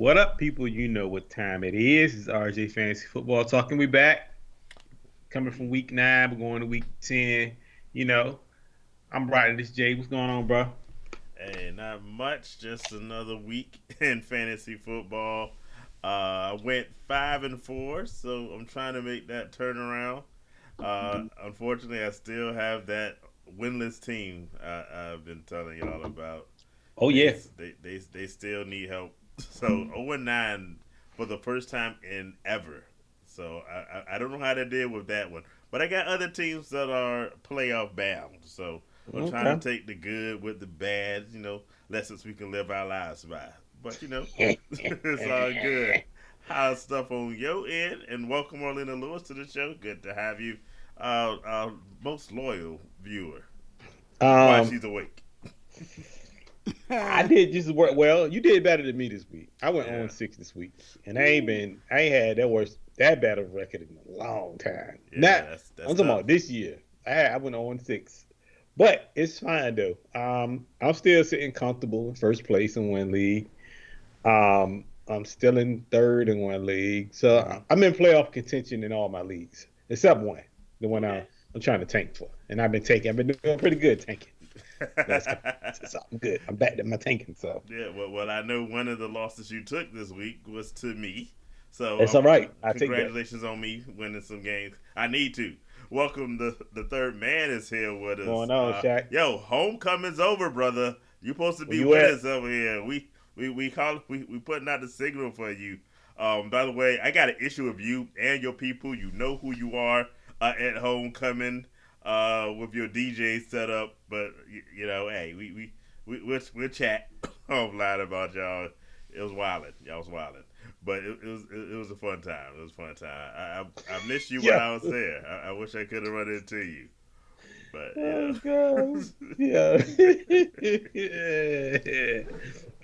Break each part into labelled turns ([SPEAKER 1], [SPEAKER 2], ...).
[SPEAKER 1] What up, people? You know what time it is. It's RJ Fantasy Football talking. We back. Coming from week 9, we're going to week 10. You know, I'm riding this Jay. What's going on, bro?
[SPEAKER 2] Hey, not much. Just another week in fantasy football. I went 5-4, so I'm trying to make that turnaround. Unfortunately, I still have that winless team I've been telling y'all about.
[SPEAKER 1] Oh
[SPEAKER 2] They
[SPEAKER 1] yeah.
[SPEAKER 2] they still need help. So 0-9 for the first time in ever. So I don't know how to deal with that one. But I got other teams that are playoff bound. So I'm trying to
[SPEAKER 1] Okay.
[SPEAKER 2] take the good with the bad, lessons we can live our lives by. But it's all good. How's stuff on your end? And welcome Orlando Lewis to the show. Good to have you. Our most loyal viewer. Why
[SPEAKER 1] um,
[SPEAKER 2] she's awake.
[SPEAKER 1] I did just work well. You did better than me this week. I went on
[SPEAKER 2] Yeah.
[SPEAKER 1] 6 this week, and
[SPEAKER 2] Woo.
[SPEAKER 1] I ain't had that bad of a record in a long time.
[SPEAKER 2] Yeah,
[SPEAKER 1] Not,
[SPEAKER 2] that's
[SPEAKER 1] I'm talking
[SPEAKER 2] tough.
[SPEAKER 1] about this year. I went on 6, but it's fine though. I'm still sitting comfortable in first place in one league. I'm still in third in one league, so
[SPEAKER 2] Hmm.
[SPEAKER 1] I'm in playoff contention in all my leagues except one, the one
[SPEAKER 2] Okay.
[SPEAKER 1] I'm trying to tank for, and I've been tanking. I've been doing pretty good tanking last couple of weeks, so I'm good. I'm back to my tanking, so
[SPEAKER 2] Yeah, well, I know one of the losses you took this week was to me. So,
[SPEAKER 1] it's all right. I take that.
[SPEAKER 2] congratulations on me winning some games. I need to. Welcome, the third man is here with
[SPEAKER 1] What's
[SPEAKER 2] us.
[SPEAKER 1] going on, Shaq?
[SPEAKER 2] Yo, homecoming's over, brother. You supposed to
[SPEAKER 1] Where
[SPEAKER 2] be
[SPEAKER 1] you
[SPEAKER 2] with
[SPEAKER 1] at?
[SPEAKER 2] us over here. We putting out the signal for you. By the way, I got an issue of you and your people. You know who you are at homecoming with your DJ setup. But hey, we'll chat offline about y'all. It was wilding. Y'all was wilding. But it was a fun time. It was a fun time. I missed you when
[SPEAKER 1] Yeah.
[SPEAKER 2] I was there. I wish I could have run into you. But
[SPEAKER 1] Oh God. Yeah.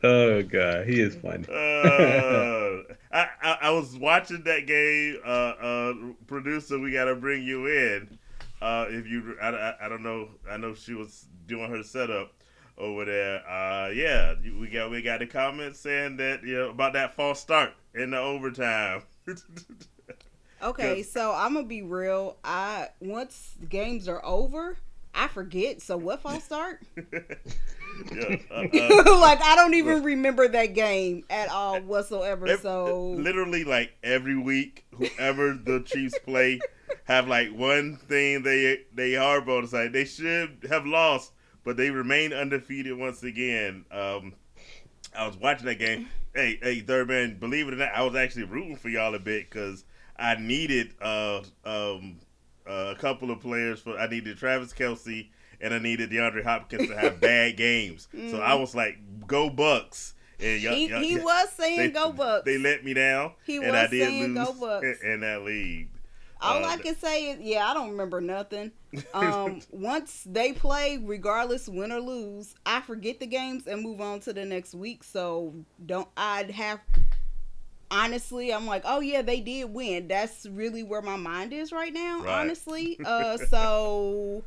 [SPEAKER 1] Oh God, he is funny.
[SPEAKER 2] I was watching that game. Producer, we got to bring you in. If you, I don't know. I know she was doing her setup over there. Yeah, we got the comments saying that about that false start in the overtime.
[SPEAKER 3] Okay,
[SPEAKER 2] Cause
[SPEAKER 3] so I'm gonna be real. I once the games are over, I forget. So what false start?
[SPEAKER 2] yeah,
[SPEAKER 3] Like I don't
[SPEAKER 2] look,
[SPEAKER 3] even remember that game at all whatsoever.
[SPEAKER 2] ev-
[SPEAKER 3] So
[SPEAKER 2] literally like every week, whoever the Chiefs play have like one thing they harbor. It's like they should have lost, but they remain undefeated once again. I was watching that game. Hey, third man, believe it or not, I was actually rooting for y'all a bit because I needed a couple of players for. I needed Travis Kelsey and I needed DeAndre Hopkins to have bad games. So I
[SPEAKER 3] mm,
[SPEAKER 2] was like, "Go Bucks!" And
[SPEAKER 3] he was saying
[SPEAKER 2] they
[SPEAKER 3] go
[SPEAKER 2] they
[SPEAKER 3] Bucks.
[SPEAKER 2] let me down,
[SPEAKER 3] He
[SPEAKER 2] and I
[SPEAKER 3] was
[SPEAKER 2] did
[SPEAKER 3] saying
[SPEAKER 2] lose
[SPEAKER 3] go Bucks.
[SPEAKER 2] in that league.
[SPEAKER 3] All
[SPEAKER 2] Uh,
[SPEAKER 3] I can say is, yeah, I don't remember nothing. Once they play, regardless win or lose, I forget the games and move on to the next week. So don't I'd have honestly, I'm like, oh yeah, they did win. That's really where my mind is right now,
[SPEAKER 2] right.
[SPEAKER 3] honestly. So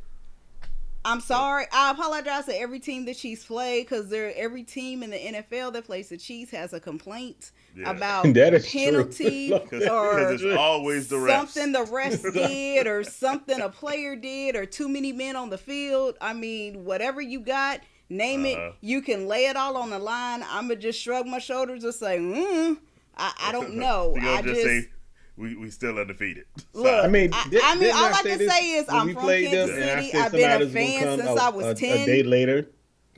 [SPEAKER 3] I'm
[SPEAKER 2] So
[SPEAKER 3] sorry. I apologize to every team the Chiefs play because they're every team in the NFL that plays the Chiefs has a complaint
[SPEAKER 2] yeah,
[SPEAKER 3] about
[SPEAKER 1] That is true.
[SPEAKER 3] penalty
[SPEAKER 1] Lord,
[SPEAKER 2] because
[SPEAKER 1] that's
[SPEAKER 3] or
[SPEAKER 2] it's
[SPEAKER 1] true.
[SPEAKER 2] always the refs.
[SPEAKER 3] something the refs did or something a player did or too many men on the field. I mean, whatever you got, name
[SPEAKER 2] Uh
[SPEAKER 3] it.
[SPEAKER 2] huh.
[SPEAKER 3] You can lay it all on the line. I'm gonna just shrug my shoulders and say, I don't know.
[SPEAKER 2] You gonna
[SPEAKER 3] I
[SPEAKER 2] just
[SPEAKER 3] just
[SPEAKER 2] say we still undefeated.
[SPEAKER 1] I
[SPEAKER 3] look.
[SPEAKER 2] Sorry.
[SPEAKER 1] mean,
[SPEAKER 3] I mean,
[SPEAKER 1] didn't
[SPEAKER 3] all
[SPEAKER 1] I
[SPEAKER 3] I
[SPEAKER 1] say
[SPEAKER 3] can
[SPEAKER 1] this
[SPEAKER 3] say is
[SPEAKER 1] when
[SPEAKER 3] I'm
[SPEAKER 1] we
[SPEAKER 3] from
[SPEAKER 1] played
[SPEAKER 3] Kansas
[SPEAKER 1] them,
[SPEAKER 2] Yeah.
[SPEAKER 1] and I
[SPEAKER 3] City.
[SPEAKER 1] said
[SPEAKER 3] I've been a
[SPEAKER 1] somebody was gonna
[SPEAKER 3] fan
[SPEAKER 1] come
[SPEAKER 3] since I was
[SPEAKER 1] a day
[SPEAKER 3] 10.
[SPEAKER 1] later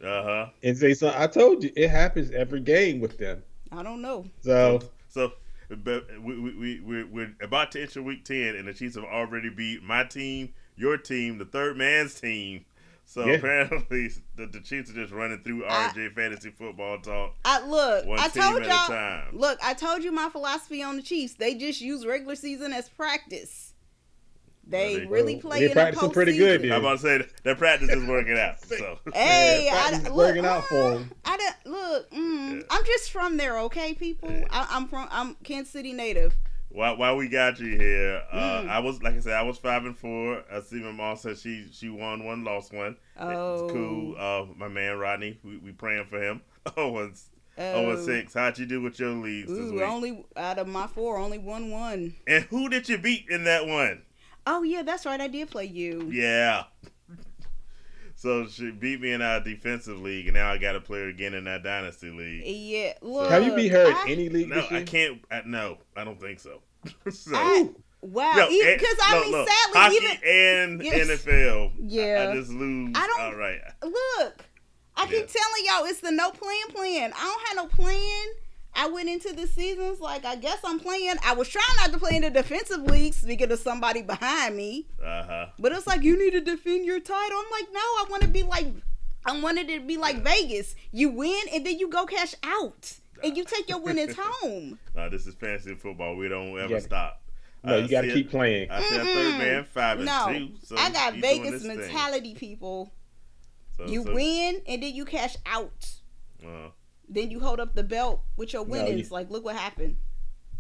[SPEAKER 2] Uh huh.
[SPEAKER 1] and say something? I told you it happens every game with them.
[SPEAKER 3] I don't know.
[SPEAKER 2] So
[SPEAKER 1] So
[SPEAKER 2] so. But we're about to enter week 10, and the Chiefs have already beat my team, your team, the third man's team. So
[SPEAKER 1] yeah,
[SPEAKER 2] apparently, the Chiefs are just running through
[SPEAKER 3] I
[SPEAKER 2] RJ fantasy football talk,
[SPEAKER 3] I look,
[SPEAKER 2] one
[SPEAKER 3] I
[SPEAKER 2] team
[SPEAKER 3] told
[SPEAKER 2] at a
[SPEAKER 3] y'all.
[SPEAKER 2] time.
[SPEAKER 3] Look, I told you my philosophy on the Chiefs. They just use regular season as practice.
[SPEAKER 2] Well,
[SPEAKER 3] They
[SPEAKER 2] they
[SPEAKER 3] really
[SPEAKER 1] well, they're
[SPEAKER 3] play in the
[SPEAKER 1] practicing pretty good
[SPEAKER 3] postseason.
[SPEAKER 2] I'm
[SPEAKER 1] then.
[SPEAKER 2] about to say their practice is working out. So
[SPEAKER 1] Yeah,
[SPEAKER 3] Hey,
[SPEAKER 1] practice
[SPEAKER 3] I
[SPEAKER 1] is
[SPEAKER 3] look.
[SPEAKER 1] working out for them.
[SPEAKER 3] I don't look.
[SPEAKER 2] yeah.
[SPEAKER 3] I'm just from there, okay, people.
[SPEAKER 2] Hey,
[SPEAKER 3] I'm Kansas City native.
[SPEAKER 2] while we got you here,
[SPEAKER 3] Mm.
[SPEAKER 2] I was like I said, I was 5-4. I see my mom said she won one, lost one. It's cool.
[SPEAKER 3] Oh,
[SPEAKER 2] My man Rodney, we praying for him. Oh,
[SPEAKER 3] Uh,
[SPEAKER 2] 0-6. How'd you do with your leagues this week?
[SPEAKER 3] only out of my 4, only won one.
[SPEAKER 2] And who did you beat in that one?
[SPEAKER 3] Oh yeah, that's right. I did play you.
[SPEAKER 2] Yeah. So she beat me in our defensive league, and now I got to play her again in that dynasty league.
[SPEAKER 3] Yeah, look.
[SPEAKER 1] Have you beat her in any league
[SPEAKER 2] No,
[SPEAKER 1] this year?
[SPEAKER 2] I can't. No, I don't think so. So,
[SPEAKER 3] Wow, because
[SPEAKER 2] look,
[SPEAKER 3] sadly,
[SPEAKER 2] hockey
[SPEAKER 3] even
[SPEAKER 2] and
[SPEAKER 3] yes,
[SPEAKER 2] NFL,
[SPEAKER 3] yeah,
[SPEAKER 2] I just lose.
[SPEAKER 3] I don't.
[SPEAKER 2] All right.
[SPEAKER 3] Look, I keep telling y'all it's the no plan. I don't have no plan. I went into the seasons like I guess I'm playing. I was trying not to play in the defensive league, speaking of somebody behind me. But it's like you need to defend your title. I'm like, no, I want to be like, I wanted it to be like Vegas. You win and then you go cash out and you take your winnings home.
[SPEAKER 2] No, this is fantasy football. We don't ever stop.
[SPEAKER 1] No, you got to keep playing.
[SPEAKER 2] I said third man 5-2. So
[SPEAKER 3] I got Vegas mentality, people. You win and then you cash out. Then you hold up the belt with your winnings. Like, look what happened.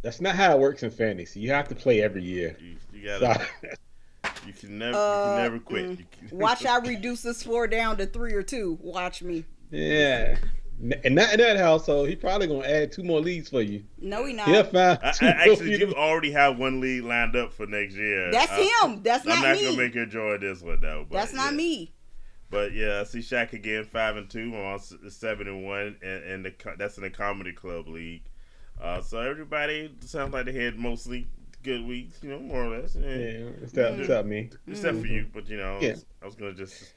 [SPEAKER 1] That's not how it works in fantasy. You have to play every year.
[SPEAKER 2] You gotta. You can never quit.
[SPEAKER 3] Watch I reduce this 4 down to 3 or 2. Watch me.
[SPEAKER 1] Yeah. And not in that household, he probably gonna add 2 more leagues for you.
[SPEAKER 3] No, he not.
[SPEAKER 1] He'll find
[SPEAKER 2] I actually do already have one league lined up for next year.
[SPEAKER 3] That's him. That's not me.
[SPEAKER 2] I'm not gonna make you enjoy this one though. But
[SPEAKER 3] that's not me.
[SPEAKER 2] But yeah, I see Shaq again 5-2. I'm on 7-1, and that's in the comedy club league. So everybody sounds like they had mostly good weeks, more or less.
[SPEAKER 1] Yeah, except me.
[SPEAKER 2] Except for you, but I was gonna just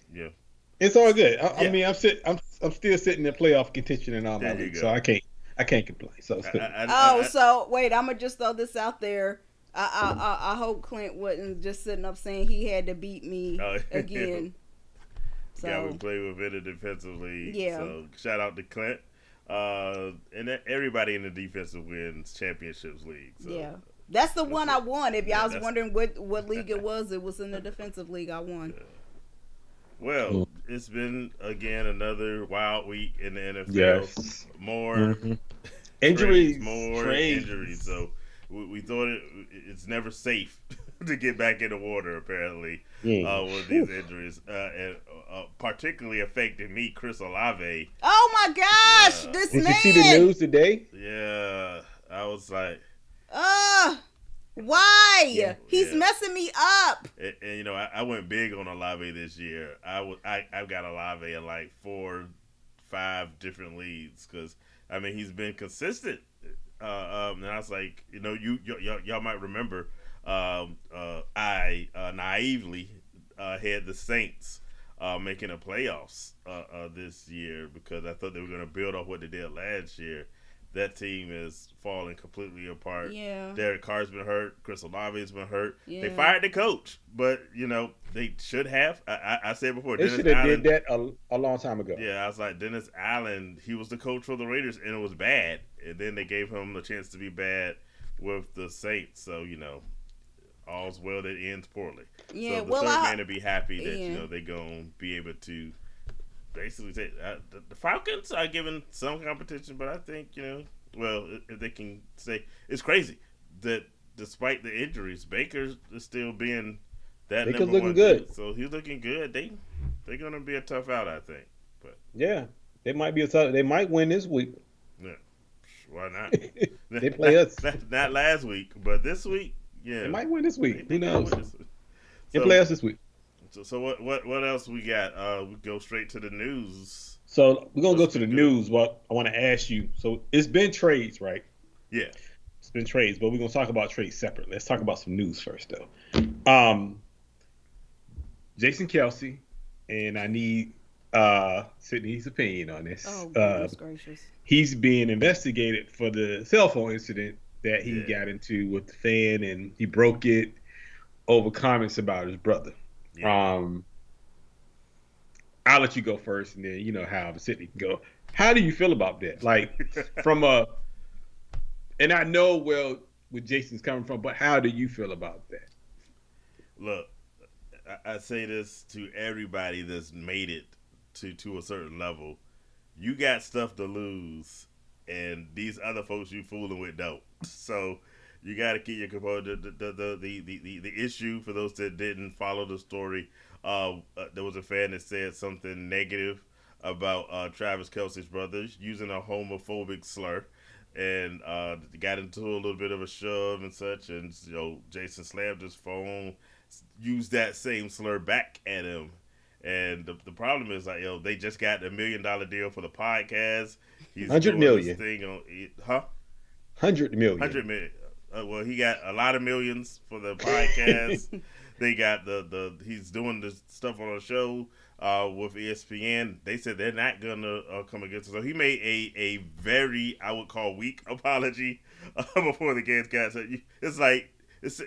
[SPEAKER 1] It's all good. I mean, I'm still sitting in playoff contention in all my leagues, so I can't complain. So
[SPEAKER 3] so wait, I'm gonna just throw this out there. I hope Clint wasn't just sitting up saying he had to beat me again. So
[SPEAKER 2] yeah, we play within the defensive league.
[SPEAKER 3] Yeah.
[SPEAKER 2] So shout out to Clint. And everybody in the defensive wins championships league. So.
[SPEAKER 3] Yeah. That's the one I won. If y'all was wondering what league it was in the defensive league I won.
[SPEAKER 2] Yeah. Well, it's been, again, another wild week in the NFL.
[SPEAKER 1] Yes.
[SPEAKER 2] More
[SPEAKER 1] injuries.
[SPEAKER 2] More injuries. So we thought it's never safe to get back in the water, apparently, with these injuries. And particularly affecting me, Chris Olave.
[SPEAKER 3] Oh, my gosh. This
[SPEAKER 1] man.
[SPEAKER 3] Did
[SPEAKER 1] you see the news today?
[SPEAKER 2] Yeah. I was like...
[SPEAKER 3] why? He's messing me up.
[SPEAKER 2] And I went big on Olave this year. I've got Olave in like 4-5 different leads because he's been consistent. And I was like, y'all might remember, I naively had the Saints making the playoffs this year because I thought they were going to build off what they did last year. That team is falling completely apart.
[SPEAKER 3] Yeah.
[SPEAKER 2] Derek Carr's been hurt. Chris Olave's been hurt.
[SPEAKER 3] Yeah.
[SPEAKER 2] They fired the coach, but they should have. I said before,
[SPEAKER 1] they should have did that a long time ago.
[SPEAKER 2] Yeah, I was like, Dennis Allen. He was the coach for the Raiders, and it was bad. And then they gave him the chance to be bad with the Saints. So all's well that ends poorly.
[SPEAKER 3] Yeah.
[SPEAKER 2] So the third man to be happy that they're gonna be able to. Basically, the Falcons are given some competition, but I think, if they can say, it's crazy that despite the injuries, Baker's is still being that
[SPEAKER 1] Baker's
[SPEAKER 2] number
[SPEAKER 1] looking
[SPEAKER 2] one.
[SPEAKER 1] good.
[SPEAKER 2] So he's looking good. They're going to be a tough out, I think. But
[SPEAKER 1] yeah, they might be they might win this week.
[SPEAKER 2] Yeah, why not?
[SPEAKER 1] They play us.
[SPEAKER 2] Not last week, but this week, yeah.
[SPEAKER 1] They might win this week. Who knows? They
[SPEAKER 2] So,
[SPEAKER 1] play us this week.
[SPEAKER 2] So what else we got? We go straight to the news.
[SPEAKER 1] So we're gonna go to the news. What I want to ask you. So it's been trades, right?
[SPEAKER 2] Yeah,
[SPEAKER 1] it's been trades, but we're gonna talk about trades separate. Let's talk about some news first, though. Jason Kelsey, and I need Sydney's opinion on this.
[SPEAKER 3] Oh, goodness gracious!
[SPEAKER 1] He's being investigated for the cell phone incident that he got into with the fan, and he broke it over comments about his brother. Yeah. I'll let you go first, and then how Sydney can go. How do you feel about that? Like, and I know where Jason's coming from, but how do you feel about that?
[SPEAKER 2] Look, I say this to everybody that's made it to a certain level. You got stuff to lose, and these other folks you fooling with don't. So you got to keep your composure. The issue, for those that didn't follow the story, there was a fan that said something negative about Travis Kelce's brothers using a homophobic slur, and got into a little bit of a shove and such. And Jason slammed his phone, used that same slur back at him. And the problem is like they just got a $1 million deal for the podcast. He's
[SPEAKER 1] 100
[SPEAKER 2] doing this
[SPEAKER 1] million.
[SPEAKER 2] thing on it, huh?
[SPEAKER 1] 100 million.
[SPEAKER 2] 100 million. Well, he got a lot of millions for the podcast. They got he's doing the stuff on the show with ESPN. They said they're not gonna come against him. So he made a very, I would call, weak apology before the games got. So it's like if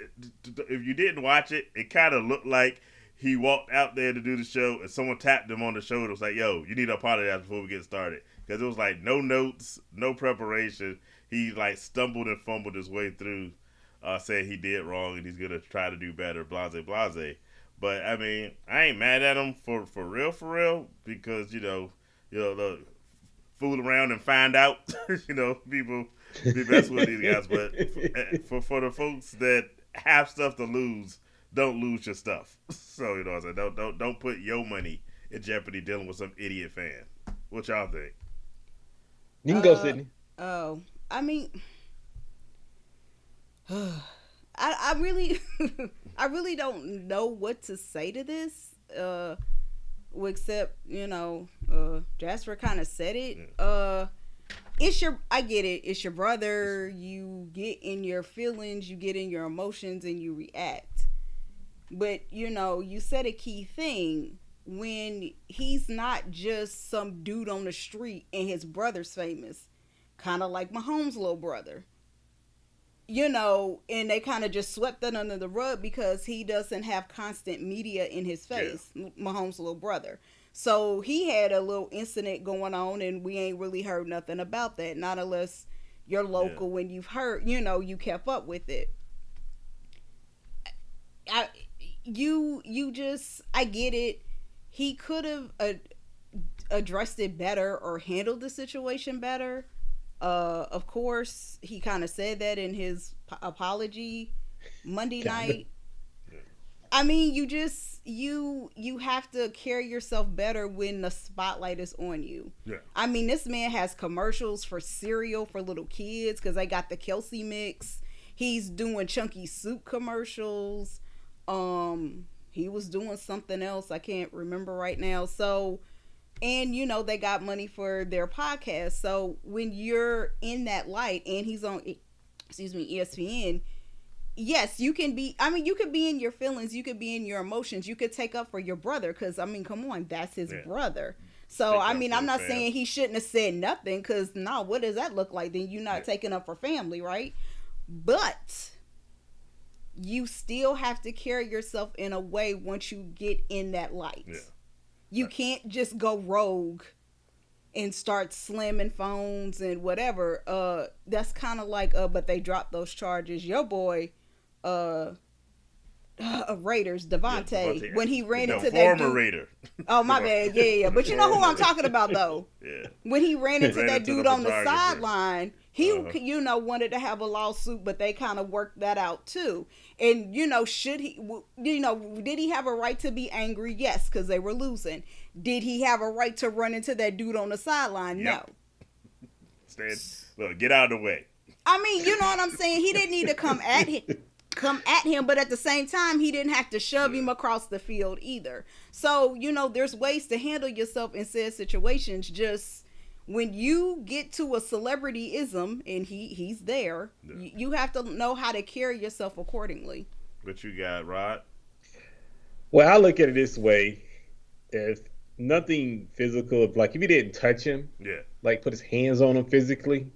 [SPEAKER 2] you didn't watch it, it kind of looked like he walked out there to do the show and someone tapped him on the shoulder. It was like, "Yo, you need to apologize before we get started," because it was like no notes, no preparation. He like stumbled and fumbled his way through, saying he did wrong and he's gonna try to do better, blase blase. But I mean, I ain't mad at him for real, because look, fool around and find out. People that's what these guys. But for the folks that have stuff to lose, don't lose your stuff. So what I'm saying, don't put your money in jeopardy dealing with some idiot fan. What y'all think?
[SPEAKER 1] You can go, Sydney.
[SPEAKER 3] Oh, I mean, I really, I really don't know what to say to this. Except Jasper kind of said it. I get it. It's your brother. You get in your feelings, you get in your emotions, and you react. But you said a key thing. When he's not just some dude on the street and his brother's famous, kind of like Mahomes' little brother, and they kind of just swept that under the rug because he doesn't have constant media in his face, Mahomes' little brother. So he had a little incident going on and we ain't really heard nothing about that, not unless you're local and you've heard, you kept up with it. I get it. He could have addressed it better or handled the situation better. Of course, he kind of said that in his apology Monday night. I mean, you have to carry yourself better when the spotlight is on you. Yeah. I mean, this man has commercials for cereal for little kids because they got the Kelsey mix. He's doing chunky soup commercials. He was doing something else I can't remember right now. So, and they got money for their podcast. So when you're in that light and he's on, ESPN, yes, you can be. I mean, you could be in your feelings, you could be in your emotions, you could take up for your brother because come on, that's his brother. So I mean, I'm not saying he shouldn't have said nothing because what does that look like? Then you're not taking up for family, right? But you still have to carry yourself in a way once you get in that light. Yeah. You can't just go rogue and start slamming phones and whatever. That's kind of like, but they dropped those charges. Your boy, Raiders, Devontae, when he ran into that
[SPEAKER 2] former Raider.
[SPEAKER 3] Oh, my bad. Yeah. But you know who I'm talking about, though. Yeah. When he ran into that dude on the sideline, he, wanted to have a lawsuit, but they kind of worked that out, too. And, should he, did he have a right to be angry? Yes, because they were losing. Did he have a right to run into that dude on the sideline? Yep.
[SPEAKER 2] No. Look, get out of the way.
[SPEAKER 3] I mean, you know what I'm saying? He didn't need to come at him, but at the same time, he didn't have to shove him across the field either. So, there's ways to handle yourself in said situations. Just when you get to a celebrityism and he's there, you have to know how to carry yourself accordingly.
[SPEAKER 2] What you got, Rod?
[SPEAKER 1] Well, I look at it this way. If nothing physical, like if he didn't touch him, like put his hands on him physically,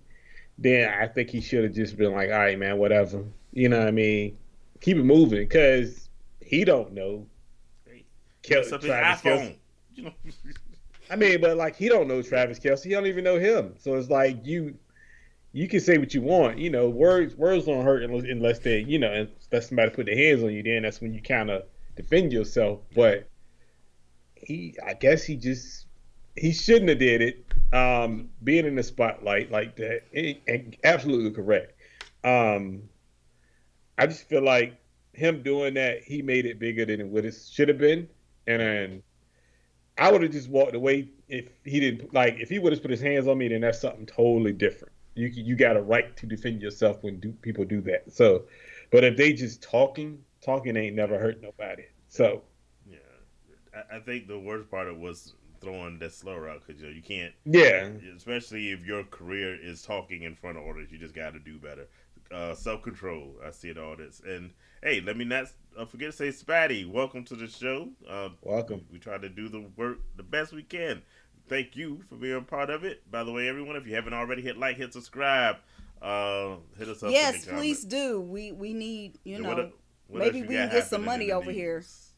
[SPEAKER 1] then I think he should have just been like, all right, man, whatever. You know what I mean? Keep it moving because he don't know.
[SPEAKER 2] Travis Kelce.
[SPEAKER 1] I mean, but like he don't know Travis Kelce. He don't even know him. So it's like you can say what you want. Words don't hurt unless they, unless somebody put their hands on you. Then that's when you kind of defend yourself. But I guess he shouldn't have did it. Being in the spotlight like that, and absolutely correct. I just feel like him doing that, he made it bigger than what it should have been. And I would have just walked away if he didn't like. If he would have put his hands on me, then that's something totally different. You got a right to defend yourself when people do that. So, but if they just talking ain't never hurt nobody. So
[SPEAKER 2] Yeah, I think the worst part of was throwing that slow route because you can't,
[SPEAKER 1] yeah,
[SPEAKER 2] especially if your career is talking in front of orders. You just got to do better. Self control. I see it all this. And hey, let me not forget to say, Spatty, welcome to the show.
[SPEAKER 1] welcome.
[SPEAKER 2] We try to do the work the best we can. Thank you for being a part of it. By the way, everyone, if you haven't already hit like, hit subscribe, hit us up in the
[SPEAKER 3] Yes, please
[SPEAKER 2] comments.
[SPEAKER 3] do. We need,
[SPEAKER 2] Yeah, what else
[SPEAKER 3] maybe
[SPEAKER 2] you
[SPEAKER 3] we
[SPEAKER 2] got
[SPEAKER 3] can get some
[SPEAKER 2] happening in
[SPEAKER 3] money
[SPEAKER 2] the
[SPEAKER 3] over here.
[SPEAKER 2] news?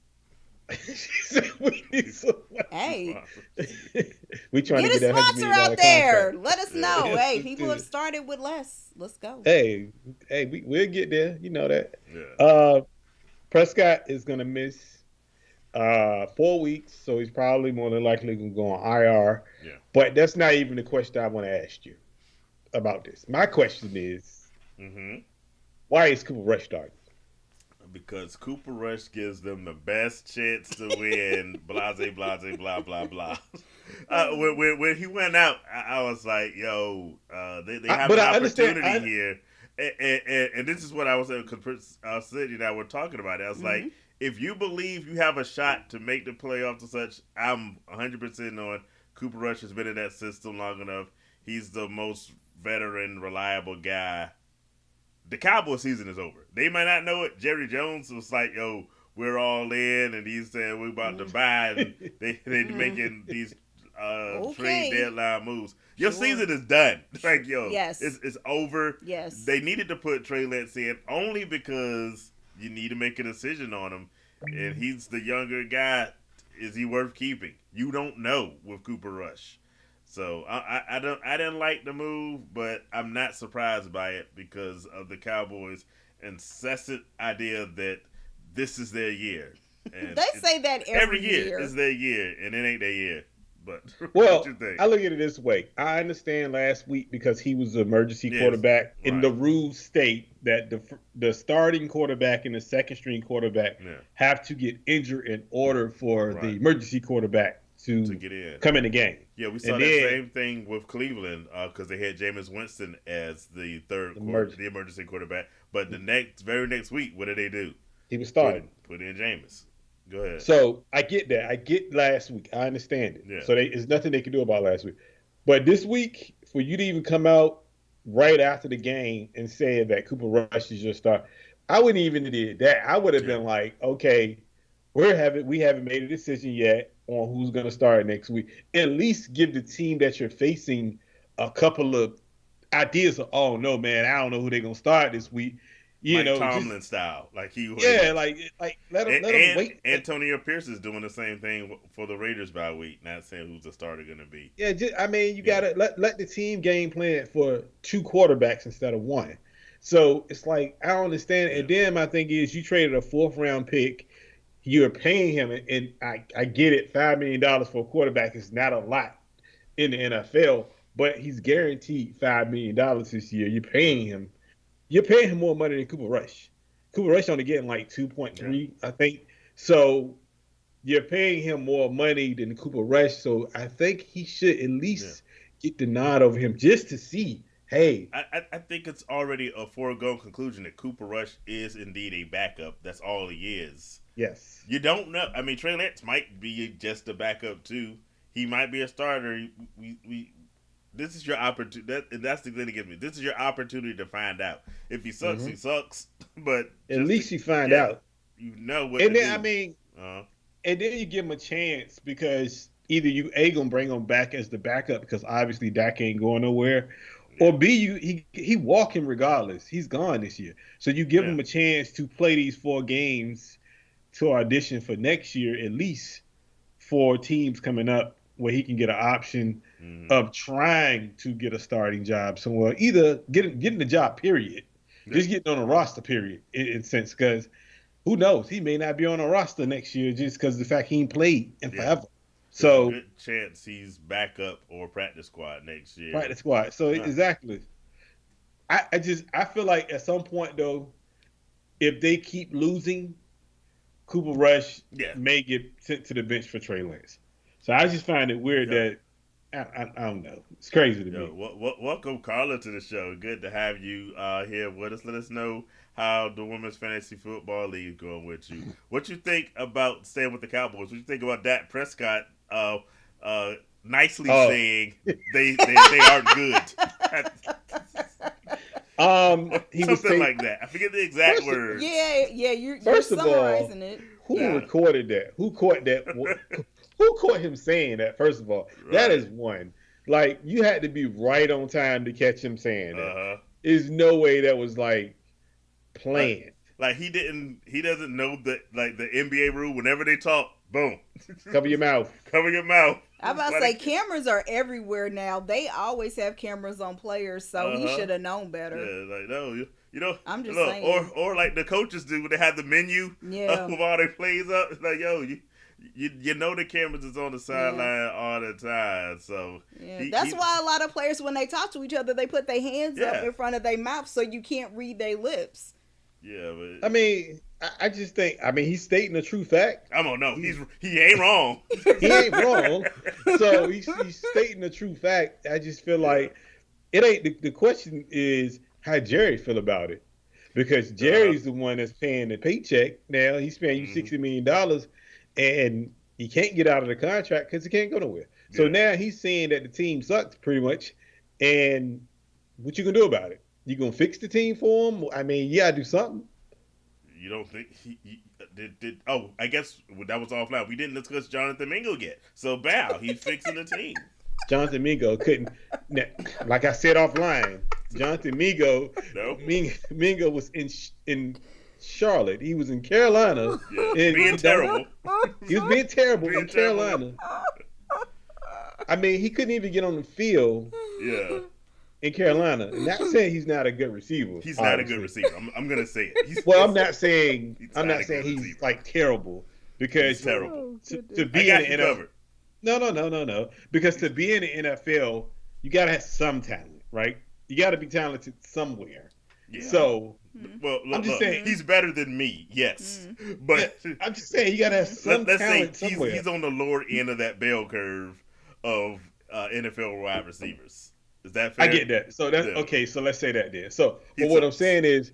[SPEAKER 1] She said we need some.
[SPEAKER 3] Hey,
[SPEAKER 1] We trying to
[SPEAKER 3] get a
[SPEAKER 1] get that $100
[SPEAKER 3] sponsor
[SPEAKER 1] million
[SPEAKER 3] out there.
[SPEAKER 1] contract.
[SPEAKER 3] Let us
[SPEAKER 2] Yeah.
[SPEAKER 3] know.
[SPEAKER 1] Yes,
[SPEAKER 3] Hey,
[SPEAKER 1] let's
[SPEAKER 3] people
[SPEAKER 1] do
[SPEAKER 3] have
[SPEAKER 1] it.
[SPEAKER 3] started with less. Let's go.
[SPEAKER 1] Hey, we'll get there. You know that.
[SPEAKER 2] Yeah.
[SPEAKER 1] Uh, Prescott is gonna miss 4 weeks, so he's probably more than likely gonna go on IR.
[SPEAKER 2] Yeah.
[SPEAKER 1] But that's not even the question I want to ask you about this. My question is,
[SPEAKER 2] Mm-hmm.
[SPEAKER 1] why is Cooper Rush starting?
[SPEAKER 2] Because Cooper Rush gives them the best chance to win. Blase, blase, blah, blah, blah. When he went out, I was like, "Yo, they have
[SPEAKER 1] But
[SPEAKER 2] an
[SPEAKER 1] I understand.
[SPEAKER 2] opportunity here." And this is what I was saying because Cindy and I were talking about it. I was
[SPEAKER 3] Hmm.
[SPEAKER 2] like, "If you believe you have a shot to make the playoffs and such, I'm 100% on Cooper Rush has been in that system long enough. He's the most veteran, reliable guy. The Cowboy season is over. They might not know it. Jerry Jones was like, "Yo, we're all in," and he said we're about to buy, and they making these trade
[SPEAKER 3] Okay.
[SPEAKER 2] deadline moves. Your
[SPEAKER 3] Sure.
[SPEAKER 2] season is done. Like, yo,
[SPEAKER 3] Yes.
[SPEAKER 2] it's over.
[SPEAKER 3] Yes.
[SPEAKER 2] They needed to put Trey Lance in only because you need to make a decision on him, and he's the younger guy. Is he worth keeping? You don't know with Cooper Rush. So I didn't like the move, but I'm not surprised by it because of the Cowboys' incessant idea that this is their year, and
[SPEAKER 3] They say that
[SPEAKER 2] every
[SPEAKER 3] every
[SPEAKER 2] year
[SPEAKER 3] year.
[SPEAKER 2] is their year, and it ain't their year. But what
[SPEAKER 1] Well,
[SPEAKER 2] you think?
[SPEAKER 1] I look at it this way. I understand last week because he was the emergency
[SPEAKER 2] Yes,
[SPEAKER 1] quarterback, and
[SPEAKER 2] right,
[SPEAKER 1] the rules state that the starting quarterback and the second string quarterback
[SPEAKER 2] yeah,
[SPEAKER 1] have to get injured in order for the
[SPEAKER 2] right.
[SPEAKER 1] emergency quarterback
[SPEAKER 2] To
[SPEAKER 1] to
[SPEAKER 2] get in,
[SPEAKER 1] come in the game.
[SPEAKER 2] yeah, we saw
[SPEAKER 1] And
[SPEAKER 2] that
[SPEAKER 1] then
[SPEAKER 2] same thing with Cleveland because they had Jameis Winston as the
[SPEAKER 1] the emergency,
[SPEAKER 2] the emergency quarterback. But the very next week, what did they do?
[SPEAKER 1] he was
[SPEAKER 2] Put
[SPEAKER 1] starting.
[SPEAKER 2] put in Jameis. Go ahead.
[SPEAKER 1] So I get that. I get last week. I understand it.
[SPEAKER 2] Yeah,
[SPEAKER 1] So there's nothing they can do about last week. But this week, for you to even come out right after the game and say that Cooper Rush is your star, I wouldn't even have did that. I would have
[SPEAKER 2] yeah,
[SPEAKER 1] been like, okay, we haven't made a decision yet on who's going to start next week. At least give the team that you're facing a couple of ideas of, oh no, man, I don't know who they're going to start this week.
[SPEAKER 2] Mike
[SPEAKER 1] Just
[SPEAKER 2] Tomlin style, like he
[SPEAKER 1] yeah,
[SPEAKER 2] waited.
[SPEAKER 1] like let them
[SPEAKER 2] And
[SPEAKER 1] wait.
[SPEAKER 2] Antonio Pierce is doing the same thing for the Raiders by week. Not saying who's the starter going to be.
[SPEAKER 1] Yeah, I mean, you
[SPEAKER 2] Yeah,
[SPEAKER 1] gotta let the team game plan for two quarterbacks instead of one. So it's like I don't understand.
[SPEAKER 2] yeah,
[SPEAKER 1] And then my thing is, you traded a fourth round pick. You're paying him, and I get it. $5 million for a quarterback is not a lot in the NFL, but he's guaranteed $5 million this year. You're
[SPEAKER 2] yeah,
[SPEAKER 1] paying him. You're paying him more money than Cooper Rush. Cooper Rush only getting like two point
[SPEAKER 2] yeah,
[SPEAKER 1] three, I think. So you're paying him more money than Cooper Rush, so I think he should at
[SPEAKER 2] yeah.
[SPEAKER 1] least get the nod over him just to see. Hey,
[SPEAKER 2] I think it's already a foregone conclusion that Cooper Rush is indeed a backup. That's all he is.
[SPEAKER 1] yes,
[SPEAKER 2] You don't know. I mean, Trey Lance might be just a backup too. He might be a starter. We this is your opportunity. That's the thing that gets me. This is your opportunity to find out. If he sucks,
[SPEAKER 1] hmm
[SPEAKER 2] he sucks. But
[SPEAKER 1] at
[SPEAKER 2] just
[SPEAKER 1] least you find
[SPEAKER 2] yeah,
[SPEAKER 1] out.
[SPEAKER 2] you know what to
[SPEAKER 1] And then I
[SPEAKER 2] do.
[SPEAKER 1] mean,
[SPEAKER 2] Uh,
[SPEAKER 1] and then you give him a chance because either you a gonna bring him back as the backup because obviously Dak ain't going nowhere,
[SPEAKER 2] yeah,
[SPEAKER 1] or b he walking regardless. He's gone this year, so you give
[SPEAKER 2] yeah,
[SPEAKER 1] him a chance to play these 4 games to audition for next year at least for teams coming up where he can get an option
[SPEAKER 2] mm-hmm.
[SPEAKER 1] of trying to get a starting job somewhere, either getting the job, period,
[SPEAKER 2] Yeah.
[SPEAKER 1] just getting on a roster, period, in sense, because who knows, he may not be on a roster next year just because of the fact he ain't played in
[SPEAKER 2] Yeah.
[SPEAKER 1] forever.
[SPEAKER 2] There's a
[SPEAKER 1] So
[SPEAKER 2] good chance he's backup or practice squad next year.
[SPEAKER 1] practice squad. So
[SPEAKER 2] Huh.
[SPEAKER 1] exactly, I feel like at some point though, if they keep losing, Cooper Rush
[SPEAKER 2] Yeah.
[SPEAKER 1] may get sent to the bench for Trey Lance. So I just find it weird
[SPEAKER 2] Yep.
[SPEAKER 1] that I don't know. It's crazy to
[SPEAKER 2] Yo,
[SPEAKER 1] me.
[SPEAKER 2] welcome Carla to the show. Good to have you here with us. Let us know how the Women's Fantasy Football League is going with you. What you think about staying with the Cowboys? What you think about Dak Prescott uh, nicely
[SPEAKER 1] Oh,
[SPEAKER 2] saying they aren't good?
[SPEAKER 1] he was
[SPEAKER 2] Something
[SPEAKER 1] saying
[SPEAKER 2] like that. I forget the exact
[SPEAKER 1] first.
[SPEAKER 2] words.
[SPEAKER 3] Yeah, you're
[SPEAKER 1] First of all,
[SPEAKER 3] summarizing it.
[SPEAKER 1] who
[SPEAKER 3] Yeah.
[SPEAKER 1] recorded that? Who caught that? Who caught him saying that? First of all, that
[SPEAKER 2] Right.
[SPEAKER 1] is one. Like you had to be right on time to catch him saying
[SPEAKER 2] Uh
[SPEAKER 1] that.
[SPEAKER 2] huh.
[SPEAKER 1] There's no way that was like
[SPEAKER 2] Like
[SPEAKER 1] planned.
[SPEAKER 2] he doesn't know the NBA rule. Whenever they talk, boom,
[SPEAKER 1] Cover your mouth.
[SPEAKER 2] cover your mouth.
[SPEAKER 3] I'm about to say cameras are everywhere now. They always have cameras on players, so he
[SPEAKER 2] Uh-huh.
[SPEAKER 3] should have known better.
[SPEAKER 2] Yeah, like no, you know,
[SPEAKER 3] I'm just
[SPEAKER 2] look,
[SPEAKER 3] saying.
[SPEAKER 2] or like the coaches do when they have the menu
[SPEAKER 3] Yeah.
[SPEAKER 2] with all their plays up. It's like, yo, you know the cameras is on the sideline all the time. So
[SPEAKER 3] Yeah, that's why a lot of players, when they talk to each other, they put their hands up in front of their mouth so you can't read their lips.
[SPEAKER 2] Yeah, but
[SPEAKER 1] I mean, I just think. I mean, he's stating a true fact.
[SPEAKER 2] I don't know. He ain't wrong.
[SPEAKER 1] He ain't wrong. So he's stating a true fact. I just feel like it ain't. The question is how Jerry feel about it, because Jerry's the one that's paying the paycheck. Now he's paying you $60 million, and he can't get out of the contract because he can't go nowhere. So now he's saying that the team sucks pretty much, and what you gonna do about it? You gonna fix the team for him? I mean, you gotta do something.
[SPEAKER 2] You don't think he did? Oh, I guess that was offline. We didn't discuss Jonathan Mingo yet. So bow, he's fixing the team.
[SPEAKER 1] Jonathan Mingo couldn't, like I said offline. Jonathan Mingo,
[SPEAKER 2] No.
[SPEAKER 1] Mingo was in Charlotte. He was in Carolina.
[SPEAKER 2] Yeah,
[SPEAKER 1] and
[SPEAKER 2] being terrible.
[SPEAKER 1] He was being terrible
[SPEAKER 2] Being
[SPEAKER 1] in Carolina. I mean, he couldn't even get on the field.
[SPEAKER 2] Yeah.
[SPEAKER 1] In Carolina, and not saying he's not a good receiver.
[SPEAKER 2] He's not a good receiver. I'm gonna say it.
[SPEAKER 1] Well, I'm not saying he's
[SPEAKER 2] receiver.
[SPEAKER 1] like terrible, because
[SPEAKER 2] He's terrible.
[SPEAKER 1] To be in the NFL.
[SPEAKER 2] Covered.
[SPEAKER 1] No. Because to be in the NFL, you gotta have some talent, right? You gotta be talented somewhere.
[SPEAKER 2] Yeah.
[SPEAKER 1] So,
[SPEAKER 2] well, look,
[SPEAKER 1] I'm just saying
[SPEAKER 2] he's better than me. Yes, but
[SPEAKER 1] I'm just saying you gotta have some
[SPEAKER 2] let's
[SPEAKER 1] talent
[SPEAKER 2] say
[SPEAKER 1] somewhere.
[SPEAKER 2] he's on the lower end of that bell curve of NFL wide receivers. Is that fair?
[SPEAKER 1] I get that. So that's okay. So let's say that then. So, but what I'm saying is,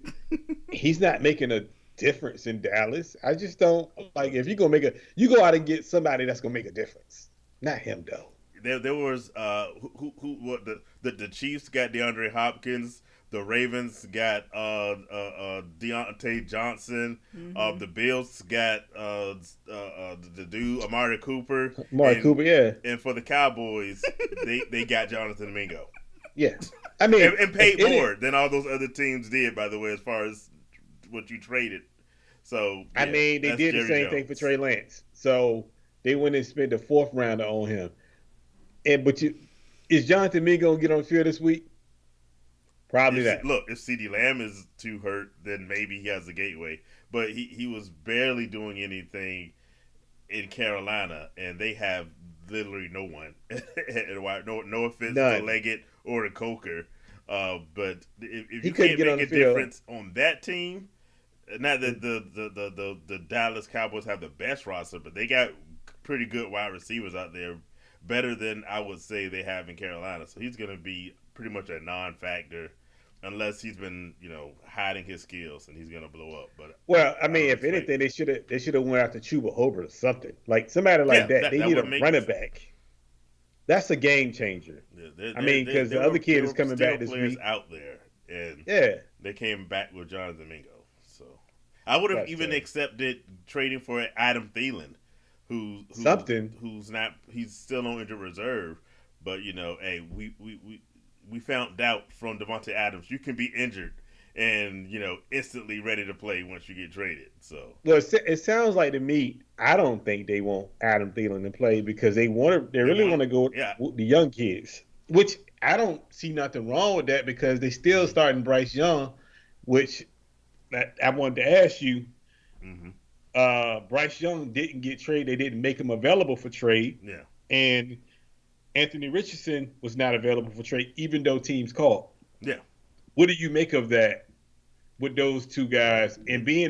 [SPEAKER 1] he's not making a difference in Dallas. I just don't like if you're gonna you go out and get somebody that's gonna make a difference. Not him though.
[SPEAKER 2] There was the Chiefs got DeAndre Hopkins. The Ravens got Deontay Johnson. The Bills got the dude Amari Cooper.
[SPEAKER 1] Cooper, yeah.
[SPEAKER 2] And for the Cowboys, they got Jonathan Mingo.
[SPEAKER 1] Yeah, I mean,
[SPEAKER 2] and paid more than all those other teams did. By the way, as far as what you traded. So
[SPEAKER 1] I mean, they did the same thing for Trey Lance. So they went and spent the 4th rounder on him. But is Jonathan Mingo gonna get on the field this week? Probably not.
[SPEAKER 2] Look, if CeeDee Lamb is too hurt, then maybe he has a gateway. But he was barely doing anything in Carolina, and they have literally no one. No offense to Leggett or to Coker, but if you can't make a difference on that team, not that the Dallas Cowboys have the best roster, but they got pretty good wide receivers out there, better than I would say they have in Carolina. So he's going to be pretty much a non-factor. Unless he's been, hiding his skills, and he's gonna blow up. But
[SPEAKER 1] I mean, if anything, they should have went after Chuba Hubbard or something, like somebody like that. They need a running back. That's a game changer. Yeah, I mean, because the other kid is coming back this week.
[SPEAKER 2] Out there, and they came back with Jonathan Mingo. So I would have even accepted trading for Adam Thielen, who's still on injured reserve, but hey, we found out from Devontae Adams, you can be injured and, instantly ready to play once you get traded. So,
[SPEAKER 1] well, it sounds like to me, I don't think they want Adam Thielen to play because they really want to go with the young kids, which I don't see nothing wrong with that because they still starting Bryce Young, which I wanted to ask you. Bryce Young didn't get traded. They didn't make him available for trade.
[SPEAKER 2] Yeah.
[SPEAKER 1] And Anthony Richardson was not available for trade, even though teams called.
[SPEAKER 2] Yeah.
[SPEAKER 1] What do you make of that with those two guys and being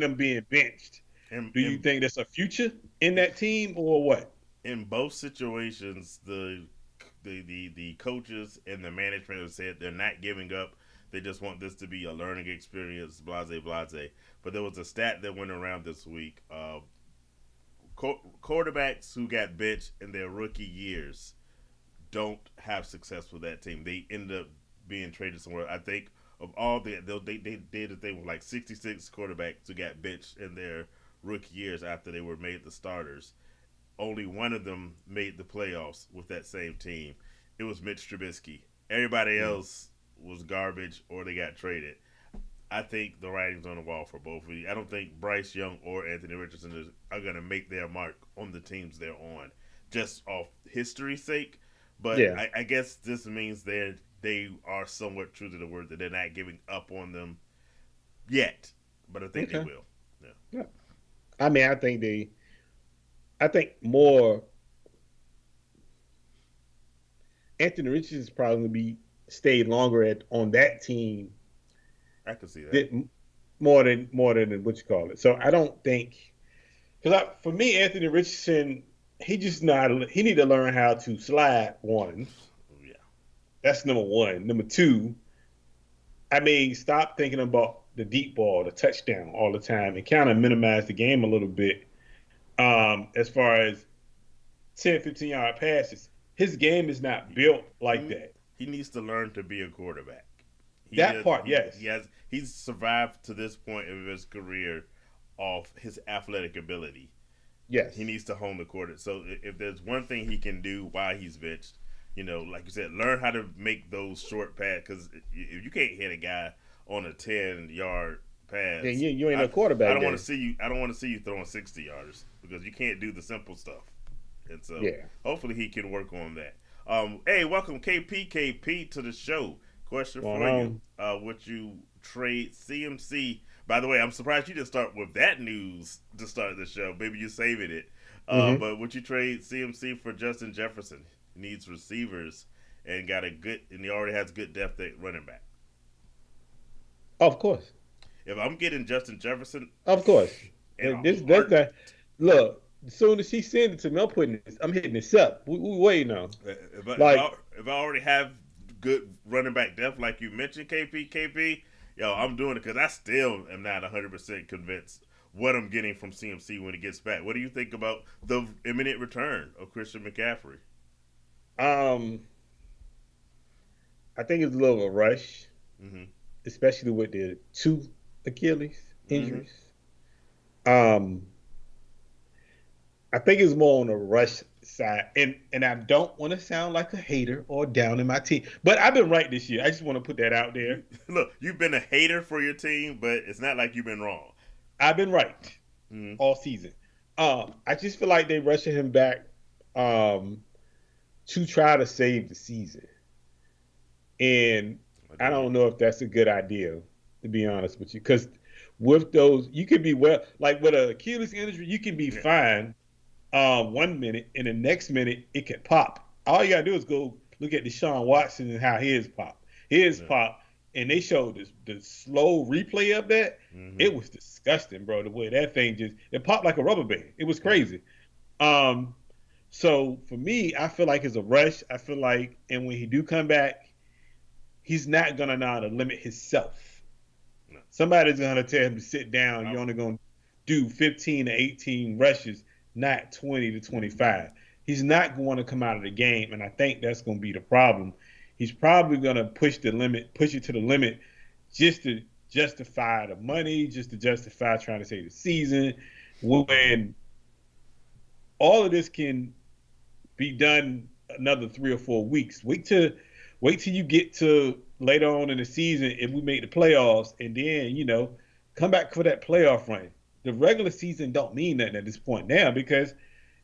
[SPEAKER 1] benched? Do you think there's a future in that team or what?
[SPEAKER 2] in both situations, the coaches and the management have said they're not giving up. They just want this to be a learning experience, blase, blase. But there was a stat that went around this week. Quarterbacks who got benched in their rookie years don't have success with that team. They end up being traded somewhere. I think of all they did a thing with like 66 quarterbacks who got benched in their rookie years after they were made the starters. Only one of them made the playoffs with that same team. It was Mitch Trubisky. Everybody else was garbage or they got traded. I think the writing's on the wall for both of you. I don't think Bryce Young or Anthony Richardson are going to make their mark on the teams they're on, just off history's sake. But
[SPEAKER 1] Yeah.
[SPEAKER 2] I guess this means they are somewhat true to the word that they're not giving up on them yet. But I think they
[SPEAKER 1] Okay.
[SPEAKER 2] will. Yeah.
[SPEAKER 1] Yeah. I mean, I think more Anthony Richardson's probably going to be stayed longer on that team
[SPEAKER 2] I can see that.
[SPEAKER 1] that more than what you call it. So I don't think because for me, Anthony Richardson, he just not he need to learn how to slide. One,
[SPEAKER 2] Yeah.
[SPEAKER 1] that's number one. Number two, I mean, stop thinking about the deep ball, the touchdown all the time, and kind of minimize the game a little bit. As far as 10, 15 yard passes, his game is not built like
[SPEAKER 2] He
[SPEAKER 1] that.
[SPEAKER 2] he needs to learn to be a quarterback.
[SPEAKER 1] That part, yes,
[SPEAKER 2] He's survived to this point of his career off his athletic ability. He
[SPEAKER 1] yes,
[SPEAKER 2] needs to hone the quarter. So if there's one thing he can do while he's benched, like you said, learn how to make those short pass. Because if you can't hit a guy on a 10-yard
[SPEAKER 1] then
[SPEAKER 2] pass,
[SPEAKER 1] you ain't
[SPEAKER 2] I
[SPEAKER 1] no
[SPEAKER 2] I
[SPEAKER 1] quarterback
[SPEAKER 2] don't want to
[SPEAKER 1] then.
[SPEAKER 2] see you. I don't want to see you throwing 60 yarders because you can't do the simple stuff. And so
[SPEAKER 1] Yeah,
[SPEAKER 2] hopefully he can work on that. Hey, welcome KP to the show. Question
[SPEAKER 1] going
[SPEAKER 2] for you:
[SPEAKER 1] on.
[SPEAKER 2] Would you trade CMC? By the way, I'm surprised you didn't start with that news to start the show. Maybe you're saving it.
[SPEAKER 1] Hmm.
[SPEAKER 2] But would you trade CMC for Justin Jefferson? He needs receivers and he already has good depth at running back.
[SPEAKER 1] Of course,
[SPEAKER 2] If I'm getting Justin Jefferson
[SPEAKER 1] of course.
[SPEAKER 2] in a
[SPEAKER 1] This that's not
[SPEAKER 2] heartbeat,
[SPEAKER 1] look. As soon as she sends it to me, I'm hitting this up. We waiting on.
[SPEAKER 2] if I, if I
[SPEAKER 1] Like,
[SPEAKER 2] if I already have good running back depth like you mentioned, KP, yo, I'm doing it because I still am not 100% convinced what I'm getting from CMC when he gets back. What do you think about the imminent return of Christian McCaffrey?
[SPEAKER 1] um, I think it's a little of a rush,
[SPEAKER 2] Mm-hmm.
[SPEAKER 1] especially with the two Achilles
[SPEAKER 2] Mm-hmm.
[SPEAKER 1] injuries. Um, I think it's more on the rush side, and I don't want to sound like a hater or down in my team, but I've been right this year. I just want to put that out there.
[SPEAKER 2] Look, you've been a hater for your team, but it's not like you've been wrong.
[SPEAKER 1] I've been right
[SPEAKER 2] Mm-hmm.
[SPEAKER 1] all season. I just feel like they rushing him back um, to try to save the season, and
[SPEAKER 2] I
[SPEAKER 1] I
[SPEAKER 2] do get
[SPEAKER 1] don't know if that's a good idea, to be honest with you, because with those, you can be well, like with a Achilles injury, you can be
[SPEAKER 2] yeah,
[SPEAKER 1] fine 1 minute, and the next minute it can pop. All you gotta do is go look at Deshaun Watson and how his pop. His
[SPEAKER 2] yeah.
[SPEAKER 1] pop, and they showed the slow replay of that.
[SPEAKER 2] Mm-hmm.
[SPEAKER 1] It was disgusting, bro. The way that thing just it popped like a rubber band. It was
[SPEAKER 2] Yeah.
[SPEAKER 1] crazy. Um, so for me, I feel like it's a rush. I feel like, and when he do come back, he's not gonna know how to limit himself.
[SPEAKER 2] No.
[SPEAKER 1] Somebody's gonna tell him to sit down.
[SPEAKER 2] I,
[SPEAKER 1] You're only gonna do 15 to 18 rushes, not 20 to 25. He's not going to come out of the game, and I think that's going to be the problem. He's probably going to push it to the limit, just to justify the money, just to justify trying to save the season. When all of this can be done another 3 or 4 weeks. Wait till you get to later on in the season if we make the playoffs, and then come back for that playoff run. The regular season don't mean nothing at this point now because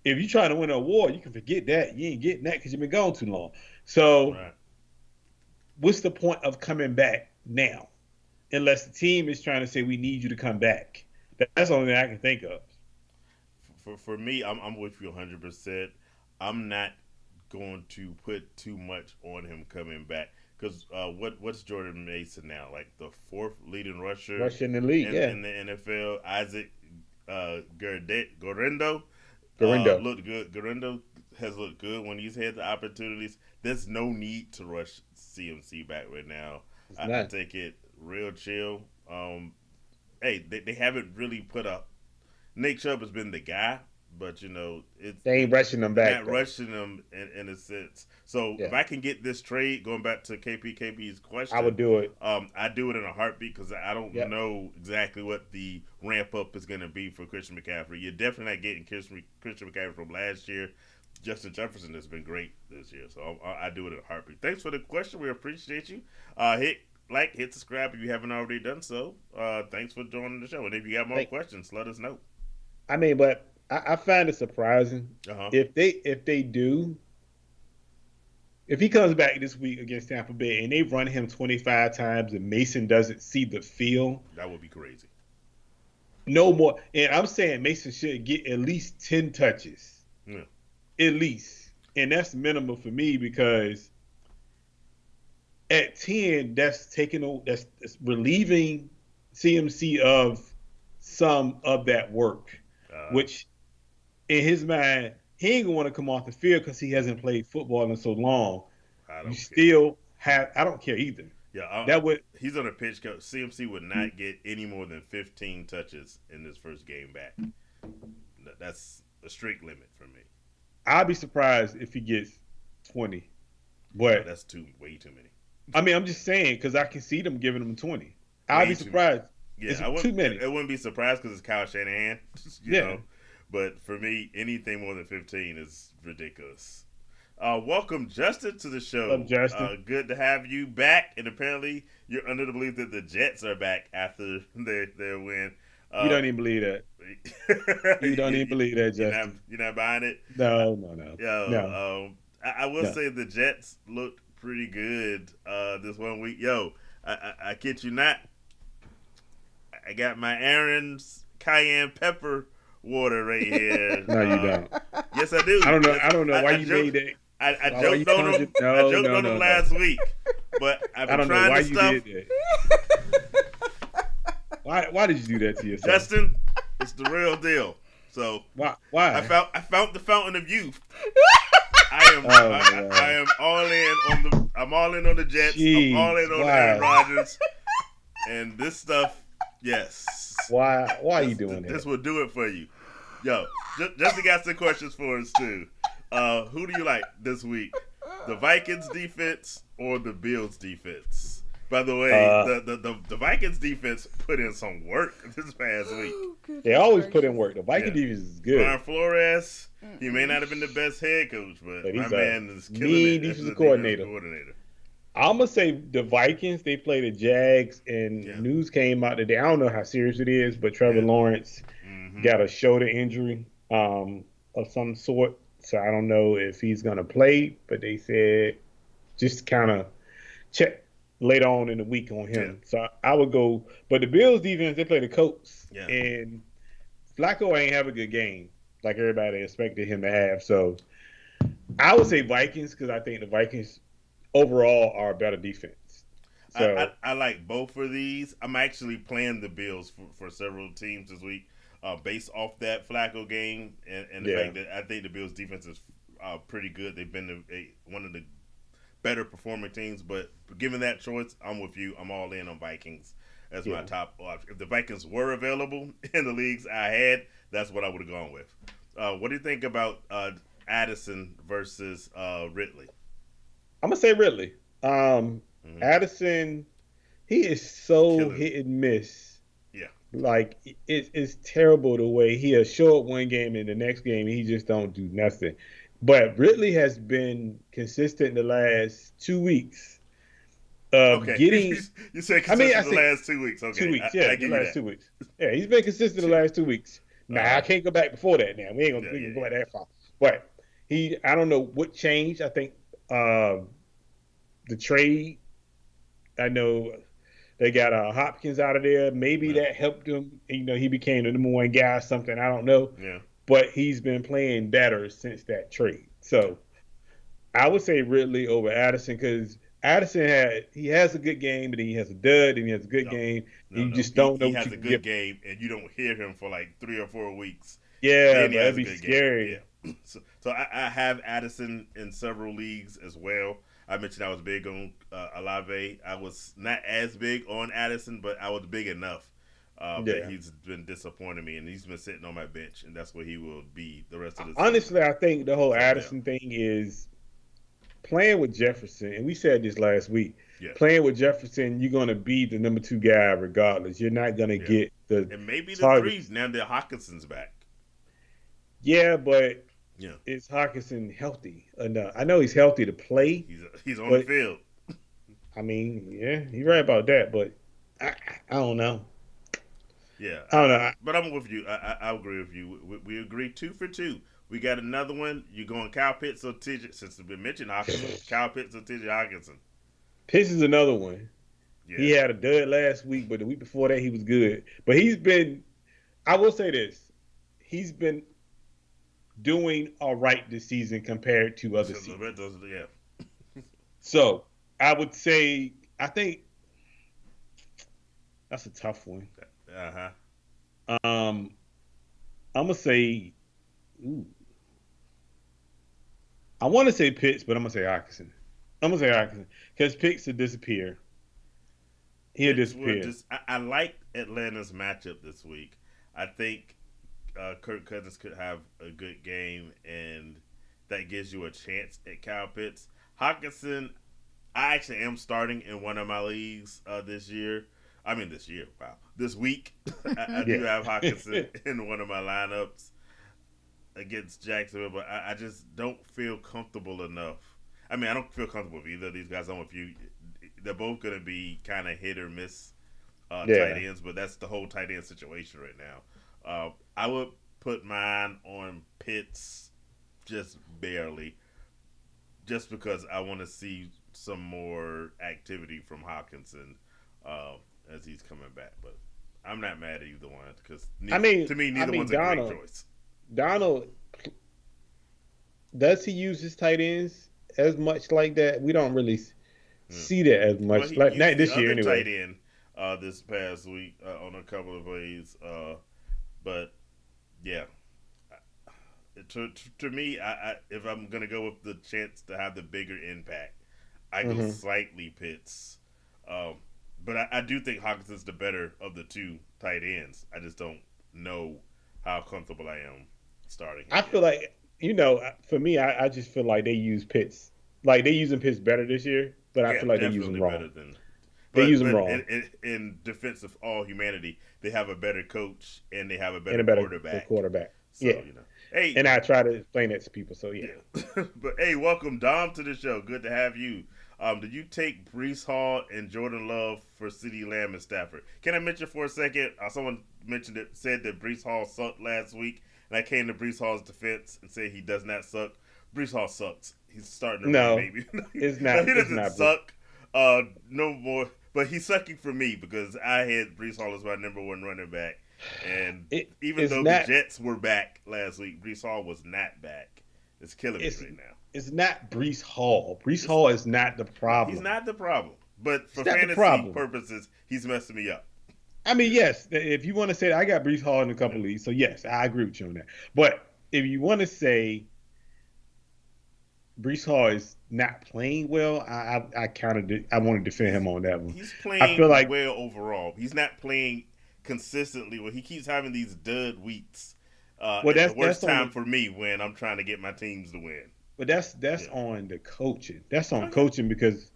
[SPEAKER 1] if you're trying to win an award, you can forget that. You ain't getting that because you've been gone too long. So
[SPEAKER 2] right.
[SPEAKER 1] what's the point of coming back now? Unless the team is trying to say we need you to come back. That's the only thing I can think of.
[SPEAKER 2] For me, I'm with you 100%. I'm not going to put too much on him coming back because what's Jordan Mason now? Like the fourth leading rusher
[SPEAKER 1] Rushing the league,
[SPEAKER 2] in
[SPEAKER 1] yeah.
[SPEAKER 2] the NFL. Isaac Gorendo.
[SPEAKER 1] Garindo.
[SPEAKER 2] Looked good. Garindo has looked good when he's had the opportunities. There's no need to rush CMC back right now.
[SPEAKER 1] It's
[SPEAKER 2] I
[SPEAKER 1] not.
[SPEAKER 2] take it real chill. Hey, they haven't really put up. Nick Chubb has been the guy, but
[SPEAKER 1] They ain't rushing them
[SPEAKER 2] they're
[SPEAKER 1] back
[SPEAKER 2] not
[SPEAKER 1] though.
[SPEAKER 2] rushing him in a sense. So if
[SPEAKER 1] Yeah,
[SPEAKER 2] I can get this trade, going back to KPKB's
[SPEAKER 1] I would
[SPEAKER 2] question,
[SPEAKER 1] do it.
[SPEAKER 2] I do it in a heartbeat because I don't
[SPEAKER 1] Yeah,
[SPEAKER 2] know exactly what the ramp up is going to be for Christian McCaffrey. You're definitely not getting Christian McCaffrey from last year. Justin Jefferson has been great this year, so I do it in a heartbeat. Thanks for the question. We appreciate you. Hit subscribe if you haven't already done so. Thanks for joining the show. And if you got more
[SPEAKER 1] like
[SPEAKER 2] questions, let us know.
[SPEAKER 1] I mean, but I find it surprising
[SPEAKER 2] Uh huh.
[SPEAKER 1] if they do if he comes back this week against Tampa Bay and they run him 25 times and Mason doesn't see the field,
[SPEAKER 2] That would be crazy.
[SPEAKER 1] no more. And I'm saying Mason should get at least 10 touches,
[SPEAKER 2] Yeah.
[SPEAKER 1] at least, and that's minimal for me because at 10, that's relieving CMC of some of that work,
[SPEAKER 2] Uh,
[SPEAKER 1] which in his mind, he ain't gonna want to come off the field because he hasn't played football in so long.
[SPEAKER 2] I
[SPEAKER 1] You
[SPEAKER 2] don't care.
[SPEAKER 1] still have, I don't care either.
[SPEAKER 2] Yeah,
[SPEAKER 1] That would,
[SPEAKER 2] he's on a pitch coach. CMC would not get any more than 15 touches in this first game back. That's a strict limit for me.
[SPEAKER 1] I'd be surprised if he gets 20. But
[SPEAKER 2] That's way too many.
[SPEAKER 1] I mean, I'm just saying because I can see them giving him 20. I'd
[SPEAKER 2] Way
[SPEAKER 1] be
[SPEAKER 2] too many.
[SPEAKER 1] surprised.
[SPEAKER 2] Yeah,
[SPEAKER 1] It's
[SPEAKER 2] I
[SPEAKER 1] too
[SPEAKER 2] wouldn't.
[SPEAKER 1] many.
[SPEAKER 2] It wouldn't be surprised because it's Kyle Shanahan. You
[SPEAKER 1] Yeah.
[SPEAKER 2] know, but for me, anything more than 15 is ridiculous. Welcome, Justin, to the show.
[SPEAKER 1] What's up, Justin?
[SPEAKER 2] Good to have you back. And apparently, you're under the belief that the Jets are back after their win.
[SPEAKER 1] You don't even believe that. You don't even believe that, Justin.
[SPEAKER 2] you're not buying it.
[SPEAKER 1] No, no, no, no,
[SPEAKER 2] Yo, I will
[SPEAKER 1] no.
[SPEAKER 2] say the Jets looked pretty good this one week. Yo, I kid you not. I got my Aaron's cayenne pepper water right here.
[SPEAKER 1] No, you don't.
[SPEAKER 2] Yes, I do.
[SPEAKER 1] I don't know. I don't know why
[SPEAKER 2] I
[SPEAKER 1] you
[SPEAKER 2] joked,
[SPEAKER 1] made that.
[SPEAKER 2] I
[SPEAKER 1] Why you
[SPEAKER 2] joked on
[SPEAKER 1] conjured-
[SPEAKER 2] him.
[SPEAKER 1] No,
[SPEAKER 2] I joked
[SPEAKER 1] no,
[SPEAKER 2] on
[SPEAKER 1] no,
[SPEAKER 2] him
[SPEAKER 1] no.
[SPEAKER 2] last week, but I've
[SPEAKER 1] I
[SPEAKER 2] been
[SPEAKER 1] don't know
[SPEAKER 2] trying
[SPEAKER 1] why
[SPEAKER 2] this
[SPEAKER 1] you
[SPEAKER 2] stuff.
[SPEAKER 1] did that. Why did you do that to yourself?
[SPEAKER 2] Justin, it's the real deal. So
[SPEAKER 1] Why?
[SPEAKER 2] I found the fountain of youth. I am
[SPEAKER 1] Oh,
[SPEAKER 2] I am all in on the I'm all in on the Jets.
[SPEAKER 1] Jeez,
[SPEAKER 2] I'm all in on
[SPEAKER 1] wow.
[SPEAKER 2] Aaron Rodgers. And this stuff, yes.
[SPEAKER 1] Why are you doing
[SPEAKER 2] This
[SPEAKER 1] that?
[SPEAKER 2] will do it for you. Yo, Justin got some questions for us too. Who do you like this week? The Vikings defense or the Bills defense? By the way, the Vikings defense put in some work this past week.
[SPEAKER 1] They always put in work. The Viking
[SPEAKER 2] Yeah.
[SPEAKER 1] defense is good.
[SPEAKER 2] Brian Flores, he may not have been the best head coach, but
[SPEAKER 1] But
[SPEAKER 2] my
[SPEAKER 1] he's a
[SPEAKER 2] man is killing
[SPEAKER 1] mean
[SPEAKER 2] it as
[SPEAKER 1] defensive
[SPEAKER 2] a
[SPEAKER 1] coordinator.
[SPEAKER 2] coordinator.
[SPEAKER 1] I'm gonna say the Vikings. They play the Jags, and
[SPEAKER 2] Yeah.
[SPEAKER 1] news came out today. I don't know how serious it is, but Trevor
[SPEAKER 2] Yeah.
[SPEAKER 1] Lawrence
[SPEAKER 2] Mm-hmm.
[SPEAKER 1] got a shoulder injury of some sort. So I don't know if he's gonna play, but they said just kind of check later on in the week on him. So I would go. But the Bills defense, they play the Colts,
[SPEAKER 2] Yeah.
[SPEAKER 1] and Flacco ain't have a good game like everybody expected him to have. So I would say Vikings because I think the Vikings overall are a better defense. So
[SPEAKER 2] I like both of these. I'm actually playing the Bills for several teams this week, based off that Flacco game and the
[SPEAKER 1] Yeah.
[SPEAKER 2] fact that I think the Bills defense is pretty good. They've been one of the better performing teams, but given that choice, I'm with you. I'm all in on Vikings as my
[SPEAKER 1] Yeah.
[SPEAKER 2] top. If the Vikings were available in the leagues I had, that's what I would have gone with. What do you think about Addison versus Ridley?
[SPEAKER 1] I'm gonna say Ridley.
[SPEAKER 2] Mhm.
[SPEAKER 1] Addison, he is so
[SPEAKER 2] Killing it.
[SPEAKER 1] hit and miss.
[SPEAKER 2] Yeah.
[SPEAKER 1] Like it's terrible the way he'll show up one game and the next game he just don't do nothing. But Ridley has been consistent the last 2 weeks of
[SPEAKER 2] Okay.
[SPEAKER 1] getting
[SPEAKER 2] you said
[SPEAKER 1] I mean, I
[SPEAKER 2] consistent the
[SPEAKER 1] say
[SPEAKER 2] last 2 weeks. Okay.
[SPEAKER 1] 2 weeks.
[SPEAKER 2] I
[SPEAKER 1] Yeah, the
[SPEAKER 2] give you
[SPEAKER 1] last
[SPEAKER 2] that.
[SPEAKER 1] 2 weeks. Yeah, he's been consistent the last 2 weeks. Nah, I can't go back before that. Now we ain't gonna,
[SPEAKER 2] Yeah,
[SPEAKER 1] we can
[SPEAKER 2] yeah,
[SPEAKER 1] go back that far. But I don't know what changed. I think the trade. I know they got Hopkins out of there. Maybe
[SPEAKER 2] Yeah.
[SPEAKER 1] that helped him. He became the number one guy or something. I don't know.
[SPEAKER 2] Yeah.
[SPEAKER 1] But he's been playing better since that trade. So I would say Ridley over Addison because Addison has a good game, but he has a dud and he has a good game.
[SPEAKER 2] No.
[SPEAKER 1] You just don't know
[SPEAKER 2] He
[SPEAKER 1] what
[SPEAKER 2] has
[SPEAKER 1] you
[SPEAKER 2] a
[SPEAKER 1] can
[SPEAKER 2] good
[SPEAKER 1] give.
[SPEAKER 2] game, and you don't hear him for like 3 or 4 weeks,
[SPEAKER 1] Yeah,
[SPEAKER 2] then he
[SPEAKER 1] but it'd
[SPEAKER 2] has a
[SPEAKER 1] be
[SPEAKER 2] good game.
[SPEAKER 1] scary.
[SPEAKER 2] Yeah. So I have Addison in several leagues as well. I mentioned I was big on Alave. I was not as big on Addison, but I was big enough that
[SPEAKER 1] Yeah.
[SPEAKER 2] he's been disappointing me, and he's been sitting on my bench, and that's where he will be the rest of the season
[SPEAKER 1] Honestly, I think the whole
[SPEAKER 2] from now.
[SPEAKER 1] Addison thing is playing with Jefferson, and we said this last week.
[SPEAKER 2] Yeah,
[SPEAKER 1] Playing with Jefferson, you're going to be the number 2 guy regardless. You're not going to
[SPEAKER 2] yeah,
[SPEAKER 1] get the
[SPEAKER 2] and maybe the three
[SPEAKER 1] targets.
[SPEAKER 2] now that Hawkinson's back.
[SPEAKER 1] Yeah, but
[SPEAKER 2] Yeah,
[SPEAKER 1] is Hawkinson healthy enough? I know he's healthy to play,
[SPEAKER 2] he's on the
[SPEAKER 1] but
[SPEAKER 2] field.
[SPEAKER 1] I mean, yeah, you're right about that. But I, I don't know.
[SPEAKER 2] Yeah,
[SPEAKER 1] I don't know.
[SPEAKER 2] but I'm with you. I agree with you. We agree 2 for 2. We got another one. You going Kyle Pitts or TJ? Since we mentioned Hawkinson, Kyle Pitts or TJ Hawkinson?
[SPEAKER 1] Pitts is another one.
[SPEAKER 2] Yeah,
[SPEAKER 1] He had a dud last week, but the week before that he was good. But he's been. I will say this: he's been doing all right this season compared to other seasons.
[SPEAKER 2] Yeah.
[SPEAKER 1] So I would say I think that's a tough one.
[SPEAKER 2] Uh huh.
[SPEAKER 1] I'm gonna say, ooh, I want to say Pitts, but I'm gonna say Hawkinson. I'm gonna say Hawkinson because Pitts will disappear. He'll disappear.
[SPEAKER 2] I like Atlanta's matchup this week. I think Kirk Cousins could have a good game, and that gives you a chance at Kyle Pitts. Hawkinson, I actually am starting in one of my leagues this year. I mean, this year. Wow. This week, I do have Hawkinson in one of my lineups against Jacksonville, but I just don't feel comfortable enough. I mean, I don't feel comfortable with either of these guys. I'm with you. They're both going to be kind of hit or miss tight ends, but that's the whole tight end situation right now. I would put mine on Pitts just barely, just because I want to see some more activity from Hawkinson as he's coming back. But I'm not mad at either one because to me, neither one's a great choice.
[SPEAKER 1] Donald, does he use his tight ends as much like that? We don't really see that as much.
[SPEAKER 2] Well, he
[SPEAKER 1] like
[SPEAKER 2] used
[SPEAKER 1] not this
[SPEAKER 2] the
[SPEAKER 1] year
[SPEAKER 2] other
[SPEAKER 1] anyway.
[SPEAKER 2] tight end this past week on a couple of plays. But yeah, to me, if I'm gonna go with the chance to have the bigger impact, I go slightly Pitts. But I do think Hawkinson's the better of the two tight ends. I just don't know how comfortable I am starting him.
[SPEAKER 1] I feel like for me, I just feel like they use Pitts. Like they using Pitts better this year, but I feel like they use him wrong. They use him wrong.
[SPEAKER 2] In defense of all humanity, they have a better coach and they have a better quarterback. So,
[SPEAKER 1] yeah.
[SPEAKER 2] Hey,
[SPEAKER 1] and I try to explain that to people. So yeah.
[SPEAKER 2] But hey, welcome Dom to the show. Good to have you. Did you take Breece Hall and Jordan Love for CeeDee Lamb and Stafford? Can I mention for a second? Someone said that Breece Hall sucked last week, and I came to Breece Hall's defense and said he does not suck. Breece Hall sucks. He's starting to run, baby.
[SPEAKER 1] It's not.
[SPEAKER 2] He doesn't
[SPEAKER 1] not
[SPEAKER 2] suck. No more. But he's sucking for me because I had Breece Hall as my number one running back, and even though the Jets were back last week, Breece Hall was not back. It's killing me right now.
[SPEAKER 1] It's not Breece Hall. Breece Hall is not the problem.
[SPEAKER 2] He's not the problem. But for fantasy purposes, he's messing me up.
[SPEAKER 1] I mean, yes, if you want to say that, I got Breece Hall in a couple leagues, so yes, I agree with you on that. But if you want to say Breece Hall is not playing well, I want to defend him on that one.
[SPEAKER 2] He's playing well overall. He's not playing consistently well. He keeps having these dud weeks. That's the worst time for me when I'm trying to get my teams to win.
[SPEAKER 1] But that's on the coaching. That's on coaching because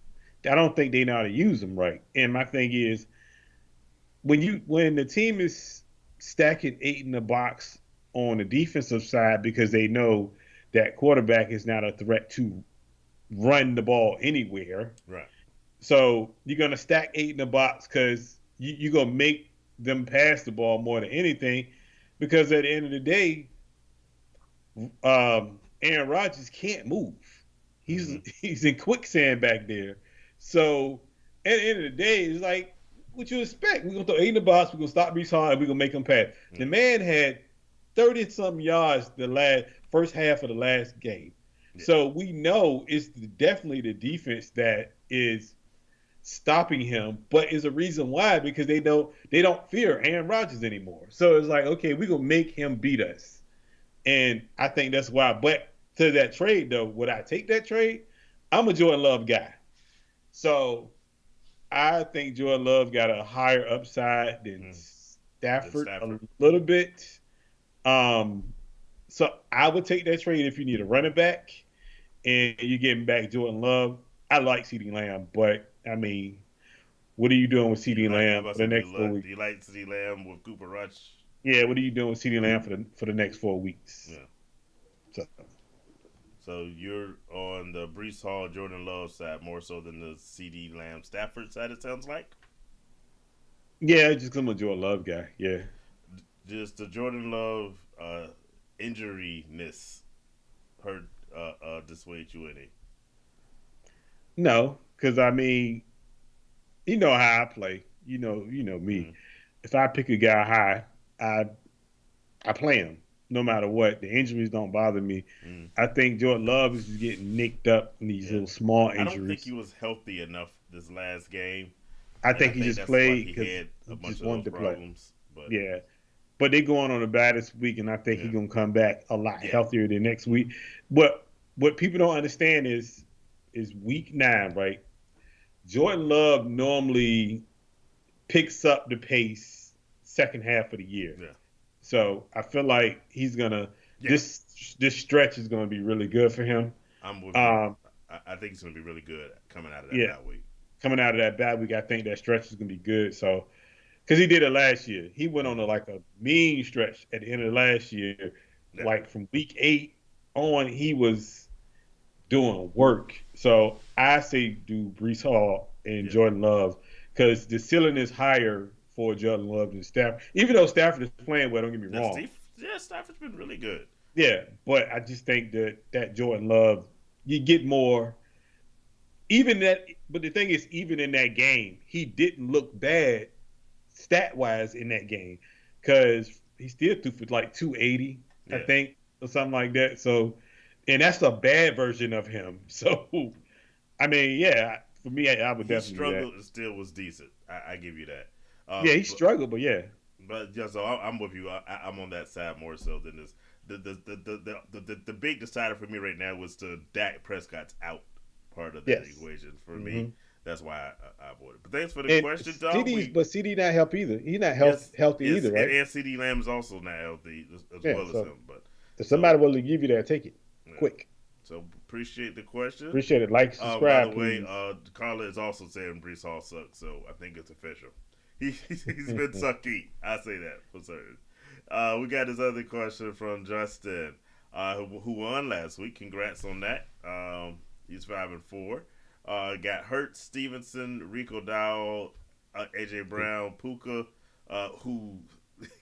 [SPEAKER 1] I don't think they know how to use them right. And my thing is, when the team is stacking 8 in the box on the defensive side because they know that quarterback is not a threat to run the ball anywhere.
[SPEAKER 2] Right.
[SPEAKER 1] So you're gonna stack 8 in the box because you're gonna make them pass the ball more than anything. Because at the end of the day, Aaron Rodgers can't move. He's in quicksand back there. So at the end of the day, it's like what you expect. We're gonna throw 8 in the box. We're gonna stop Breece Hall and we're gonna make him pass. The man had 30-something yards the first half of the last game. Yeah. So we know it's definitely the defense that is stopping him, but is a reason why because they don't fear Aaron Rodgers anymore. So it's like, okay, we're gonna make him beat us. And I think that's why. But to that trade though, would I take that trade? I'm a Jordan Love guy. So I think Jordan Love got a higher upside than
[SPEAKER 2] Mm. Then
[SPEAKER 1] Stafford a
[SPEAKER 2] Stafford.
[SPEAKER 1] little bit. Um, so I would take that trade if you need a running back and you're getting back Jordan Love. I like CeeDee Lamb, but I mean, what are you doing with
[SPEAKER 2] Do you
[SPEAKER 1] CeeDee
[SPEAKER 2] like? I
[SPEAKER 1] Lamb
[SPEAKER 2] about
[SPEAKER 1] for
[SPEAKER 2] to
[SPEAKER 1] the
[SPEAKER 2] say,
[SPEAKER 1] next 4 weeks?
[SPEAKER 2] do you like CD Lamb with Cooper Rush?
[SPEAKER 1] Yeah, what are you doing with CeeDee Lamb for the next 4 weeks?
[SPEAKER 2] Yeah.
[SPEAKER 1] So
[SPEAKER 2] So you're on the Brees Hall, Jordan Love side more so than the CD Lamb Stafford side. It sounds like.
[SPEAKER 1] yeah, just 'cause I'm a Jordan Love guy. Yeah,
[SPEAKER 2] Just the Jordan Love injuriness hurt dissuade you any?
[SPEAKER 1] no, because I mean, you know how I play. You know me.
[SPEAKER 2] Mm-hmm.
[SPEAKER 1] If I pick a guy high, I I play him no matter what. The injuries don't bother me.
[SPEAKER 2] Mm-hmm.
[SPEAKER 1] I think Jordan Love is just getting nicked up in these
[SPEAKER 2] Yeah,
[SPEAKER 1] little small
[SPEAKER 2] I don't think he
[SPEAKER 1] injuries.
[SPEAKER 2] was healthy enough this last game,
[SPEAKER 1] I
[SPEAKER 2] and I
[SPEAKER 1] think he
[SPEAKER 2] think
[SPEAKER 1] just
[SPEAKER 2] that's why
[SPEAKER 1] played
[SPEAKER 2] he
[SPEAKER 1] because
[SPEAKER 2] had a
[SPEAKER 1] he
[SPEAKER 2] bunch
[SPEAKER 1] just
[SPEAKER 2] of
[SPEAKER 1] wanted
[SPEAKER 2] those
[SPEAKER 1] to play.
[SPEAKER 2] problems. But
[SPEAKER 1] Yeah, but they going on a bad this week, and I think
[SPEAKER 2] yeah,
[SPEAKER 1] he's gonna come back a lot
[SPEAKER 2] yeah,
[SPEAKER 1] healthier than next week. But what people don't understand is week 9, right? Jordan Love normally picks up the pace second half of the year.
[SPEAKER 2] yeah,
[SPEAKER 1] So I feel like he's gonna
[SPEAKER 2] yeah.
[SPEAKER 1] this stretch is gonna be really good for him.
[SPEAKER 2] I'm with you.
[SPEAKER 1] Um,
[SPEAKER 2] I think it's going to be really good coming out of that
[SPEAKER 1] yeah,
[SPEAKER 2] bye week.
[SPEAKER 1] coming out of that bad week, I think that stretch is gonna be good. So because he did it last year, he went on
[SPEAKER 2] Mm-hmm.
[SPEAKER 1] like a mean stretch at the end of last year.
[SPEAKER 2] Yeah,
[SPEAKER 1] Like from week 8 on, he was doing work. So I say do Brees Hall and
[SPEAKER 2] yeah.
[SPEAKER 1] Jordan Love because the ceiling is higher for Jordan Love than Stafford. Even though Stafford is playing well, don't get me
[SPEAKER 2] Yeah,
[SPEAKER 1] wrong.
[SPEAKER 2] Steve. Yeah, Stafford's been really good.
[SPEAKER 1] Yeah, but I just think that Jordan Love, you get more. Even that, but the thing is, even in that game, he didn't look bad stat wise in that game because he still threw for like 280, I
[SPEAKER 2] Yeah,
[SPEAKER 1] think, or something like that. So, and that's a bad version of him. So, I mean, yeah, for me, I would
[SPEAKER 2] he
[SPEAKER 1] definitely do that.
[SPEAKER 2] struggled and still was decent. I give you that.
[SPEAKER 1] Yeah, he
[SPEAKER 2] But
[SPEAKER 1] struggled, but yeah,
[SPEAKER 2] yeah, so I'm with you. I'm on that side more so than this. The big decider for me right now was the Dak Prescott's out part of that
[SPEAKER 1] yes.
[SPEAKER 2] equation for me.
[SPEAKER 1] hmm
[SPEAKER 2] That's why I avoided. But thanks for the
[SPEAKER 1] And
[SPEAKER 2] question, Dom.
[SPEAKER 1] CD's, but CD not help either. He's not
[SPEAKER 2] Yes,
[SPEAKER 1] healthy
[SPEAKER 2] yes,
[SPEAKER 1] either, right?
[SPEAKER 2] and CD Lamb is also not healthy as
[SPEAKER 1] Yeah.
[SPEAKER 2] well as
[SPEAKER 1] So
[SPEAKER 2] him. But
[SPEAKER 1] if
[SPEAKER 2] so
[SPEAKER 1] somebody will give you that, take it
[SPEAKER 2] yeah,
[SPEAKER 1] quick.
[SPEAKER 2] so appreciate the question.
[SPEAKER 1] Appreciate it. Like,
[SPEAKER 2] By the
[SPEAKER 1] subscribe,
[SPEAKER 2] way,
[SPEAKER 1] please.
[SPEAKER 2] Carla is also saying Brees Hall sucks, so I think it's official. He's been sucky. I say that for certain. We got this other question from Justin, who won last week. Congrats on that. He's 5-4. Got Hurt, Stevenson, Rico Dowell, AJ Brown, Puka, who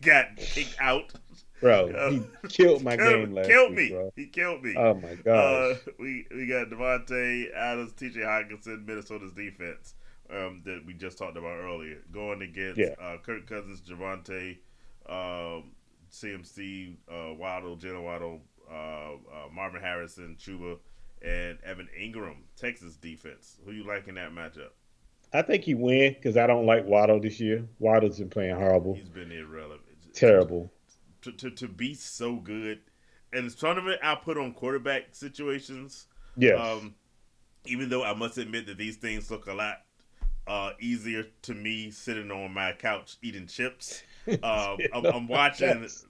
[SPEAKER 2] got kicked out.
[SPEAKER 1] Bro, he killed my game last
[SPEAKER 2] Killed
[SPEAKER 1] week,
[SPEAKER 2] me.
[SPEAKER 1] bro.
[SPEAKER 2] He killed me.
[SPEAKER 1] Oh my gosh.
[SPEAKER 2] We got Devontae Adams, TJ Hawkinson, Minnesota's defense that we just talked about earlier, going against
[SPEAKER 1] Yeah.
[SPEAKER 2] Kirk Cousins, Javante, CMC, Waddle, Jalen Waddle, Marvin Harrison, Chuba, and Evan Ingram, Texas defense. Who you like in that matchup?
[SPEAKER 1] I think he win because I don't like Waddle this year. Waddle's been playing horrible.
[SPEAKER 2] He's been irrelevant.
[SPEAKER 1] Terrible.
[SPEAKER 2] To be so good, and some of it I put on quarterback situations.
[SPEAKER 1] Yes.
[SPEAKER 2] Um, Even though I must admit that these things look a lot easier to me sitting on my couch eating chips. I'm watching
[SPEAKER 1] Yes.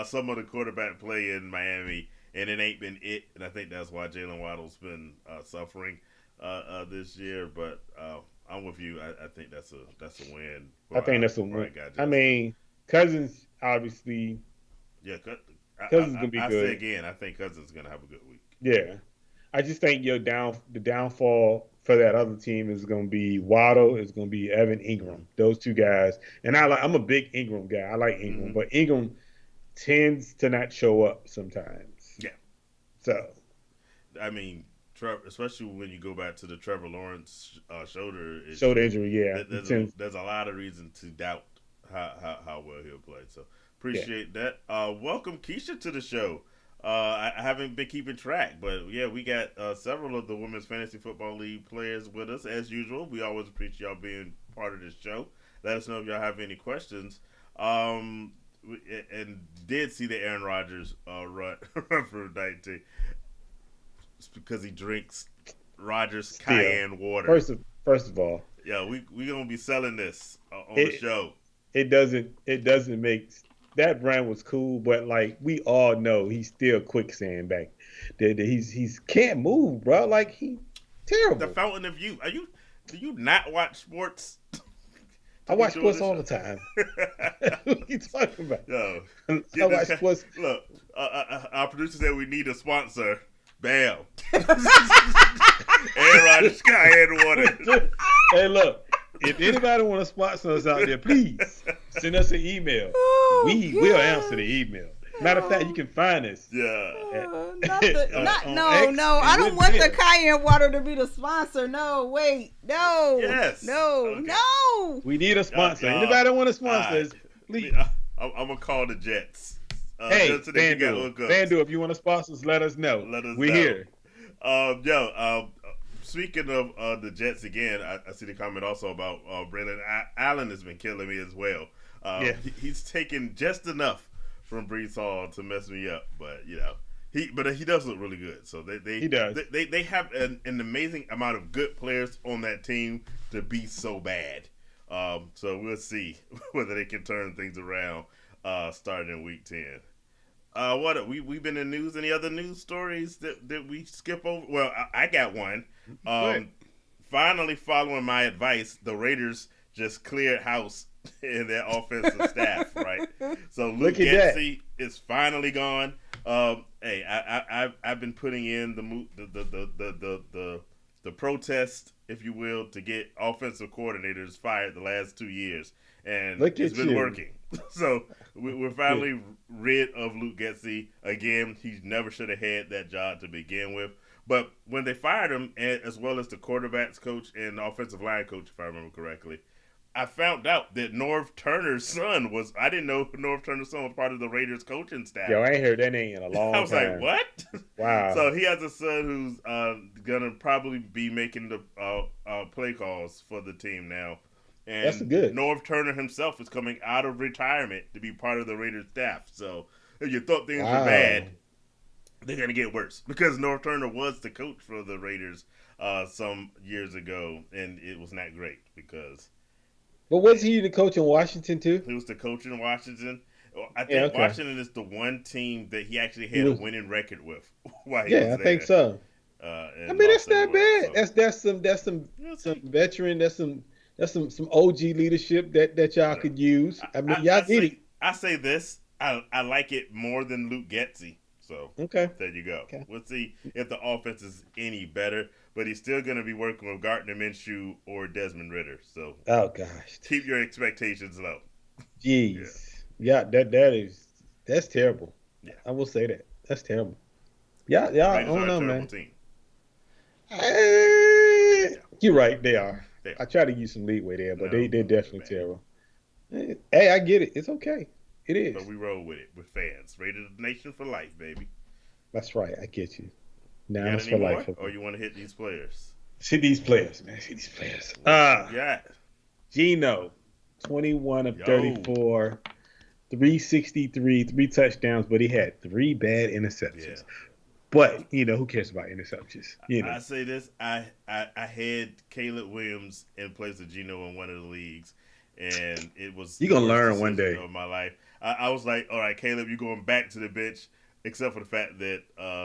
[SPEAKER 2] some of the quarterback play in Miami, and it ain't been it. And I think that's why Jalen Waddle's been suffering this year. But I'm with you. I think that's a win
[SPEAKER 1] I
[SPEAKER 2] for
[SPEAKER 1] think that's a
[SPEAKER 2] for our
[SPEAKER 1] win.
[SPEAKER 2] guy
[SPEAKER 1] I
[SPEAKER 2] Justin.
[SPEAKER 1] mean, Cousins obviously
[SPEAKER 2] Yeah,
[SPEAKER 1] Cousins gonna be
[SPEAKER 2] I say
[SPEAKER 1] good.
[SPEAKER 2] again, I think Cousins is gonna have a good week.
[SPEAKER 1] Yeah. I just think the downfall for that other team is gonna be Waddle, is gonna be Evan
[SPEAKER 2] Mm-hmm.
[SPEAKER 1] Ingram. Those two guys. And I'm a big Ingram guy. I like Ingram,
[SPEAKER 2] Mm-hmm.
[SPEAKER 1] but Ingram tends to not show up sometimes.
[SPEAKER 2] Yeah,
[SPEAKER 1] So
[SPEAKER 2] I mean, especially when you go back to the Trevor Lawrence shoulder
[SPEAKER 1] shoulder
[SPEAKER 2] issue,
[SPEAKER 1] injury, yeah. He tends
[SPEAKER 2] there's a lot of reason to doubt how well he'll play. So
[SPEAKER 1] yeah.
[SPEAKER 2] appreciate that. Welcome Keisha to the show. I haven't been keeping track, but yeah, we got several of the Women's Fantasy Football League players with us as usual. We always appreciate y'all being part of this show. Let us know if y'all have any questions. and did see the Aaron Rodgers run for 19 because he drinks Rodgers
[SPEAKER 1] Still,
[SPEAKER 2] cayenne water.
[SPEAKER 1] first of all,
[SPEAKER 2] Yeah, we gonna be selling this on the
[SPEAKER 1] it
[SPEAKER 2] show.
[SPEAKER 1] it doesn't make that brand was cool, but like we all know he's still quicksand back. That he's can't move, bro. Like he
[SPEAKER 2] The
[SPEAKER 1] terrible.
[SPEAKER 2] Fountain of Youth. Do you not watch sports?
[SPEAKER 1] I watch sports all the time. What are you talking about?
[SPEAKER 2] Yo,
[SPEAKER 1] I watch sports.
[SPEAKER 2] Look, our producer said we need a sponsor. Bam. Aaron Rodgers cayenne water.
[SPEAKER 1] Hey, look. If anybody want to sponsor us out there, please send us an email.
[SPEAKER 3] Oh,
[SPEAKER 1] We will answer the email. Matter of fact, you can find us.
[SPEAKER 2] Yeah.
[SPEAKER 3] I don't want the cayenne water to be the sponsor. No, wait, no,
[SPEAKER 2] Yes.
[SPEAKER 3] no,
[SPEAKER 2] Okay.
[SPEAKER 3] no.
[SPEAKER 1] We need a sponsor.
[SPEAKER 2] Y'all,
[SPEAKER 1] Anybody want to sponsor us, please.
[SPEAKER 2] I'm gonna call the Jets.
[SPEAKER 1] Hey,
[SPEAKER 2] just so they can get
[SPEAKER 1] FanDuel,
[SPEAKER 2] hookups.
[SPEAKER 1] FanDuel, if you want to sponsor us, let us know. We're
[SPEAKER 2] know.
[SPEAKER 1] here.
[SPEAKER 2] Speaking of the Jets again, I see the comment also about Braylon Allen has been killing me as well.
[SPEAKER 1] Yeah.
[SPEAKER 2] He's taken just enough from Brees Hall to mess me up, but he does look really good. So
[SPEAKER 1] He does.
[SPEAKER 2] They have an amazing amount of good players on that team to be so bad. So we'll see whether they can turn things around starting in week 10. What we've been in news? Any other news stories that we skip over? Well, I got one. Finally, following my advice, the Raiders just cleared house in their offensive staff. Right, so Luke Getsy is finally gone. Hey, I've been putting in the protest, if you will, to get offensive coordinators fired the last 2 years, and it's been working. So we're finally rid of Luke Getsy again. He never should have had that job to begin with. But when they fired him, as well as the quarterbacks coach and the offensive line coach, if I remember correctly, I found out that Norv Turner's son was. I didn't know Norv Turner's son was part of the Raiders coaching staff.
[SPEAKER 1] Yo, I ain't heard that name in a long time.
[SPEAKER 2] I was like, what?
[SPEAKER 1] Wow.
[SPEAKER 2] So he has a son who's gonna probably be making the play calls for the team now. And
[SPEAKER 1] that's good.
[SPEAKER 2] Norv Turner himself is coming out of retirement to be part of the Raiders staff. So if you thought things were bad, they're gonna get worse, because Norv Turner was the coach for the Raiders some years ago, and it was not great because.
[SPEAKER 1] But was he the coach in Washington too?
[SPEAKER 2] He was the coach in Washington. I think Washington is the one team that he actually had a winning record with. While he was there.
[SPEAKER 1] I think so. I mean, that's not bad. So. That's some veteran. That's some OG leadership that y'all could use. I mean, y'all need it.
[SPEAKER 2] I say this. I like it more than Luke Getsy. So there you go. Okay. We'll see if the offense is any better. But he's still going to be working with Gardner Minshew or Desmond Ridder. So keep your expectations low.
[SPEAKER 1] Jeez, that's terrible. Yeah, I will say that. That's terrible. Yeah, I don't know, man. Team. You're right. They are. I try to use some leeway there, but they're definitely terrible. Hey, I get it. It's okay. It is.
[SPEAKER 2] But we roll with it with fans. Rated Nation for life, baby.
[SPEAKER 1] That's right. I get you. Now it's for life.
[SPEAKER 2] Or you want to hit these players?
[SPEAKER 1] Hit these players, man. Hit these players. Geno, 21 of 34, 363, 3 touchdowns, but he had 3 bad interceptions. Yeah. But, who cares about interceptions?
[SPEAKER 2] I say this. I had Caleb Williams in place of Geno in one of the leagues, and it was
[SPEAKER 1] you're going to learn one day.
[SPEAKER 2] Of my life. I was like, all right, Caleb, you're going back to the bench, except for the fact that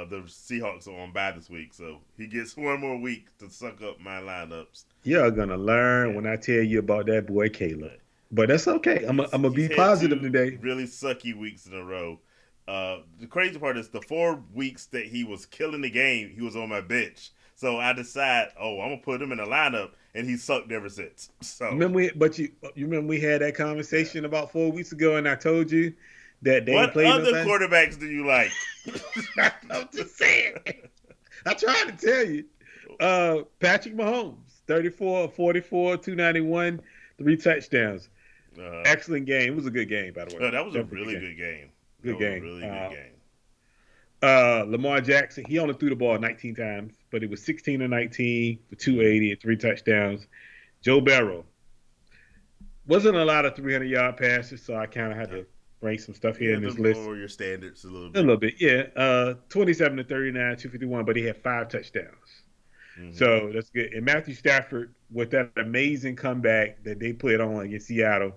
[SPEAKER 2] the Seahawks are on bye this week. So he gets one more week to suck up my lineups.
[SPEAKER 1] You're going to learn when I tell you about that boy Caleb. But that's okay. I'm going to be positive today.
[SPEAKER 2] Really sucky weeks in a row. The crazy part is the 4 weeks that he was killing the game, he was on my bench. So I decide, I'm going to put him in the lineup, and he sucked ever since. So
[SPEAKER 1] you remember we had that conversation about 4 weeks ago, and I told you that they
[SPEAKER 2] what
[SPEAKER 1] played
[SPEAKER 2] other quarterbacks do you like?
[SPEAKER 1] I'm just saying. I tried to tell you. Patrick Mahomes, 34, 44, 291, 3 touchdowns. Excellent game. It was a good game, by the way.
[SPEAKER 2] No, that was a really good game.
[SPEAKER 1] Good game.
[SPEAKER 2] Really good game.
[SPEAKER 1] Lamar Jackson, he only threw the ball 19 times, but it was 16 of 19 for 280 and 3 touchdowns. Joe Burrow. Wasn't a lot of 300-yard passes, so I kind of had to bring some stuff here
[SPEAKER 2] Yeah,
[SPEAKER 1] in
[SPEAKER 2] to
[SPEAKER 1] this list.
[SPEAKER 2] lower your standards a little
[SPEAKER 1] A
[SPEAKER 2] bit.
[SPEAKER 1] little bit, yeah. 27 to 39, 251, but he had 5 touchdowns.
[SPEAKER 2] Mm-hmm.
[SPEAKER 1] So that's good. And Matthew Stafford, with that amazing comeback that they put on against Seattle,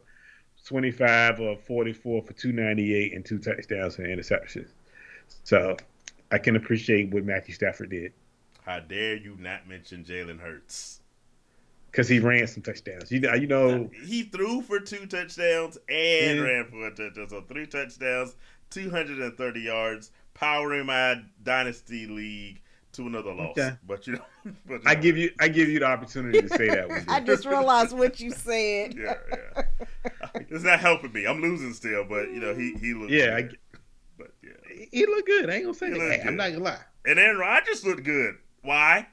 [SPEAKER 1] 25 of 44 for 298 and 2 touchdowns and interceptions. So I can appreciate what Matthew Stafford did
[SPEAKER 2] How dare you not mention Jalen Hurts?
[SPEAKER 1] because he ran some touchdowns. You know,
[SPEAKER 2] He threw for 2 touchdowns and
[SPEAKER 1] yeah,
[SPEAKER 2] ran for a touchdown. So 3 touchdowns, 230 yards, powering my dynasty league to another loss.
[SPEAKER 1] okay.
[SPEAKER 2] But you know, but
[SPEAKER 1] I give you the opportunity to say that one.
[SPEAKER 3] I
[SPEAKER 1] Dude.
[SPEAKER 3] just realized what you said.
[SPEAKER 2] yeah, yeah. It's not helping me. I'm losing still, but you know he looked
[SPEAKER 1] Yeah,
[SPEAKER 2] good. But yeah,
[SPEAKER 1] he looked good. I ain't gonna say
[SPEAKER 2] he
[SPEAKER 1] that.
[SPEAKER 2] looked
[SPEAKER 1] Hey, I'm
[SPEAKER 2] good.
[SPEAKER 1] not gonna lie.
[SPEAKER 2] And Aaron Rodgers looked good. Why?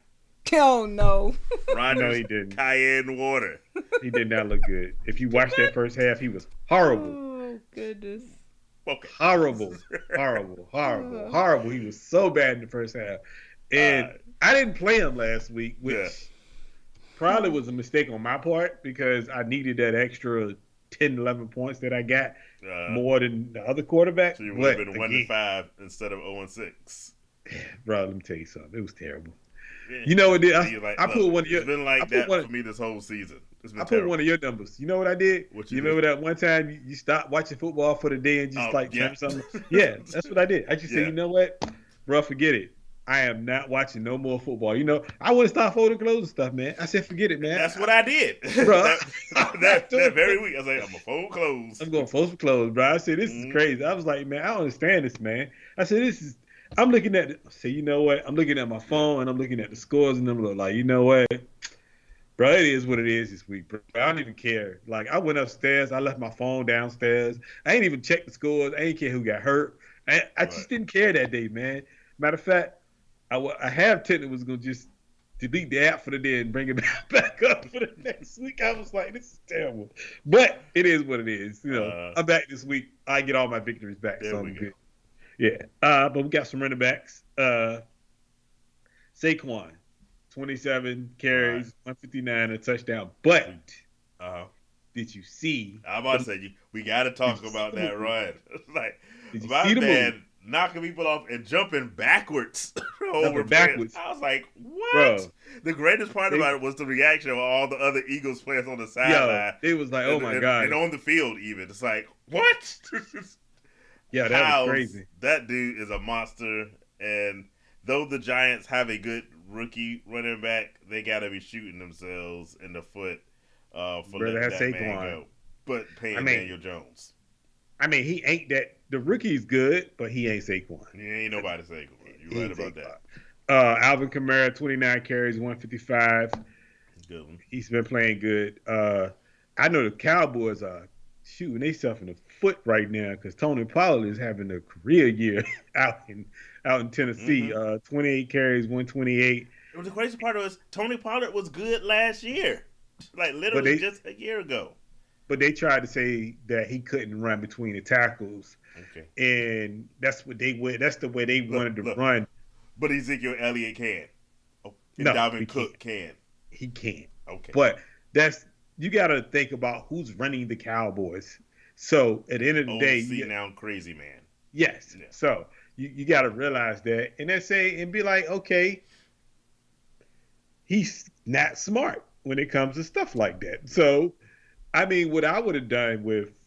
[SPEAKER 3] Oh no.
[SPEAKER 1] No,
[SPEAKER 2] Rodgers
[SPEAKER 1] he didn't.
[SPEAKER 2] cayenne water.
[SPEAKER 1] He did not look good. If you watch that first half, he was horrible.
[SPEAKER 3] Oh goodness.
[SPEAKER 2] Okay.
[SPEAKER 1] Horrible. Horrible. He was so bad in the first half. And I didn't play him last week, which probably was a mistake on my part because I needed that extra 10, 11 points that I got more than the other quarterback.
[SPEAKER 2] So you would have been 1-5 instead of 0-6.
[SPEAKER 1] Bro, let me tell you something. It was terrible.
[SPEAKER 2] Yeah.
[SPEAKER 1] You know what?
[SPEAKER 2] I
[SPEAKER 1] put one of your.
[SPEAKER 2] It's been like that for me this whole season. It's been
[SPEAKER 1] I put
[SPEAKER 2] terrible.
[SPEAKER 1] one of your numbers. You know what I did?
[SPEAKER 2] What
[SPEAKER 1] you
[SPEAKER 2] you
[SPEAKER 1] remember that one time you stopped watching football for the day and just trim something? Yeah, that's what I did. I just said, you know what, bro, forget it. I am not watching no more football. You know, I would have stopped folding clothes and stuff, man. I said, forget it, man.
[SPEAKER 2] That's what I did.
[SPEAKER 1] Bro,
[SPEAKER 2] that very week, I was like, I'm going to fold clothes.
[SPEAKER 1] I'm going to fold some clothes, bro. I said, this is crazy. I was like, man, I don't understand this, man. I said, I'm looking at it. I said, you know what? I'm looking at my phone and I'm looking at the scores and I'm like, you know what? Bro, it is what it is this week, bro. I don't even care. Like, I went upstairs. I left my phone downstairs. I ain't even checked the scores. I ain't care who got hurt. I just didn't care that day, man. Matter of fact, I have tempted was going to just delete the app for the day and bring it back up for the next week. I was like, this is terrible. But it is what it is. You know, I'm back this week. I get all my victories back, so I'm good. Yeah. But we got some running backs. Saquon, 27 carries, 159, a touchdown. But did you see?
[SPEAKER 2] I'm about to say, we got to talk about that run. Like,
[SPEAKER 1] my
[SPEAKER 2] man knocking people off and jumping backwards over
[SPEAKER 1] backwards.
[SPEAKER 2] I was like, what?
[SPEAKER 1] Bro,
[SPEAKER 2] the greatest part about it was the reaction of all the other Eagles players on the sideline.
[SPEAKER 1] It was like, oh my God.
[SPEAKER 2] And on the field even. It's like, what?
[SPEAKER 1] Yeah, that was crazy.
[SPEAKER 2] That dude is a monster. And though the Giants have a good rookie running back, they got to be shooting themselves in the foot for letting that man go. But paying Daniel Jones.
[SPEAKER 1] I mean, he ain't that. The rookie's good, but he ain't Saquon.
[SPEAKER 2] He ain't nobody Saquon. You're right about that.
[SPEAKER 1] Alvin Kamara, 29 carries, 155.
[SPEAKER 2] Good one.
[SPEAKER 1] He's been playing good. I know the Cowboys are shooting themselves in the foot right now because Tony Pollard is having a career year out in Tennessee. 28 carries, 128.
[SPEAKER 2] The crazy part was Tony Pollard was good last year, like literally just a year ago.
[SPEAKER 1] But they tried to say that he couldn't run between the tackles, and that's what that's the way they wanted to run.
[SPEAKER 2] But Ezekiel Elliott can. And Dalvin Cook can.
[SPEAKER 1] He can't.
[SPEAKER 2] Okay.
[SPEAKER 1] But you got to think about who's running the Cowboys. So at the end of the day,
[SPEAKER 2] now crazy man.
[SPEAKER 1] Yes. Yeah. So you got to realize that, and then and be like, okay, he's not smart when it comes to stuff like that. So, I mean, what I would have done with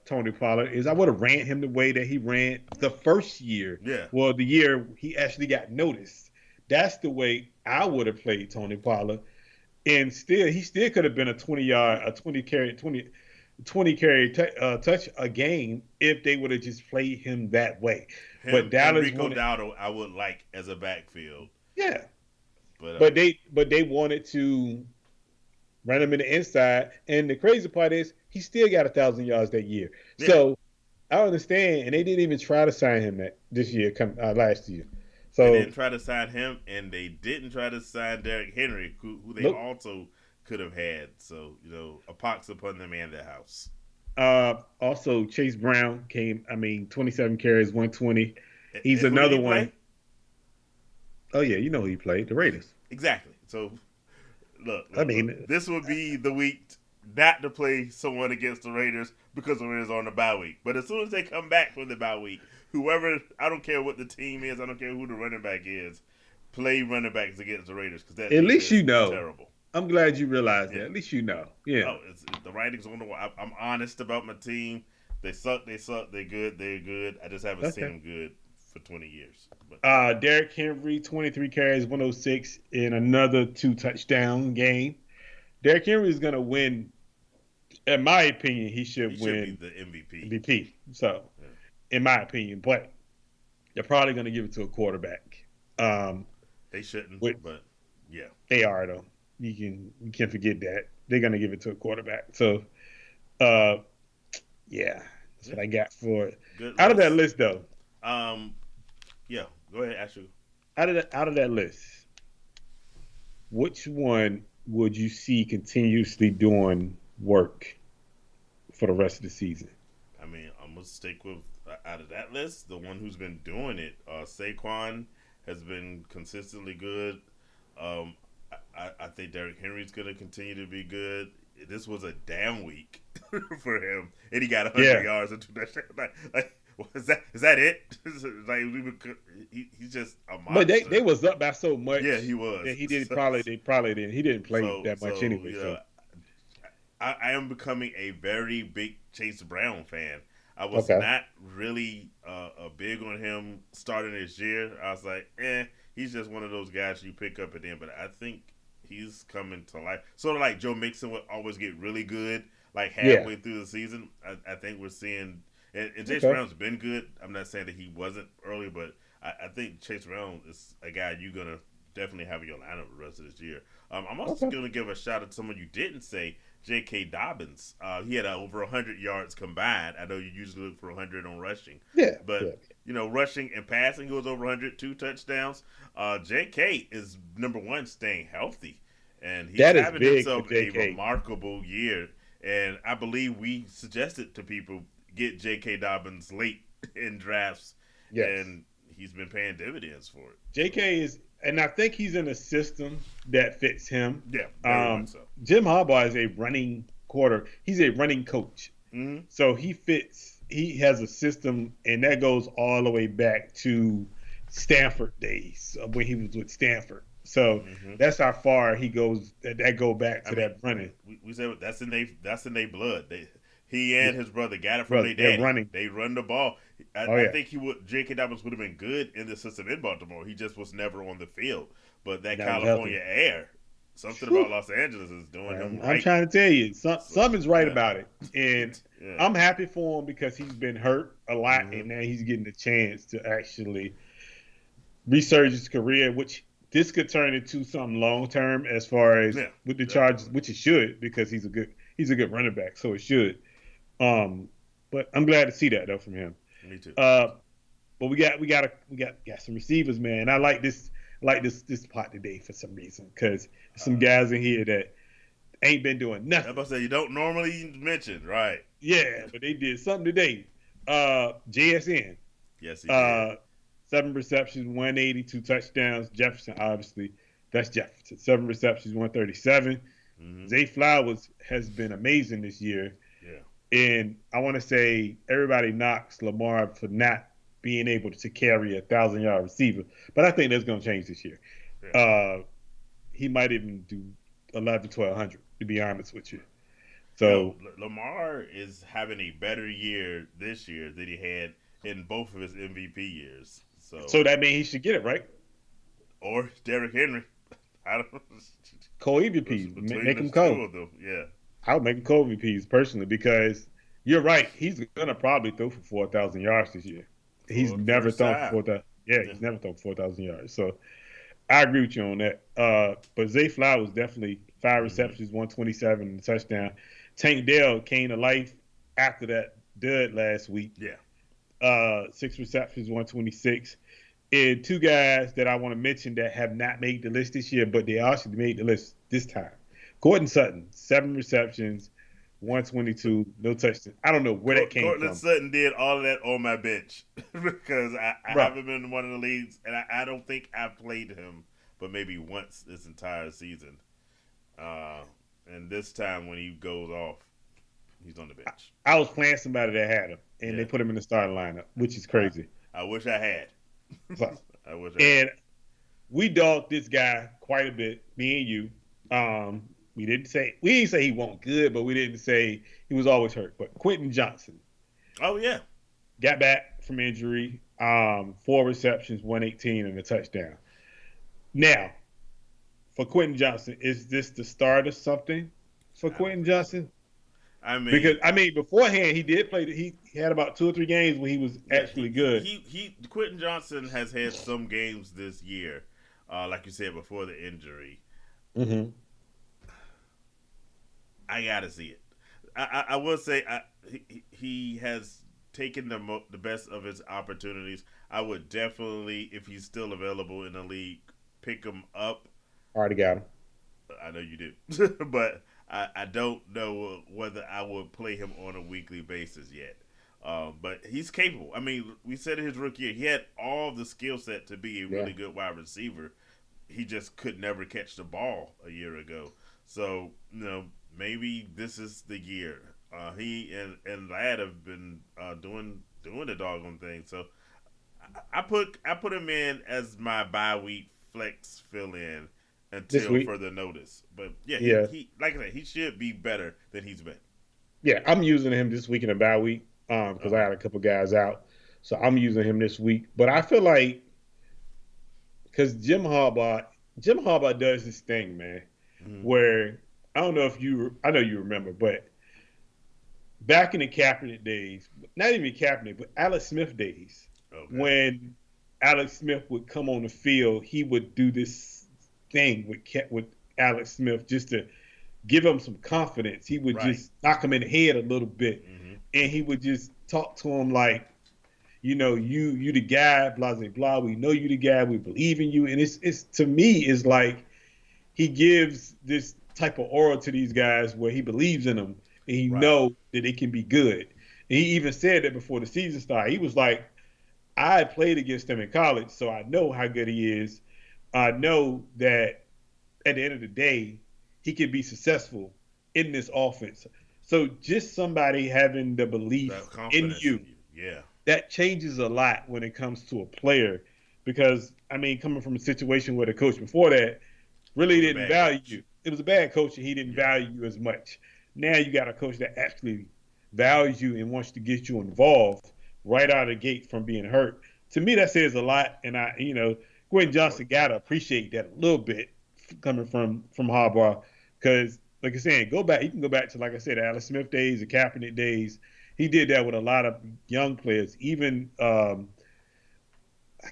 [SPEAKER 1] Tony Pollard is I would have ran him the way that he ran the first year.
[SPEAKER 2] Yeah.
[SPEAKER 1] Well, the year he actually got noticed. That's the way I would have played Tony Pollard. And he still could have been a 20 carry touch a game if they would have just played him that way. But Dallas
[SPEAKER 2] Dowdle, I would like as a backfield.
[SPEAKER 1] Yeah. But they wanted to run him in the inside, and the crazy part is he still got 1,000 yards that year. Yeah. So I understand, and they didn't even try to sign him this year, last year. So
[SPEAKER 2] they didn't try to sign him, and they didn't try to sign Derrick Henry, who they also could have had. So a pox upon them and their house.
[SPEAKER 1] Also, Chase Brown 27 carries, 120. He's another one.
[SPEAKER 2] Play?
[SPEAKER 1] Oh yeah, you know who he played, the Raiders.
[SPEAKER 2] Exactly. So. Look,
[SPEAKER 1] I mean,
[SPEAKER 2] this would be the week not to play someone against the Raiders because the Raiders are on the bye week. But as soon as they come back from the bye week, whoever, I don't care what the team is, I don't care who the running back is, play running backs against the Raiders because that
[SPEAKER 1] At least
[SPEAKER 2] defense
[SPEAKER 1] you
[SPEAKER 2] is
[SPEAKER 1] know.
[SPEAKER 2] terrible.
[SPEAKER 1] I'm glad you realized
[SPEAKER 2] Yeah.
[SPEAKER 1] that. At least you know. Yeah.
[SPEAKER 2] Oh, the writing's on the wall. I'm honest about my team. They suck. They suck. They're good. They're good. I just haven't seen
[SPEAKER 1] Okay.
[SPEAKER 2] them good for 20 years. But
[SPEAKER 1] Derrick Henry, 23 carries, 106 in another 2 touchdown game. Derrick Henry is going to win. In my opinion, he
[SPEAKER 2] he
[SPEAKER 1] should
[SPEAKER 2] should be
[SPEAKER 1] win
[SPEAKER 2] the MVP.
[SPEAKER 1] MVP. So,
[SPEAKER 2] Yeah.
[SPEAKER 1] in my opinion, but they're probably going to give it to a quarterback. Um,
[SPEAKER 2] They shouldn't,
[SPEAKER 1] with,
[SPEAKER 2] but yeah,
[SPEAKER 1] they are though. You can't forget that they're going to give it to a quarterback. So, uh, yeah, that's what I got for it.
[SPEAKER 2] good
[SPEAKER 1] Out of that
[SPEAKER 2] list.
[SPEAKER 1] list, though,
[SPEAKER 2] Um, yeah. Go ahead, Ashley.
[SPEAKER 1] out of that list, which one would you see continuously doing work for the rest of the season?
[SPEAKER 2] I mean, I'm gonna stick with out of that list, the one who's been doing it. Saquon has been consistently good. Um, I think Derrick Henry's gonna continue to be good. This was a damn week for him, and he got 100
[SPEAKER 1] Yeah.
[SPEAKER 2] yards and 2 touchdowns. Like, what is that? Is that it? Like he's just a monster.
[SPEAKER 1] But they was up by so much.
[SPEAKER 2] Yeah, he was.
[SPEAKER 1] That he did they probably didn't. He didn't play that much anyway.
[SPEAKER 2] You
[SPEAKER 1] So
[SPEAKER 2] know, I am becoming a very big Chase Brown fan. I was
[SPEAKER 1] okay,
[SPEAKER 2] not really big on him starting this year. I was like, he's just one of those guys you pick up at the end. But I think he's coming to life. Sort of like Joe Mixon would always get really good, like
[SPEAKER 1] yeah,
[SPEAKER 2] halfway through the season. I think we're seeing, and Chase
[SPEAKER 1] okay,
[SPEAKER 2] Brown's been good. I'm not saying that he wasn't early, but I think Chase Brown is a guy you're going to definitely have in your lineup the rest of this year. I'm also
[SPEAKER 1] okay,
[SPEAKER 2] going to give a shout out to someone you didn't say, J.K. Dobbins. He had over 100 yards combined. I know you usually look for 100 on rushing,
[SPEAKER 1] yeah,
[SPEAKER 2] but
[SPEAKER 1] yeah.
[SPEAKER 2] rushing and passing, he was over 100, 2 touchdowns. J.K. is number one, staying healthy, and he's
[SPEAKER 1] That is
[SPEAKER 2] having
[SPEAKER 1] big for
[SPEAKER 2] himself a
[SPEAKER 1] J.K.
[SPEAKER 2] remarkable year. And I believe we suggested to people get J.K. Dobbins late in drafts,
[SPEAKER 1] Yes,
[SPEAKER 2] and he's been paying dividends for it.
[SPEAKER 1] J.K. is, and I think he's in a system that fits him.
[SPEAKER 2] Yeah, very much so.
[SPEAKER 1] Jim Harbaugh is a running quarter. He's a running coach,
[SPEAKER 2] Mm-hmm.
[SPEAKER 1] so he fits. He has a system, and that goes all the way back to Stanford days when he was with Stanford. So
[SPEAKER 2] Mm-hmm.
[SPEAKER 1] that's how far he goes. That go back to that running.
[SPEAKER 2] We said that's in their blood. He and his brother got it from
[SPEAKER 1] Brother,
[SPEAKER 2] their
[SPEAKER 1] they're
[SPEAKER 2] daddy.
[SPEAKER 1] running.
[SPEAKER 2] They run the ball.
[SPEAKER 1] Oh
[SPEAKER 2] I
[SPEAKER 1] yeah,
[SPEAKER 2] think J.K. Dobbins would have been good in the system in Baltimore. He just was never on the field. But that
[SPEAKER 1] that was
[SPEAKER 2] California
[SPEAKER 1] healthy.
[SPEAKER 2] air, something
[SPEAKER 1] Whew.
[SPEAKER 2] about Los Angeles is doing him
[SPEAKER 1] I'm
[SPEAKER 2] right.
[SPEAKER 1] trying to tell you, something's right
[SPEAKER 2] Yeah.
[SPEAKER 1] about it, and
[SPEAKER 2] Yeah.
[SPEAKER 1] I'm happy for him because he's been hurt a lot,
[SPEAKER 2] Mhm.
[SPEAKER 1] and now he's getting the chance to actually resurge his career, which this could turn into something long term as far as
[SPEAKER 2] Yeah,
[SPEAKER 1] with the
[SPEAKER 2] definitely.
[SPEAKER 1] Chargers, which it should because he's a good running back, so it should. Um, but I'm glad to see that though from him.
[SPEAKER 2] Me too.
[SPEAKER 1] But we got some receivers, man. I like this pot today for some reason because some guys in here that ain't been doing
[SPEAKER 2] I'm
[SPEAKER 1] nothing.
[SPEAKER 2] about to say you don't normally mention, right?
[SPEAKER 1] Yeah, but they did something today. JSN,
[SPEAKER 2] Yes, he did.
[SPEAKER 1] 7 receptions, 182 touchdowns. Jefferson, obviously, that's Jefferson. 7 receptions, 137.
[SPEAKER 2] Mm-hmm.
[SPEAKER 1] Zay Flowers has been amazing this year.
[SPEAKER 2] Yeah.
[SPEAKER 1] And I want to say everybody knocks Lamar for not being able to carry a 1,000-yard receiver. But I think that's going to change this year.
[SPEAKER 2] Yeah.
[SPEAKER 1] He might even do 11, 1,200, to be honest with you.
[SPEAKER 2] So
[SPEAKER 1] So,
[SPEAKER 2] Lamar is having a better year this year than he had in both of his MVP years.
[SPEAKER 1] so that means he should get it, right?
[SPEAKER 2] Or Derrick Henry. I don't
[SPEAKER 1] Co-EVPs.
[SPEAKER 2] between
[SPEAKER 1] Make
[SPEAKER 2] the
[SPEAKER 1] him
[SPEAKER 2] two
[SPEAKER 1] co.
[SPEAKER 2] of them. Yeah.
[SPEAKER 1] I would make him co-EVPs personally because you're right. He's going to probably throw for 4,000 yards this year. He's
[SPEAKER 2] For the
[SPEAKER 1] never
[SPEAKER 2] first
[SPEAKER 1] thrown for
[SPEAKER 2] time.
[SPEAKER 1] 4,000. Yeah,
[SPEAKER 2] Yeah.
[SPEAKER 1] he's never thrown for 4,000 yards. So I agree with you on that. But Zay Flowers definitely 5
[SPEAKER 2] Mhm.
[SPEAKER 1] receptions, 127, and a touchdown. Tank Dell came to life after that dud last week.
[SPEAKER 2] Yeah.
[SPEAKER 1] 6 receptions, 126. And 2 guys that I want to mention that have not made the list this year, but they actually made the list this time. Gordon Sutton, 7 receptions, 122, no touchdowns. I don't know where that came
[SPEAKER 2] Cortland
[SPEAKER 1] from.
[SPEAKER 2] Sutton did all of that on my bench because I
[SPEAKER 1] Right.
[SPEAKER 2] haven't been in one of the leagues, and I don't think I've played him, but maybe once this entire season. And this time when he goes off, he's on the bench.
[SPEAKER 1] I was playing somebody that had him, and they
[SPEAKER 2] Yeah,
[SPEAKER 1] put him in the starting lineup, which is
[SPEAKER 2] I,
[SPEAKER 1] crazy.
[SPEAKER 2] I wish I had.
[SPEAKER 1] So,
[SPEAKER 2] I wish I had.
[SPEAKER 1] and we dogged this guy quite a bit, me and you. We didn't say he wasn't good, but we didn't say he was always hurt. But Quentin Johnson
[SPEAKER 2] Oh yeah,
[SPEAKER 1] got back from injury, 4 receptions, 118, and a touchdown. Now, for Quentin Johnson, is this the start of something for
[SPEAKER 2] I don't
[SPEAKER 1] Quentin
[SPEAKER 2] think so.
[SPEAKER 1] Johnson?
[SPEAKER 2] I
[SPEAKER 1] Because
[SPEAKER 2] mean,
[SPEAKER 1] beforehand he did play. He had about 2 or 3 games where he was
[SPEAKER 2] yeah,
[SPEAKER 1] actually good.
[SPEAKER 2] Quentin Johnson has had some games this year, like you said before the injury.
[SPEAKER 1] Mm-hmm.
[SPEAKER 2] I gotta see it. I will say he has taken the best of his opportunities. I would definitely, if he's still available in the league, pick him up.
[SPEAKER 1] Already got him.
[SPEAKER 2] I know you do, but I don't know whether I would play him on a weekly basis yet. But he's capable. I mean, we said in his rookie year, he had all the skill set to be a
[SPEAKER 1] Yeah.
[SPEAKER 2] really good wide receiver. He just could never catch the ball a year ago. So, maybe this is the year. He and Lad have been doing the doggone thing. So I put him in as my bye week flex fill in
[SPEAKER 1] This
[SPEAKER 2] until
[SPEAKER 1] week.
[SPEAKER 2] further notice. But yeah,
[SPEAKER 1] Yeah.
[SPEAKER 2] he like I said, he should be better than he's been.
[SPEAKER 1] Yeah. I'm using him this week in a bye week because I
[SPEAKER 2] Uh-huh.
[SPEAKER 1] had a couple guys out, so I'm using him this week. But I feel like because Jim Harbaugh does this thing, man,
[SPEAKER 2] Mm-hmm.
[SPEAKER 1] where I know you remember, but back in the Kaepernick days, not even Kaepernick, but Alex Smith days,
[SPEAKER 2] Okay.
[SPEAKER 1] when Alex Smith would come on the field, he would do this thing with Alex Smith just to give him some confidence. He would
[SPEAKER 2] Right.
[SPEAKER 1] just knock him in the head a little bit,
[SPEAKER 2] Mm-hmm.
[SPEAKER 1] and he would just talk to him like, you the guy, blah blah blah. We know you the guy. We believe in you. And it's to me is like he gives this type of aura to these guys where he believes in them and he
[SPEAKER 2] Right.
[SPEAKER 1] know that they can be good. And he even said that before the season started. He was like, I played against him in college, so I know how good he is. I know that at the end of the day, he can be successful in this offense. So just somebody having the belief
[SPEAKER 2] That
[SPEAKER 1] in
[SPEAKER 2] confidence
[SPEAKER 1] you,
[SPEAKER 2] in you. Yeah.
[SPEAKER 1] that changes a lot when it comes to a player. Because coming from a situation where the coach before that
[SPEAKER 2] It
[SPEAKER 1] really
[SPEAKER 2] was a
[SPEAKER 1] didn't
[SPEAKER 2] bad
[SPEAKER 1] value
[SPEAKER 2] coach.
[SPEAKER 1] you. It was a bad coach and he didn't
[SPEAKER 2] Yeah.
[SPEAKER 1] value you as much. Now you got a coach that actually values you and wants to get you involved right out of the gate from being hurt. To me, that says a lot. And Gwen
[SPEAKER 2] Good point.
[SPEAKER 1] Johnson got to appreciate that a little bit coming from Harbaugh. Because, like I said, go back. You can go back to, like I said, the Alex Smith days, the Kaepernick days. He did that with a lot of young players. Even I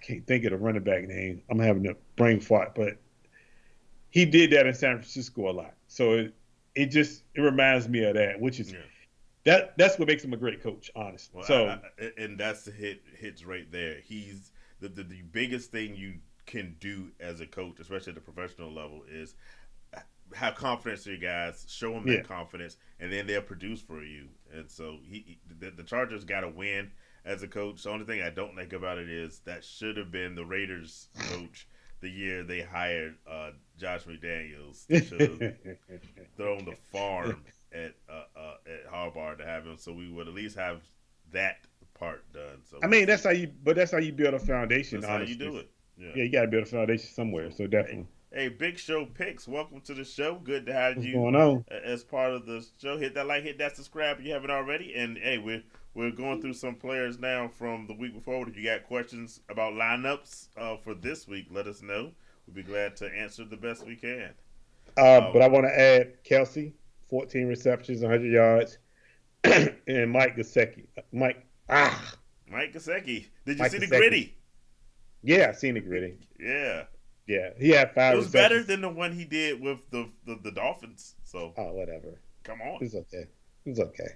[SPEAKER 1] can't think of the running back name. I'm having a brain fart, but he did that in San Francisco a lot. So it reminds me of that, which is
[SPEAKER 2] Yeah.
[SPEAKER 1] that's what makes him a great coach, honestly.
[SPEAKER 2] Well,
[SPEAKER 1] So
[SPEAKER 2] and that's the hits right there. He's the biggest thing you can do as a coach, especially at the professional level, is have confidence in your guys, show them
[SPEAKER 1] yeah,
[SPEAKER 2] that confidence, and then they'll produce for you. And so the Chargers got to win as a coach. The only thing I don't like about it is that should have been the Raiders coach the year they hired Josh McDaniels. They should have thrown the farm at Harbaugh to have him, so we would at least have that part done. So we'll see.
[SPEAKER 1] that's how you build a foundation,
[SPEAKER 2] That's how you
[SPEAKER 1] honestly.
[SPEAKER 2] do it. Yeah.
[SPEAKER 1] Yeah, you got to build a foundation somewhere.
[SPEAKER 2] So,
[SPEAKER 1] So
[SPEAKER 2] hey,
[SPEAKER 1] definitely,
[SPEAKER 2] hey, Big Show Picks, welcome to the show. Good to have
[SPEAKER 1] what's
[SPEAKER 2] you
[SPEAKER 1] going on?
[SPEAKER 2] as part of the show. Hit that like, hit that subscribe if you haven't already. And hey, we're going through some players now from the week before. If you got questions about lineups for this week, let us know. We'll be glad to answer the best we can.
[SPEAKER 1] But I want to add Kelsey, 14 receptions, 100 yards, and Mike Gesicki.
[SPEAKER 2] Mike Gesicki, did you
[SPEAKER 1] Mike
[SPEAKER 2] see the
[SPEAKER 1] Gesicki.
[SPEAKER 2] gritty?
[SPEAKER 1] Yeah, I seen the gritty.
[SPEAKER 2] Yeah,
[SPEAKER 1] Yeah, he had
[SPEAKER 2] it
[SPEAKER 1] five
[SPEAKER 2] was better
[SPEAKER 1] receptions.
[SPEAKER 2] than the one he did with the Dolphins. So
[SPEAKER 1] Oh, whatever.
[SPEAKER 2] come on,
[SPEAKER 1] It was okay. It was okay.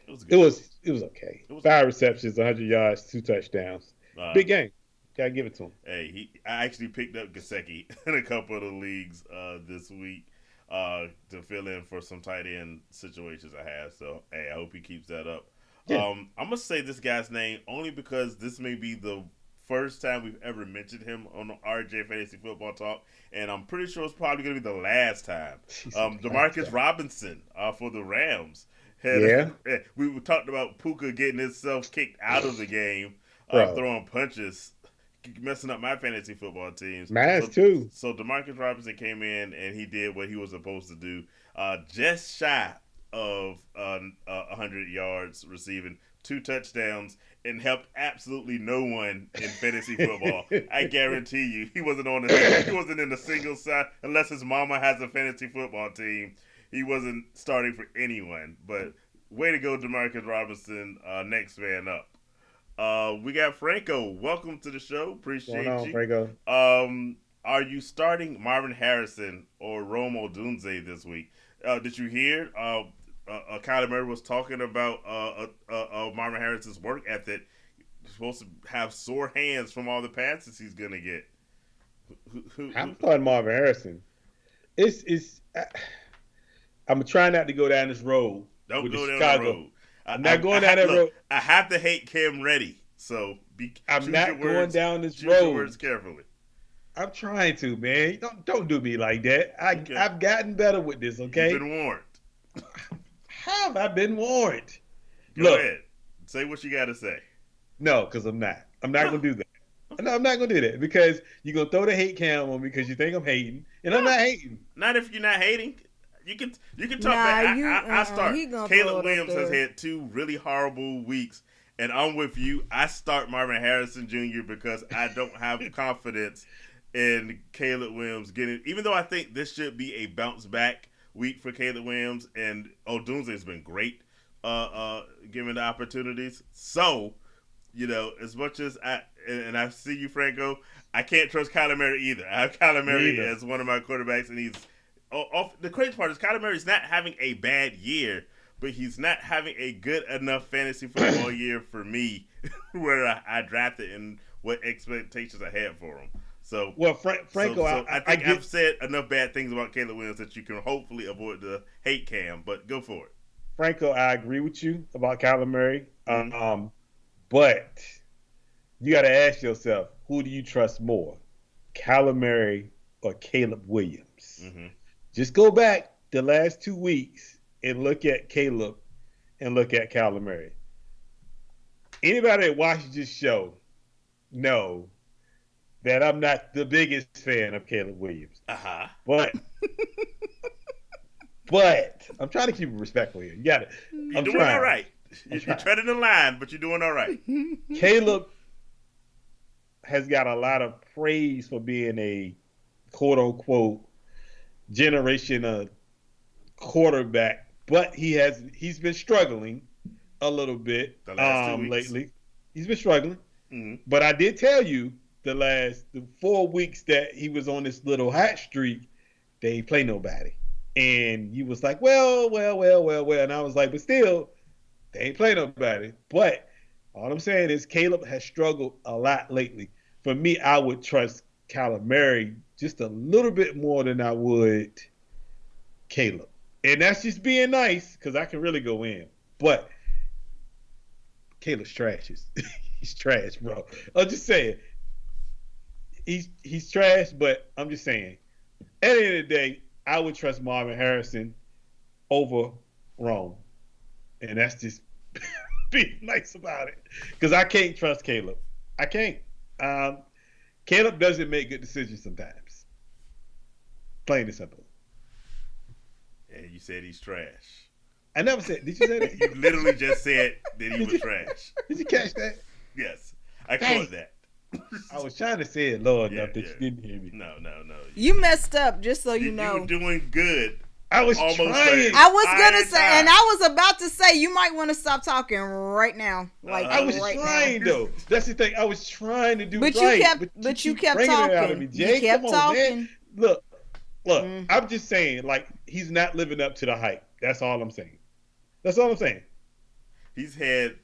[SPEAKER 2] it was
[SPEAKER 1] It
[SPEAKER 2] good.
[SPEAKER 1] was it was okay.
[SPEAKER 2] It was
[SPEAKER 1] Five receptions, 100 yards, 2 touchdowns.
[SPEAKER 2] uh,
[SPEAKER 1] Big game. Gotta give it to him.
[SPEAKER 2] hey, I actually picked up Gasecki in a couple of the leagues this week to fill in for some tight end situations I have. So hey, I hope he keeps that up.
[SPEAKER 1] Yeah.
[SPEAKER 2] I'm gonna say this guy's name only because this may be the first time we've ever mentioned him on RJ Fantasy Football Talk, and I'm pretty sure it's probably going to be the last time. Demarcus Robinson for the Rams. We talked about Puka getting himself kicked out of the game, throwing punches, messing up my fantasy football teams.
[SPEAKER 1] Mine too.
[SPEAKER 2] So Demarcus Robinson came in and he did what he was supposed to do. Just shy of 100 yards receiving, 2 touchdowns, and helped absolutely no one in fantasy football. I guarantee you, he wasn't in the single side unless his mama has a fantasy football team. He wasn't starting for anyone. But way to go, Demarcus Robinson. Next man up. We got Franco. Welcome to the show. Appreciate you.
[SPEAKER 1] Franco.
[SPEAKER 2] Are you starting Marvin Harrison or Rome Odunze this week? Did you hear? Kyler Murray was talking about Marvin Harrison's work ethic. He's supposed to have sore hands from all the passes he's gonna get.
[SPEAKER 1] I'm starting Marvin Harrison. I'm trying not to go down this road.
[SPEAKER 2] Don't go down
[SPEAKER 1] Chicago.
[SPEAKER 2] the road.
[SPEAKER 1] I'm not going down that road.
[SPEAKER 2] I have to hate Cam Reddy, so
[SPEAKER 1] I'm not going down this road.
[SPEAKER 2] Choose your words carefully.
[SPEAKER 1] I'm trying to, man. Don't do me like that. I've gotten better with this. Okay.
[SPEAKER 2] You've been warned.
[SPEAKER 1] Have I been warned?
[SPEAKER 2] Go ahead. Say what you got to say.
[SPEAKER 1] No, because I'm not. I'm not going to do that. No, I'm not going to do that because you're going to throw the hate cam on me because you think I'm hating, and I'm not hating.
[SPEAKER 2] Not if you're not hating. You can talk back. I start. Caleb Williams has had 2 really horrible weeks, and I'm with you. I start Marvin Harrison Jr. because I don't have confidence in Caleb Williams getting. Even though I think this should be a bounce back week for Caleb Williams, and Odunze has been great, given the opportunities. So, as much as I see you, Franco, I can't trust Kyler Murray either. I have Kyler Murray as one of my quarterbacks, and he's. The crazy part is Kyler Murray's not having a bad year, but he's not having a good enough fantasy football year for me, where I drafted and what expectations I had for him. So,
[SPEAKER 1] Franco,
[SPEAKER 2] I think I've said enough bad things about Caleb Williams that you can hopefully avoid the hate cam. But go for it,
[SPEAKER 1] Franco. I agree with you about Kyler Murray, but you got to ask yourself, who do you trust more, Kyler Murray or Caleb Williams? Mm-hmm. Just go back the last 2 weeks and look at Caleb and look at Kyler Murray. Anybody that watches this show know that I'm not the biggest fan of Caleb Williams.
[SPEAKER 2] Uh-huh.
[SPEAKER 1] But I'm trying to keep it respectful here. You got it.
[SPEAKER 2] You're doing all right. You're treading the line, but you're doing all right.
[SPEAKER 1] Caleb has got a lot of praise for being a quote-unquote generation quarterback, but he's been struggling a little bit
[SPEAKER 2] the last 2 weeks.
[SPEAKER 1] Lately. He's been struggling.
[SPEAKER 2] Mm-hmm.
[SPEAKER 1] But I did tell you the 4 weeks that he was on this little hot streak, they ain't play nobody. And you was like, well. And I was like, but still, they ain't play nobody. But all I'm saying is Caleb has struggled a lot lately. For me, I would trust Kyler Murray just a little bit more than I would Caleb. And that's just being nice because I can really go in. But Caleb's trash. He's trash, bro. I'm just saying. He's trash, but I'm just saying. At the end of the day, I would trust Marvin Harrison over Rome. And that's just being nice about it. Because I can't trust Caleb. I can't. Caleb doesn't make good decisions sometimes. Plain and simple.
[SPEAKER 2] And you said he's trash.
[SPEAKER 1] I never said. Did you say that?
[SPEAKER 2] You literally just said that he was trash.
[SPEAKER 1] Did you catch that?
[SPEAKER 2] Yes. I caught that.
[SPEAKER 1] I was trying to say it low enough that you didn't hear me.
[SPEAKER 2] No.
[SPEAKER 3] You messed up, just so you know.
[SPEAKER 2] You were doing good.
[SPEAKER 1] I was trying.
[SPEAKER 3] I was going to say, and I was about to say, you might want to stop talking right now.
[SPEAKER 1] I was trying, though. That's the thing. I was trying to do
[SPEAKER 3] but
[SPEAKER 1] right.
[SPEAKER 3] You kept talking.
[SPEAKER 1] Out of me. Jay,
[SPEAKER 3] you kept talking.
[SPEAKER 1] Man. Look. I'm just saying, like, he's not living up to the hype. That's all I'm saying.
[SPEAKER 2] He's had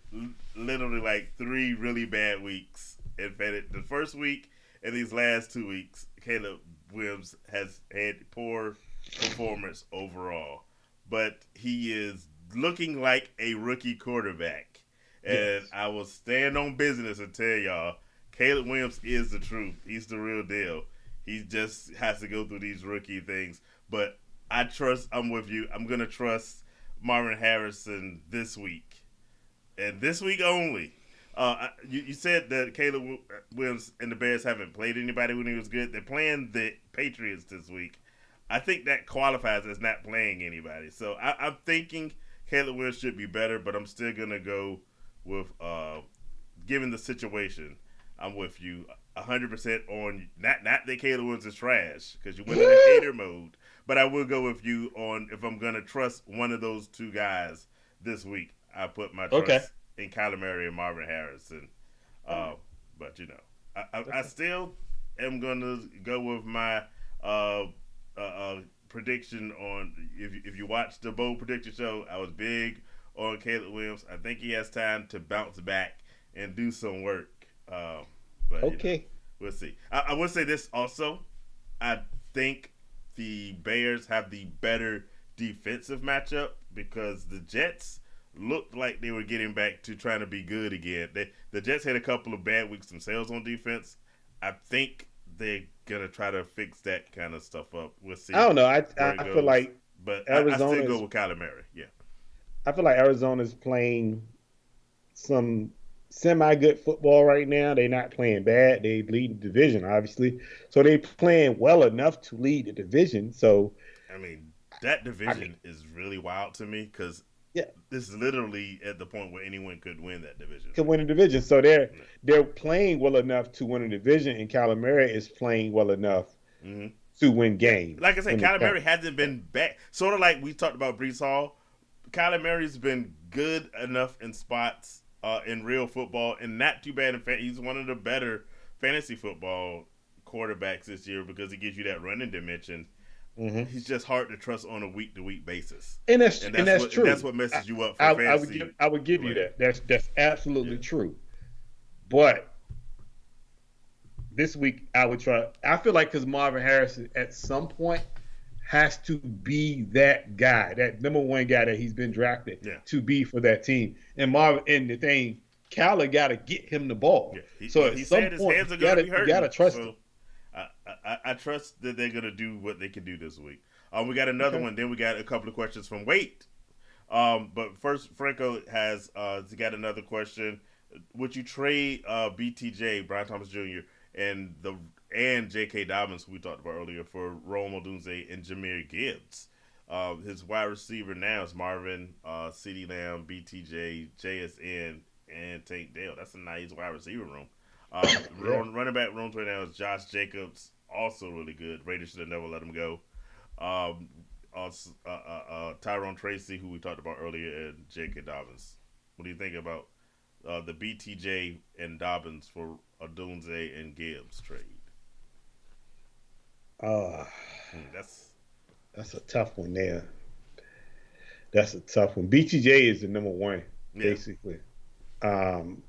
[SPEAKER 2] literally like 3 really bad weeks. In fact, the first week and these last 2 weeks, Caleb Williams has had poor performance overall. But he is looking like a rookie quarterback. And yes. I will stand on business and tell y'all, Caleb Williams is the truth. He's the real deal. He just has to go through these rookie things. But I trust. I'm with you. I'm gonna trust Marvin Harrison this week, and this week only. You said that Caleb Williams and the Bears haven't played anybody when he was good. They're playing the Patriots this week. I think that qualifies as not playing anybody. So I'm thinking Caleb Williams should be better, but I'm still gonna go with given the situation. I'm with you 100% on not that Caleb Williams is trash because you went in hater mode, but I will go with you on if I'm gonna trust one of those two guys this week. I put my trust in Kyler Murray and Marvin Harrison. But I still am gonna go with my prediction on if you watch the bold prediction show. I was big on Caleb Williams. I think he has time to bounce back and do some work. But we'll see. I will say this also. I think the Bears have the better defensive matchup because the Jets looked like they were getting back to trying to be good again. The Jets had a couple of bad weeks themselves on defense. I think they're gonna try to fix that kind of stuff up. We'll see.
[SPEAKER 1] I don't know. I feel like
[SPEAKER 2] but
[SPEAKER 1] Arizona
[SPEAKER 2] I still go with Kyler Murray. Yeah.
[SPEAKER 1] I feel like Arizona's playing some semi-good football right now. They're not playing bad. They lead the division, obviously. So they're playing well enough to lead the division. So,
[SPEAKER 2] I mean, that division is really wild to me because this is literally at the point where anyone could win that division.
[SPEAKER 1] Could win a division. So they're playing well enough to win a division, and Kyler Murray is playing well enough to win games.
[SPEAKER 2] Like I said, Kyler Murray hasn't been bad. Sort of like we talked about Brees Hall. Kyler Murray's been good enough in spots in real football and not too bad in fantasy. He's one of the better fantasy football quarterbacks this year because he gives you that running dimension. He's just hard to trust on a week-to-week basis,
[SPEAKER 1] and that's true.
[SPEAKER 2] That's what messes you up for fantasy.
[SPEAKER 1] I would give you that. That's absolutely true. But this week I would try. I feel like because Marvin Harrison at some point has to be that guy, that number one guy that he's been drafted to be for that team. And the thing, Kyler got to get him the ball.
[SPEAKER 2] Yeah.
[SPEAKER 1] So at some point, you got to trust him.
[SPEAKER 2] I trust that they're going to do what they can do this week. We got another one. Then we got a couple of questions from Wait. But first, Franco has got another question. Would you trade BTJ, Brian Thomas Jr., and J.K. Dobbins, who we talked about earlier, for Rome Odunze and Jahmyr Gibbs? His wide receiver now is Marvin, CeeDee Lamb, BTJ, JSN, and Tank Dell. That's a nice wide receiver room. Running back rooms right now is Josh Jacobs, also really good. Raiders should have never let him go. Tyrone Tracy, who we talked about earlier, and J.K. Dobbins. What do you think about the BTJ and Dobbins for Odunze and Gibbs trade?
[SPEAKER 1] That's a tough one there. That's a tough one. BTJ is the number one, basically. I'm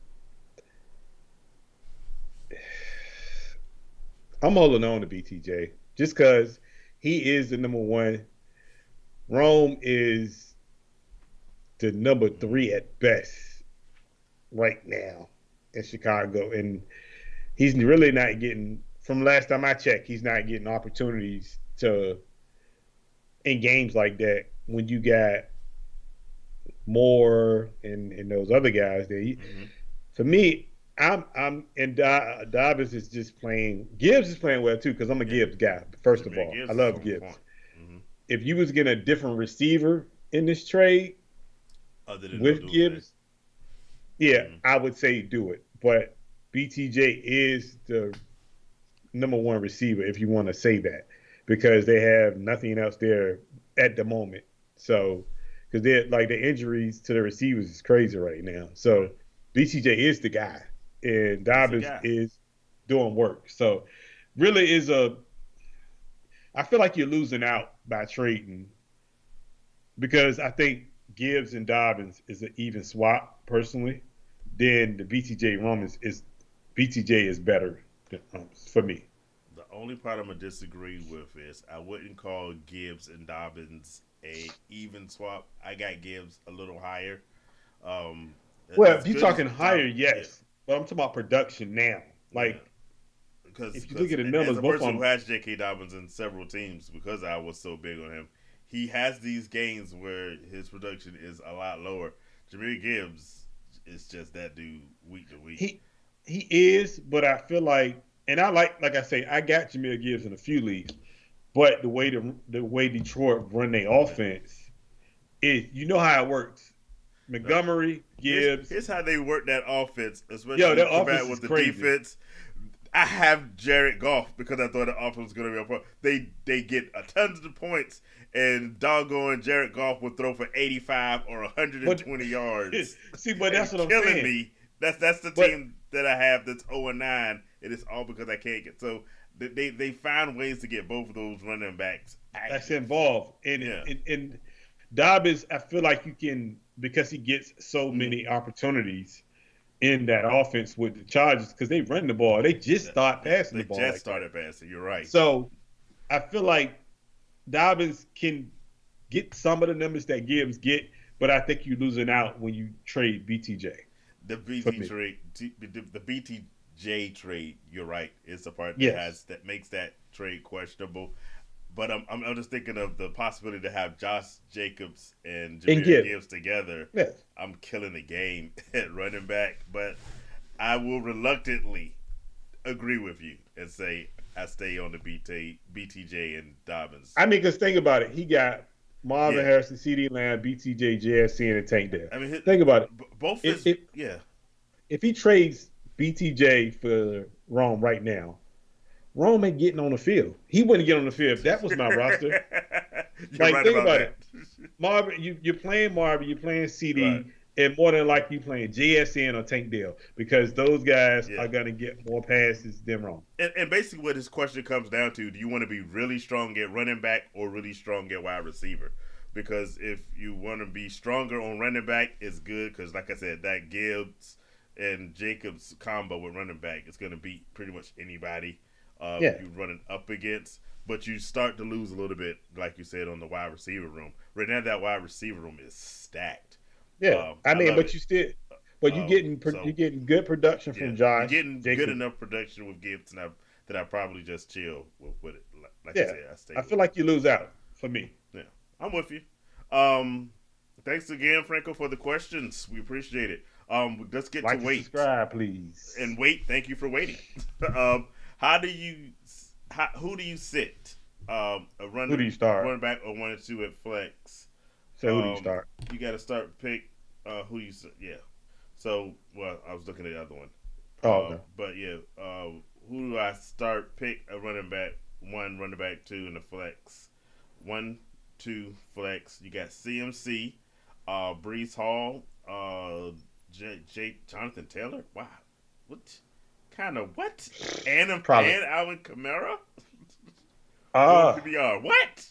[SPEAKER 1] holding on to BTJ just because he is the number one. Rome is the number 3 at best right now in Chicago, and he's really not getting. From last time I checked, he's not getting opportunities in games like that when you got Moore and those other guys there. For me, Dobbins is just playing. Gibbs is playing well too because I'm a Gibbs guy. First of all, I love Gibbs. If you was getting a different receiver in this trade with Gibbs, I would say do it. But BTJ is the number one receiver if you want to say that because they have nothing else there at the moment. So because they're like the injuries to the receivers is crazy right now. So BTJ is the guy. And Dobbins is doing work. So really I feel like you're losing out by trading because I think Gibbs and Dobbins is an even swap personally. Then the BTJ Romans BTJ is better for me.
[SPEAKER 2] The only part I'm going to disagree with is I wouldn't call Gibbs and Dobbins a even swap. I got Gibbs a little higher.
[SPEAKER 1] Well, if you're talking higher, yes. But I'm talking about production now.
[SPEAKER 2] Yeah,
[SPEAKER 1] Like
[SPEAKER 2] because
[SPEAKER 1] if you look at the
[SPEAKER 2] as
[SPEAKER 1] numbers,
[SPEAKER 2] a
[SPEAKER 1] both of
[SPEAKER 2] person who
[SPEAKER 1] them.
[SPEAKER 2] has J.K. Dobbins in several teams, because I was so big on him, he has these games where his production is a lot lower. Jameer Gibbs is just that dude week to week.
[SPEAKER 1] He he is, but I feel and I like I say, I got Jameer Gibbs in a few leagues, but the way Detroit run their offense is, you know how it works.
[SPEAKER 2] No,
[SPEAKER 1] Montgomery,
[SPEAKER 2] here's
[SPEAKER 1] Gibbs,
[SPEAKER 2] here's how they work that offense,
[SPEAKER 1] yo,
[SPEAKER 2] especially
[SPEAKER 1] their offense
[SPEAKER 2] combat
[SPEAKER 1] is
[SPEAKER 2] with the
[SPEAKER 1] crazy.
[SPEAKER 2] defense. I have Jared Goff because I thought the offense was going to be up front. They get a tons of points, and doggone Jared Goff would throw for 85 or
[SPEAKER 1] But
[SPEAKER 2] 120 yards
[SPEAKER 1] see, but that's
[SPEAKER 2] and
[SPEAKER 1] what I'm
[SPEAKER 2] killing
[SPEAKER 1] saying.
[SPEAKER 2] me. That's the
[SPEAKER 1] But
[SPEAKER 2] team that I have that's 0-9. It is all because I can't get so they find ways to get both of those running backs
[SPEAKER 1] that's
[SPEAKER 2] active.
[SPEAKER 1] involved. And
[SPEAKER 2] Yeah.
[SPEAKER 1] and Dobbins, I feel like you can, because he gets so
[SPEAKER 2] Mm-hmm.
[SPEAKER 1] many opportunities in that offense with the Chargers, because they run the ball. They just start passing
[SPEAKER 2] They
[SPEAKER 1] the ball
[SPEAKER 2] just
[SPEAKER 1] like that.
[SPEAKER 2] started passing. You're right.
[SPEAKER 1] So I feel like Dobbins can get some of the numbers that Gibbs get, but I think you're losing out when you trade BTJ
[SPEAKER 2] The
[SPEAKER 1] for
[SPEAKER 2] BT
[SPEAKER 1] me.
[SPEAKER 2] trade, the BTJ trade. You're right. Is the part
[SPEAKER 1] Yes.
[SPEAKER 2] that makes that trade questionable. But I'm just thinking of the possibility to have Josh Jacobs and
[SPEAKER 1] And
[SPEAKER 2] Jameer
[SPEAKER 1] Gibbs.
[SPEAKER 2] Gibbs together.
[SPEAKER 1] Yes.
[SPEAKER 2] I'm killing the game at running back, but I will reluctantly agree with you and say I stay on the BTJ and Dobbins.
[SPEAKER 1] I mean, because think about it. He got Marvin
[SPEAKER 2] Yeah,
[SPEAKER 1] Harrison, CD Lamb, BTJ, JSC, and Tank there.
[SPEAKER 2] I mean,
[SPEAKER 1] Think about it.
[SPEAKER 2] both
[SPEAKER 1] If,
[SPEAKER 2] is
[SPEAKER 1] if,
[SPEAKER 2] yeah.
[SPEAKER 1] if he trades BTJ for Rome right now, Rome ain't getting on the field. He wouldn't get on the field if that was my roster.
[SPEAKER 2] You're
[SPEAKER 1] Like,
[SPEAKER 2] right
[SPEAKER 1] think
[SPEAKER 2] about
[SPEAKER 1] about
[SPEAKER 2] that.
[SPEAKER 1] it. Marvin, you're playing Marvin, you're playing
[SPEAKER 2] Right.
[SPEAKER 1] CD, and more than likely you're playing JSN or Tank Dell, because those guys
[SPEAKER 2] Yeah.
[SPEAKER 1] are going to get more passes than Rome.
[SPEAKER 2] And basically, what his question comes down to: do you want to be really strong at running back or really strong at wide receiver? Because if you want to be stronger on running back, it's good. Because, like I said, that Gibbs and Jacobs combo with running back is going to beat pretty much anybody
[SPEAKER 1] Yeah.
[SPEAKER 2] you're running up against. But you start to lose a little bit, like you said, on the wide receiver room. Right now, that wide receiver room is stacked.
[SPEAKER 1] Yeah. I
[SPEAKER 2] I
[SPEAKER 1] mean,
[SPEAKER 2] love
[SPEAKER 1] but
[SPEAKER 2] it.
[SPEAKER 1] you
[SPEAKER 2] So
[SPEAKER 1] you're getting good production
[SPEAKER 2] yeah,
[SPEAKER 1] from
[SPEAKER 2] you're
[SPEAKER 1] Josh
[SPEAKER 2] getting good
[SPEAKER 1] Jacobs.
[SPEAKER 2] enough production with Gibbs, and that I probably just chill with it. Like you
[SPEAKER 1] Yeah.
[SPEAKER 2] said, I stay
[SPEAKER 1] I
[SPEAKER 2] with
[SPEAKER 1] feel
[SPEAKER 2] it.
[SPEAKER 1] like you lose out for me.
[SPEAKER 2] Yeah, I'm with you. Um, Thanks again, Franco, for the questions. We appreciate it. Let's get to
[SPEAKER 1] Like and
[SPEAKER 2] weight
[SPEAKER 1] subscribe, please.
[SPEAKER 2] and wait. Thank you for waiting. um, how do you? Who do you sit? A
[SPEAKER 1] Who do you start?
[SPEAKER 2] running back or 1 or 2 at flex.
[SPEAKER 1] So who do you start?
[SPEAKER 2] You got to start pick who you. Yeah. So I was looking at the other one.
[SPEAKER 1] Oh, no.
[SPEAKER 2] But yeah, who do I start? Pick a running back, one running back, two in the flex, 1, 2 flex. You got CMC, Brees Hall, Jonathan Taylor. Wow, what kind of what? And
[SPEAKER 1] Probably.
[SPEAKER 2] Alvin Kamara going
[SPEAKER 1] Ah,
[SPEAKER 2] PBR. What?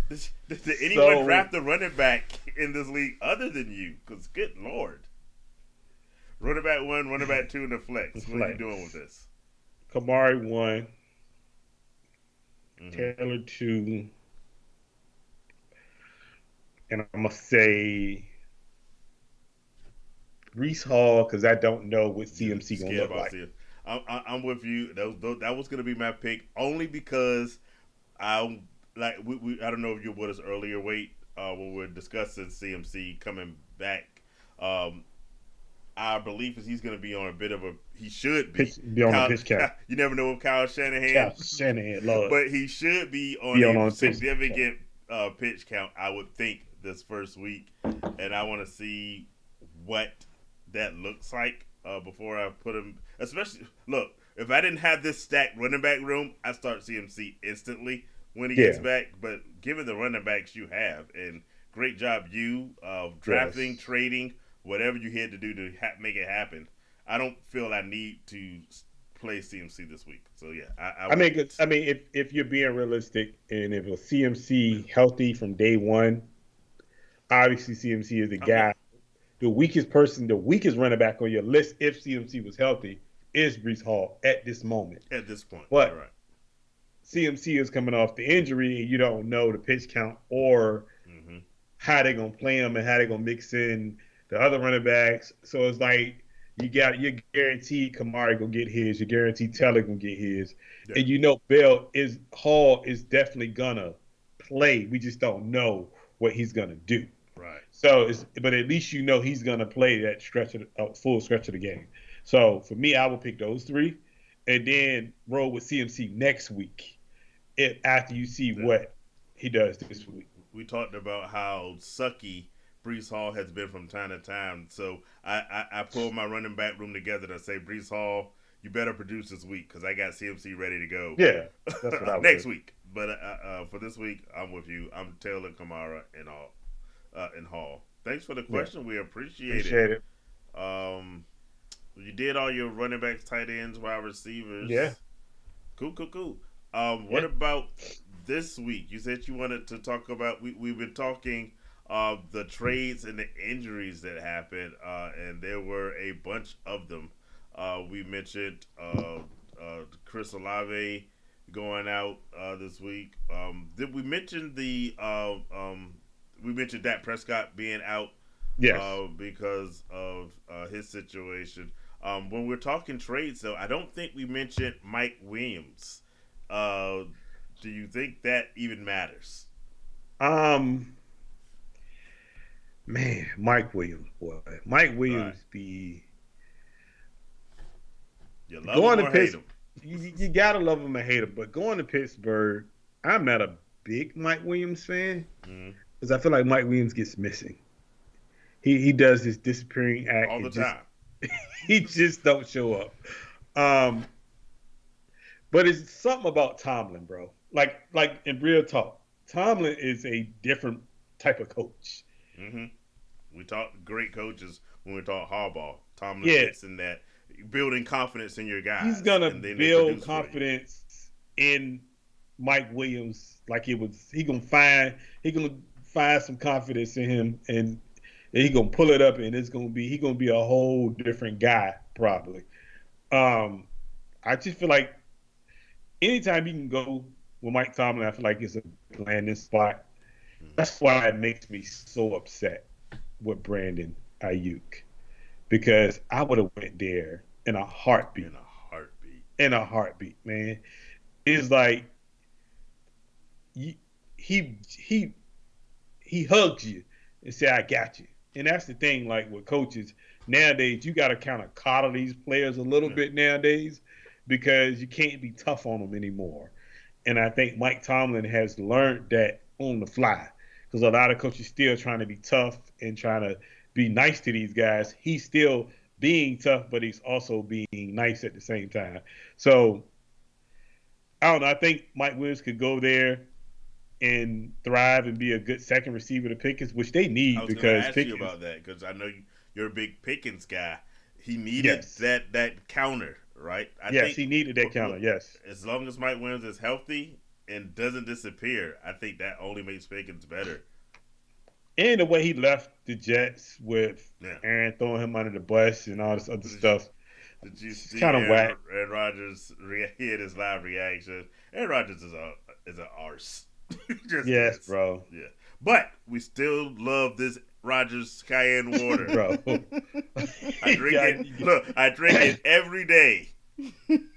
[SPEAKER 2] Did anyone
[SPEAKER 1] so
[SPEAKER 2] draft a running back in this league other than you? Because good lord. Running back 1, running back 2 in the flex. What are you
[SPEAKER 1] flex.
[SPEAKER 2] doing with this?
[SPEAKER 1] Kamari 1,
[SPEAKER 2] Mm-hmm.
[SPEAKER 1] Taylor 2, and I'm gonna say Reese Hall, because I don't know what CMC gonna
[SPEAKER 2] Scared
[SPEAKER 1] look
[SPEAKER 2] about
[SPEAKER 1] like.
[SPEAKER 2] seeing. I'm with you. That was going to be my pick only because I I don't know if you were with us earlier. Wait, when we are discussing CMC coming back. Our belief is he's going to be on a bit of a. He should be.
[SPEAKER 1] Be on the pitch count.
[SPEAKER 2] You never know with Kyle Shanahan,
[SPEAKER 1] Kyle Shanahan, Lord.
[SPEAKER 2] but he should be on
[SPEAKER 1] Be
[SPEAKER 2] a
[SPEAKER 1] on pitch
[SPEAKER 2] significant pitch count. I would think this first week, and I want to see what that looks like before I put him. Especially, look, if I didn't have this stacked running back room, I start CMC instantly when he gets
[SPEAKER 1] Yeah.
[SPEAKER 2] back. But given the running backs you have, and great job you drafting,
[SPEAKER 1] Yes.
[SPEAKER 2] trading, whatever you had to do to make it happen. I don't feel I need to play CMC this week. So yeah,
[SPEAKER 1] I mean, if you're being realistic, and if a CMC healthy from day one, obviously CMC is the guy. The weakest running back on your list, if CMC was healthy, is Brees Hall at this moment.
[SPEAKER 2] At this point,
[SPEAKER 1] But
[SPEAKER 2] you're right.
[SPEAKER 1] CMC is coming off the injury, and you don't know the pitch count or how they're gonna play him and how they're gonna mix in the other running backs. So it's like you're guaranteed Kamari gonna get his. You're guaranteed Taylor gonna get his,
[SPEAKER 2] Yeah.
[SPEAKER 1] and you know Bell is Hall is definitely gonna play. We just don't know what he's gonna do.
[SPEAKER 2] Right.
[SPEAKER 1] So, but at least you know he's gonna play that full stretch of the game. So for me, I will pick those three, and then roll with CMC next week. After you see what he does this week.
[SPEAKER 2] We talked about how sucky Brees Hall has been from time to time. So I pulled my running back room together to say, Brees Hall, you better produce this week because I got CMC ready to go.
[SPEAKER 1] Yeah, that's what I
[SPEAKER 2] next week. But for this week, I'm with you. I'm Taylor, Kamara, and Hall. Thanks for the question. Yeah. We appreciate it. You did all your running backs, tight ends, wide receivers.
[SPEAKER 1] Yeah.
[SPEAKER 2] Cool. What about this week? You said you wanted to talk about. We've been talking the trades and the injuries that happened, and there were a bunch of them. We mentioned Chris Olave going out this week. Did we mention we mentioned Dak Prescott being out?
[SPEAKER 1] Yes.
[SPEAKER 2] Because of his situation. When we're talking trades, though, I don't think we mentioned Mike Williams. Do you think that even matters?
[SPEAKER 1] Man, Mike Williams, boy. Mike Williams
[SPEAKER 2] You love
[SPEAKER 1] going
[SPEAKER 2] him
[SPEAKER 1] to
[SPEAKER 2] or hate him?
[SPEAKER 1] You gotta love him or hate him, but going to Pittsburgh, I'm not a big Mike Williams fan because I feel like Mike Williams gets missing. He does this disappearing act
[SPEAKER 2] all the time.
[SPEAKER 1] He just don't show up. But it's something about Tomlin, bro. Like in real talk, Tomlin is a different type of coach.
[SPEAKER 2] Mm-hmm. We talk great coaches when we talk Harbaugh. Tomlin fits in that building confidence in your guys.
[SPEAKER 1] He's gonna build confidence in Mike Williams. Like he gonna find some confidence in him, and he gonna pull it up, and he gonna be a whole different guy probably. I just feel like anytime you can go with Mike Tomlin, I feel like it's a landing spot. That's why it makes me so upset with Brandon Ayuk, because I would have went there in a heartbeat. In a heartbeat, man. It's like he hugs you and say, "I got you." And that's the thing. Like with coaches nowadays, you got to kind of coddle these players a little bit nowadays, because you can't be tough on them anymore. And I think Mike Tomlin has learned that on the fly, because a lot of coaches still trying to be tough and trying to be nice to these guys. He's still being tough, but he's also being nice at the same time. So I don't know. I think Mike Williams could go there and thrive and be a good second receiver to Pickens, which they need.
[SPEAKER 2] I was
[SPEAKER 1] because
[SPEAKER 2] ask you about that, because I know you're a big Pickens guy. He needed that counter, right? I think
[SPEAKER 1] he needed that counter. Yes,
[SPEAKER 2] as long as Mike Williams is healthy and doesn't disappear, I think that only makes Pickens better.
[SPEAKER 1] And the way he left the Jets with Aaron throwing him under the bus and all this other stuff.
[SPEAKER 2] Did you see
[SPEAKER 1] kind of whack?
[SPEAKER 2] Aaron Rodgers, he had his live reaction. Aaron Rodgers is an arse.
[SPEAKER 1] Yes, bro.
[SPEAKER 2] Yeah, but we still love this Rodgers cayenne water,
[SPEAKER 1] bro.
[SPEAKER 2] I drink it. Look, I drink it every day.
[SPEAKER 1] You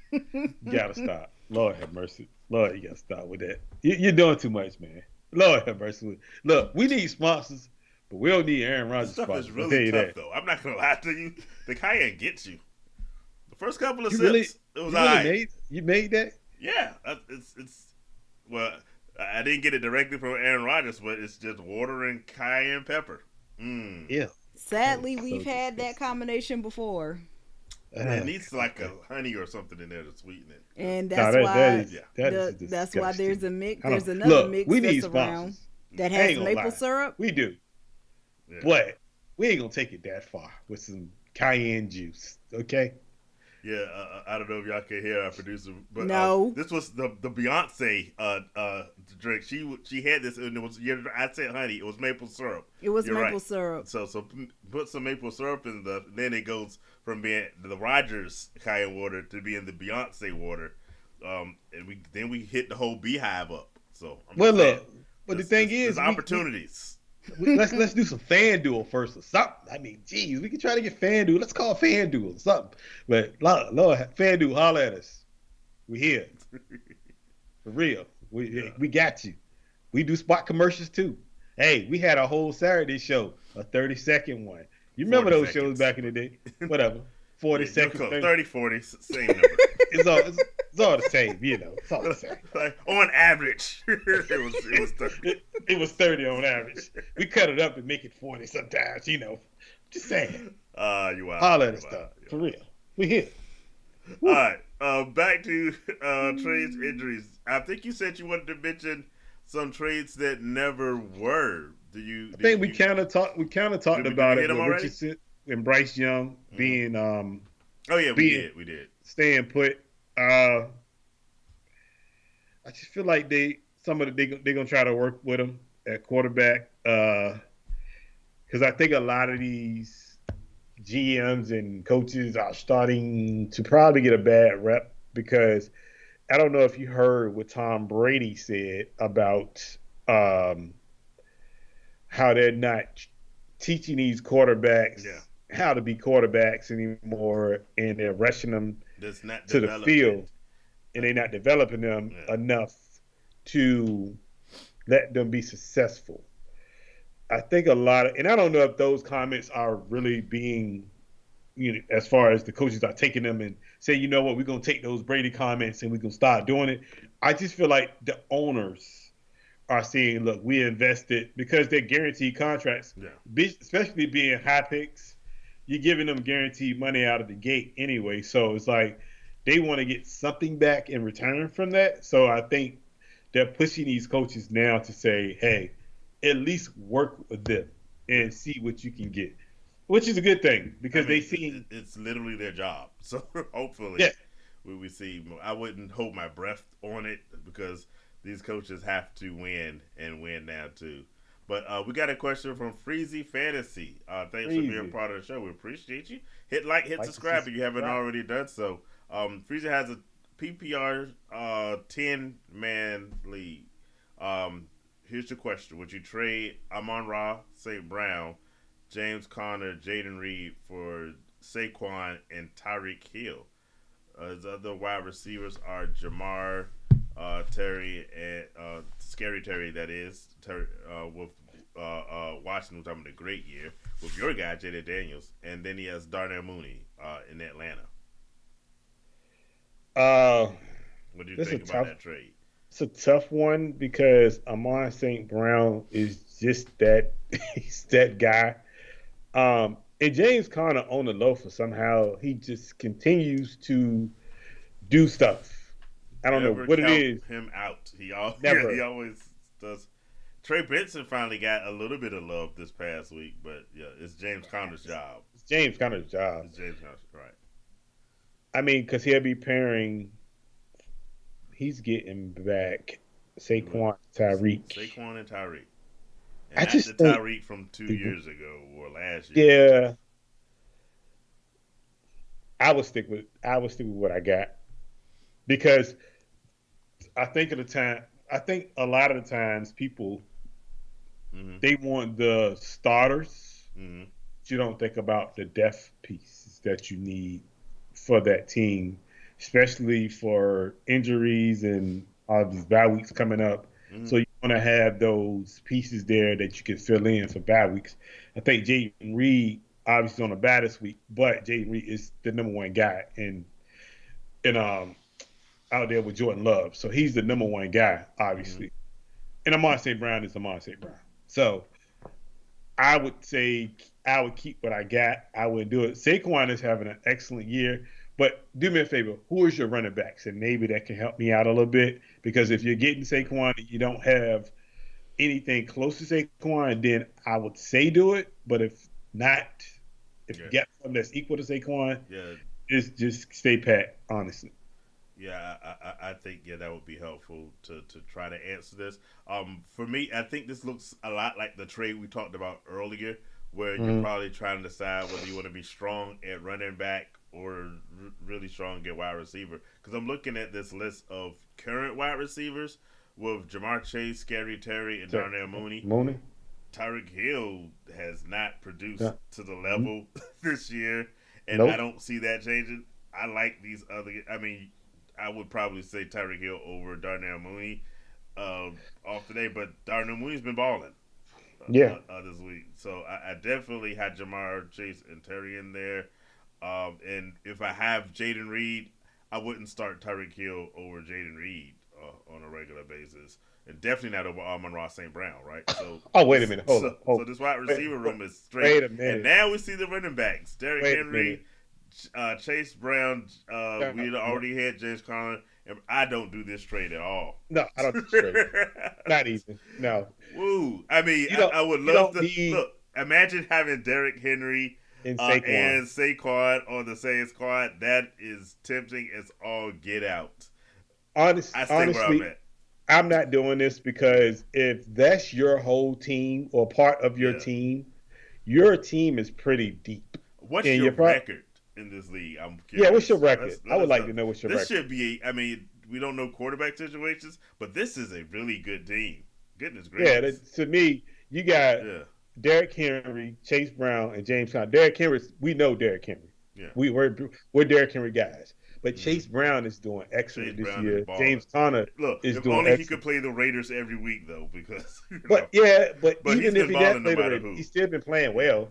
[SPEAKER 1] gotta stop. Lord have mercy. Lord, you gotta stop with that. You're doing too much, man. Lord have mercy. Look, we need sponsors, but we don't need Aaron Rodgers sponsors.
[SPEAKER 2] This stuff is really tough, though. I'm not gonna lie to you. The cayenne gets you. The first couple of sips, it was all right.
[SPEAKER 1] You made that?
[SPEAKER 2] Yeah, it's well. I didn't get it directly from Aaron Rodgers, but it's just water and cayenne pepper.
[SPEAKER 1] Yeah.
[SPEAKER 3] Sadly, we've had that combination before.
[SPEAKER 2] It needs like a honey or something in there to sweeten it.
[SPEAKER 3] And that's that's why there's a mix. There's another mix that's around that has maple syrup.
[SPEAKER 1] We do. Yeah. But we ain't going to take it that far with some cayenne juice, okay?
[SPEAKER 2] Yeah, I don't know if y'all can hear our producer, but
[SPEAKER 3] no.
[SPEAKER 2] This was the Beyonce drink. She had this, and it was. I said honey. It was maple syrup.
[SPEAKER 3] It was maple syrup.
[SPEAKER 2] So put some maple syrup in then it goes from being the Rodgers cayenne water to being the Beyonce water, and we hit the whole beehive up. So
[SPEAKER 1] look, but the thing is,
[SPEAKER 2] there's opportunities.
[SPEAKER 1] Let's do some FanDuel first or something. I mean, geez, we can try to get FanDuel. Let's call FanDuel or something. But Lord, FanDuel, holler at us. We here for real.
[SPEAKER 2] Yeah.
[SPEAKER 1] We got you. We do spot commercials too. Hey, we had a whole Saturday show, a 30-second one. You remember
[SPEAKER 2] 40
[SPEAKER 1] those shows
[SPEAKER 2] seconds.
[SPEAKER 1] back in the day? Whatever. 40
[SPEAKER 2] Yeah, you're
[SPEAKER 1] seconds.
[SPEAKER 2] close. 30, 40, same number.
[SPEAKER 1] It's all the same, you know. It's all the same.
[SPEAKER 2] Like, on average, it was 30.
[SPEAKER 1] It was 30 on average. We cut it up and make it 40 sometimes, you know. Just saying.
[SPEAKER 2] You out.
[SPEAKER 1] Holler at us stuff. For real. We here.
[SPEAKER 2] All right. Back to trades injuries. I think you said you wanted to mention some trades that never were.
[SPEAKER 1] I think we kind of talked about it with
[SPEAKER 2] already?
[SPEAKER 1] Richardson and Bryce Young being
[SPEAKER 2] Oh yeah, we did.
[SPEAKER 1] Staying put. I just feel like they're gonna try to work with him at quarterback because I think a lot of these GMs and coaches are starting to probably get a bad rep because I don't know if you heard what Tom Brady said about how they're not teaching these quarterbacks how to be quarterbacks anymore, and they're rushing them to the field, and they're not developing them enough to let them be successful. I think a lot of, and I don't know if those comments are really being, as far as the coaches are taking them and say, you know what, we're going to take those Brady comments and we're going to start doing it. I just feel like the owners are saying, look, we invested because they're guaranteed contracts, especially being high picks. You're giving them guaranteed money out of the gate anyway. So it's like they want to get something back in return from that. So I think they're pushing these coaches now to say, hey, at least work with them and see what you can get, which is a good thing because they see
[SPEAKER 2] it's literally their job. So hopefully we see. I wouldn't hold my breath on it because these coaches have to win and win now too. But we got a question from Freezy Fantasy. Thanks for being part of the show. We appreciate you. Hit subscribe if you haven't already done so. Freezy has a PPR 10-man league. Here's your question. Would you trade Amon-Ra, St. Brown, James Conner, Jaden Reed for Saquon and Tyreek Hill? His other wide receivers are Jamar, Terry, and Scary Terry, that is, with Washington, was having a great year, with your guy, Jaden Daniels, and then he has Darnell Mooney in Atlanta. What do you think about that trade?
[SPEAKER 1] It's a tough one because Amon St. Brown is just that he's that guy. And James Conner on the low for somehow he just continues to do stuff. I don't know what it is.
[SPEAKER 2] Him out. He always does. Trey Benson finally got a little bit of love this past week, but yeah, it's James Conner's job.
[SPEAKER 1] It's James Conner's job.
[SPEAKER 2] It's James Conner's, right?
[SPEAKER 1] I mean, because he'll be pairing. He's getting back Saquon, Tyreek.
[SPEAKER 2] Saquon and Tyreek. And that's the Tyreek from 2 years ago or last
[SPEAKER 1] year. Yeah. I would stick with what I got. Because I think a lot of the times people they want the starters. But you don't think about the depth pieces that you need for that team, especially for injuries and all these bye weeks coming up. So you want to have those pieces there that you can fill in for bye weeks. I think Jaden Reed obviously on a bye this week, but Jaden Reed is the number one guy and out there with Jordan Love. So he's the number one guy, obviously. And Amon St. Brown is Amon St. Brown. So I would say I would keep what I got. I would do it. Saquon is having an excellent year. But do me a favor, who is your running backs? And maybe that can help me out a little bit. Because if you're getting Saquon and you don't have anything close to Saquon, then I would say do it. But if not, if you get something that's equal to Saquon, just stay pat, honestly.
[SPEAKER 2] Yeah, I think that would be helpful to try to answer this. For me, I think this looks a lot like the trade we talked about earlier, where you're probably trying to decide whether you want to be strong at running back or really strong at wide receiver. Because I'm looking at this list of current wide receivers with Jamar Chase, Scary Terry, and Darnell Mooney. Tyreek Hill has not produced
[SPEAKER 1] No.
[SPEAKER 2] to the level this year, and I
[SPEAKER 1] Nope.
[SPEAKER 2] don't see that changing. I like these other. I mean, I would probably say Tyreek Hill over Darnell Mooney uh, off today, but Darnell Mooney's been balling
[SPEAKER 1] Yeah.
[SPEAKER 2] this week, so I definitely had Jamar Chase and Terry in there. And if I have Jaden Reed, I wouldn't start Tyreek Hill over Jaden Reed on a regular basis, and definitely not over Amon-Ra St. Brown, right? So
[SPEAKER 1] Oh, wait a
[SPEAKER 2] this
[SPEAKER 1] minute. Hold
[SPEAKER 2] so,
[SPEAKER 1] up.
[SPEAKER 2] so
[SPEAKER 1] Hold.
[SPEAKER 2] this wide
[SPEAKER 1] Wait.
[SPEAKER 2] receiver room is straight,
[SPEAKER 1] Wait a
[SPEAKER 2] and
[SPEAKER 1] minute.
[SPEAKER 2] now we see the running backs: Derrick
[SPEAKER 1] Wait a
[SPEAKER 2] Henry,
[SPEAKER 1] minute.
[SPEAKER 2] Chase Brown.
[SPEAKER 1] No,
[SPEAKER 2] We already had James Conner, and I don't do this trade at all.
[SPEAKER 1] no, I don't trade. Not even. No.
[SPEAKER 2] Woo! I mean,
[SPEAKER 1] You don't.
[SPEAKER 2] I would
[SPEAKER 1] You
[SPEAKER 2] love
[SPEAKER 1] don't
[SPEAKER 2] to
[SPEAKER 1] need
[SPEAKER 2] look. Imagine having Derrick Henry
[SPEAKER 1] in Saquon.
[SPEAKER 2] and Saquon on the same squad. That is tempting as all get out. I stay where I'm
[SPEAKER 1] Honestly,
[SPEAKER 2] at.
[SPEAKER 1] I'm not doing this because if that's your whole team or part of
[SPEAKER 2] Yeah.
[SPEAKER 1] your team is pretty deep.
[SPEAKER 2] What's
[SPEAKER 1] And
[SPEAKER 2] your
[SPEAKER 1] you're probably,
[SPEAKER 2] record in this league? I'm
[SPEAKER 1] yeah, what's your
[SPEAKER 2] curious.
[SPEAKER 1] record? I would
[SPEAKER 2] Let's
[SPEAKER 1] like
[SPEAKER 2] know.
[SPEAKER 1] to know what's your
[SPEAKER 2] This
[SPEAKER 1] record.
[SPEAKER 2] should be. I mean, we don't know quarterback situations, but this is a really good team. Goodness
[SPEAKER 1] Yeah,
[SPEAKER 2] gracious.
[SPEAKER 1] to me, you got
[SPEAKER 2] Yeah.
[SPEAKER 1] Derrick Henry, Chase Brown, and James Conner. Derrick Henry, we know Derrick Henry.
[SPEAKER 2] Yeah.
[SPEAKER 1] We're Derrick Henry guys. But
[SPEAKER 2] Mm-hmm.
[SPEAKER 1] Chase Brown is doing
[SPEAKER 2] Chase
[SPEAKER 1] excellent this
[SPEAKER 2] Brown is
[SPEAKER 1] year.
[SPEAKER 2] balling.
[SPEAKER 1] James Conner
[SPEAKER 2] Look,
[SPEAKER 1] is
[SPEAKER 2] if
[SPEAKER 1] doing
[SPEAKER 2] only he could
[SPEAKER 1] excellent.
[SPEAKER 2] play the Raiders every week, though, because
[SPEAKER 1] But yeah, but
[SPEAKER 2] But he's
[SPEAKER 1] even if
[SPEAKER 2] been
[SPEAKER 1] he does
[SPEAKER 2] balling no
[SPEAKER 1] play the
[SPEAKER 2] matter
[SPEAKER 1] Raiders,
[SPEAKER 2] who.
[SPEAKER 1] he's still been playing
[SPEAKER 2] Yeah.
[SPEAKER 1] well.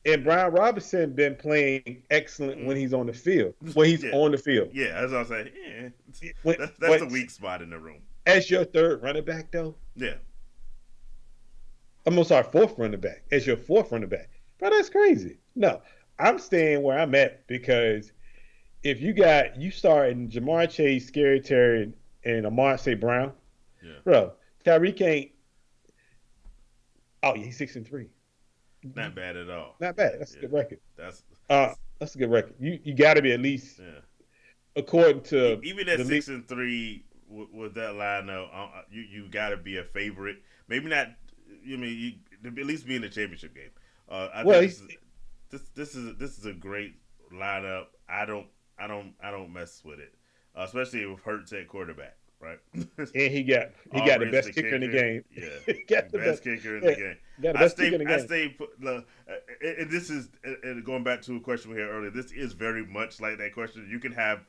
[SPEAKER 1] And
[SPEAKER 2] Yeah.
[SPEAKER 1] Brian Robinson been playing excellent when
[SPEAKER 2] Mm.
[SPEAKER 1] he's on the field. When he's
[SPEAKER 2] Yeah.
[SPEAKER 1] on the field.
[SPEAKER 2] Yeah, as I was saying, yeah,
[SPEAKER 1] When,
[SPEAKER 2] that's the
[SPEAKER 1] but
[SPEAKER 2] weak spot in the room.
[SPEAKER 1] as your third running back, though,
[SPEAKER 2] Yeah,
[SPEAKER 1] I'm sorry, fourth running back. As your fourth running back, bro, that's crazy. No, I'm staying where I'm at because if you starting Jamar Chase, Scary Terry, and Amar St. Brown,
[SPEAKER 2] yeah,
[SPEAKER 1] bro, Tyreek ain't. Oh, yeah, he's 6-3.
[SPEAKER 2] not bad at all.
[SPEAKER 1] Not bad. That's a
[SPEAKER 2] Yeah,
[SPEAKER 1] good record.
[SPEAKER 2] that's
[SPEAKER 1] That's a good record. You got to be at least
[SPEAKER 2] yeah.
[SPEAKER 1] according to
[SPEAKER 2] Even at
[SPEAKER 1] the league.
[SPEAKER 2] 6-3 with that lineup, you got to be a favorite. Maybe not. You mean you at least be in the championship game. I
[SPEAKER 1] Well,
[SPEAKER 2] think this is a great lineup. I don't mess with it, especially with Hurts at quarterback, right?
[SPEAKER 1] and he got the
[SPEAKER 2] Alvarez
[SPEAKER 1] best kicker in the game.
[SPEAKER 2] Yeah,
[SPEAKER 1] He got the
[SPEAKER 2] best kicker in
[SPEAKER 1] yeah,
[SPEAKER 2] the game.
[SPEAKER 1] got the
[SPEAKER 2] I
[SPEAKER 1] best kicker in
[SPEAKER 2] stay.
[SPEAKER 1] the
[SPEAKER 2] I
[SPEAKER 1] game.
[SPEAKER 2] stay. And this is and going back to a question we had earlier. This is very much like that question. You can have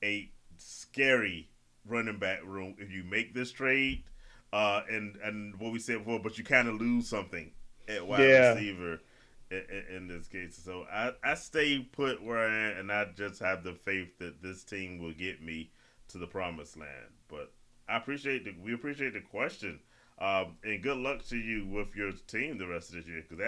[SPEAKER 2] a scary running back room if you make this trade, and what we said before, but you kind of lose something at wide
[SPEAKER 1] Yeah,
[SPEAKER 2] receiver in this case. So I stay put where I am, and I just have the faith that this team will get me to the promised land. But we appreciate the question. And good luck to you with your team the rest of this year, because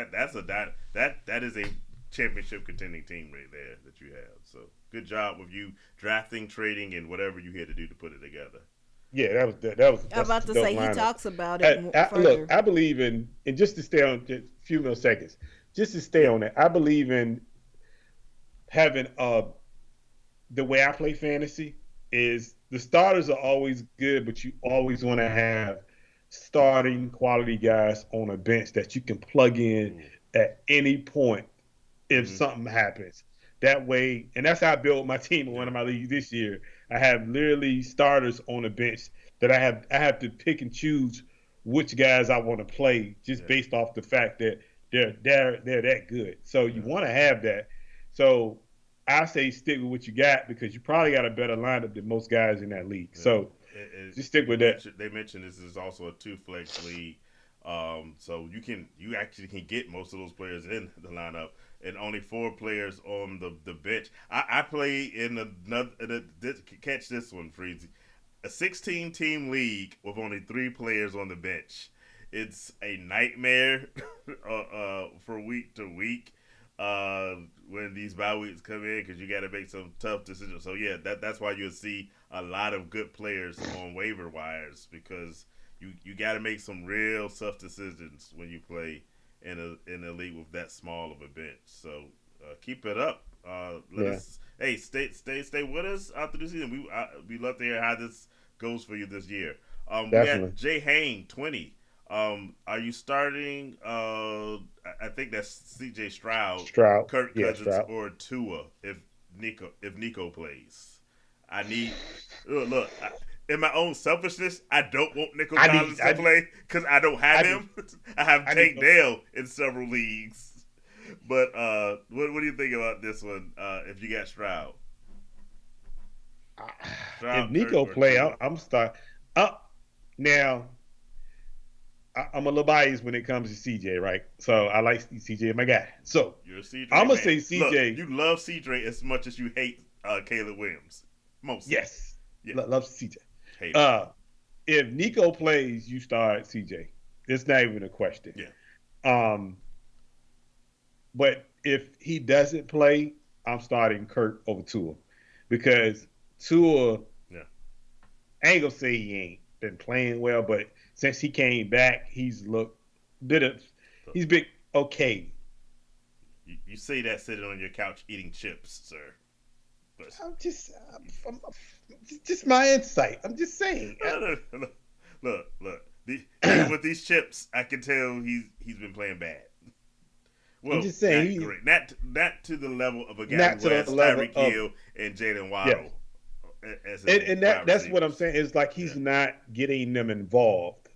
[SPEAKER 2] that is a championship contending team right there that you have. So good job with you drafting, trading, and whatever you had to do to put it together.
[SPEAKER 1] yeah,
[SPEAKER 3] I'm
[SPEAKER 1] that's
[SPEAKER 3] about
[SPEAKER 1] a
[SPEAKER 3] to
[SPEAKER 1] dope
[SPEAKER 3] say he
[SPEAKER 1] lineup.
[SPEAKER 3] talks about it
[SPEAKER 1] Look,
[SPEAKER 3] further.
[SPEAKER 1] I believe in, and just to stay on just a few more seconds, just to stay on it, I believe in having the way I play fantasy is the starters are always good, but you always want to have starting quality guys on a bench that you can plug in
[SPEAKER 2] Mm.
[SPEAKER 1] at any point if
[SPEAKER 2] Mm-hmm.
[SPEAKER 1] something happens. That way, and that's how I built my team in one
[SPEAKER 2] Yeah.
[SPEAKER 1] of my leagues this year. I have literally starters on the bench that I have to pick and choose which guys I want to play just
[SPEAKER 2] Yeah.
[SPEAKER 1] based off the fact that they're that good. So you
[SPEAKER 2] Yeah.
[SPEAKER 1] want to have that. So I say stick with what you got because you probably got a better lineup than most guys in that league.
[SPEAKER 2] Yeah.
[SPEAKER 1] So just stick with that.
[SPEAKER 2] They mentioned this is also a two flex league, so you actually can get most of those players in the lineup, and only 4 players on the bench. I play in catch this one, Freezy, a 16 team league with only 3 players on the bench. It's a nightmare for week to week when these bye weeks come in because you got to make some tough decisions. So yeah, that's why you'll see a lot of good players on waiver wires because you got to make some real tough decisions when you play in a league with that small of a bench. So keep it up. Let
[SPEAKER 1] Yeah,
[SPEAKER 2] us stay with us after the season. We love to hear how this goes for you this year. We got
[SPEAKER 1] definitely.
[SPEAKER 2] Jay Hain 20. Are you starting? I think that's C.J. Stroud,
[SPEAKER 1] Stroud.
[SPEAKER 2] Kirk
[SPEAKER 1] Yeah,
[SPEAKER 2] Cousins,
[SPEAKER 1] Stroud.
[SPEAKER 2] or Tua if Nico plays. I need look. in my own selfishness, I don't want Nico
[SPEAKER 1] I
[SPEAKER 2] Collins
[SPEAKER 1] need,
[SPEAKER 2] to play because I don't have
[SPEAKER 1] I
[SPEAKER 2] him.
[SPEAKER 1] need,
[SPEAKER 2] I have
[SPEAKER 1] I need.
[SPEAKER 2] Tank Dale in several leagues. But what do you think about this one? If you got Stroud,
[SPEAKER 1] If
[SPEAKER 2] Kirk,
[SPEAKER 1] Nico
[SPEAKER 2] or
[SPEAKER 1] play,
[SPEAKER 2] Tua?
[SPEAKER 1] I'm start. Now I'm a little biased when it comes to CJ, right? So I like CJ, my guy. So
[SPEAKER 2] You're a CJ
[SPEAKER 1] I'm gonna
[SPEAKER 2] man.
[SPEAKER 1] say
[SPEAKER 2] Look,
[SPEAKER 1] CJ.
[SPEAKER 2] you love CJ as much as you hate Caleb Williams. Mostly,
[SPEAKER 1] Yes,
[SPEAKER 2] yeah,
[SPEAKER 1] love CJ.
[SPEAKER 2] hate him.
[SPEAKER 1] If Nico plays, you start CJ. It's not even a question.
[SPEAKER 2] Yeah,
[SPEAKER 1] Um, but if he doesn't play, I'm starting Kirk over Tua because Tua,
[SPEAKER 2] yeah.
[SPEAKER 1] I ain't gonna say he ain't been playing well, but since he came back, he's looked bit of
[SPEAKER 2] So,
[SPEAKER 1] he's been okay.
[SPEAKER 2] you say that sitting on your couch eating chips, sir. But
[SPEAKER 1] Just my insight. I'm just saying.
[SPEAKER 2] look. Even with these chips, I can tell he's been playing bad.
[SPEAKER 1] I'm
[SPEAKER 2] Well,
[SPEAKER 1] just saying
[SPEAKER 2] not great. Not to the level of a guy
[SPEAKER 1] not
[SPEAKER 2] who
[SPEAKER 1] to the
[SPEAKER 2] has
[SPEAKER 1] level
[SPEAKER 2] Tyreek
[SPEAKER 1] of
[SPEAKER 2] Hill and Jalen
[SPEAKER 1] yes.
[SPEAKER 2] Waddle as his
[SPEAKER 1] And
[SPEAKER 2] wide
[SPEAKER 1] that's what I'm
[SPEAKER 2] receivers.
[SPEAKER 1] saying. Is like
[SPEAKER 2] Yeah.
[SPEAKER 1] he's not getting them involved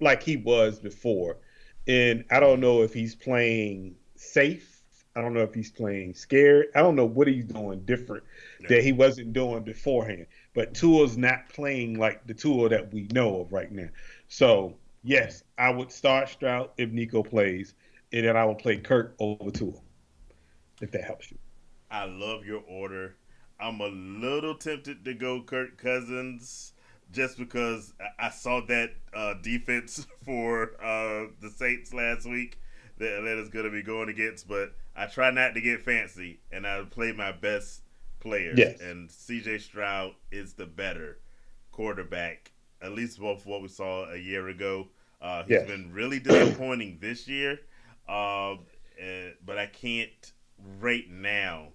[SPEAKER 1] like he was before. And I don't know if he's playing safe. I don't know if he's playing scared. I don't know what he's doing different
[SPEAKER 2] Yeah.
[SPEAKER 1] that he wasn't doing beforehand. But Tua's not playing like the Tua that we know of right now. So yes, I would start Stroud if Nico plays, and then I would play Kirk over Tua if that helps you.
[SPEAKER 2] I love your order. I'm a little tempted to go Kirk Cousins just because I saw that defense for the Saints last week that is going to be going against. But I try not to get fancy, and I play my best players.
[SPEAKER 1] Yes.
[SPEAKER 2] And C.J. Stroud is the better quarterback, at least both what we saw a year ago. He's
[SPEAKER 1] Yes.
[SPEAKER 2] been really disappointing this year, but I can't right now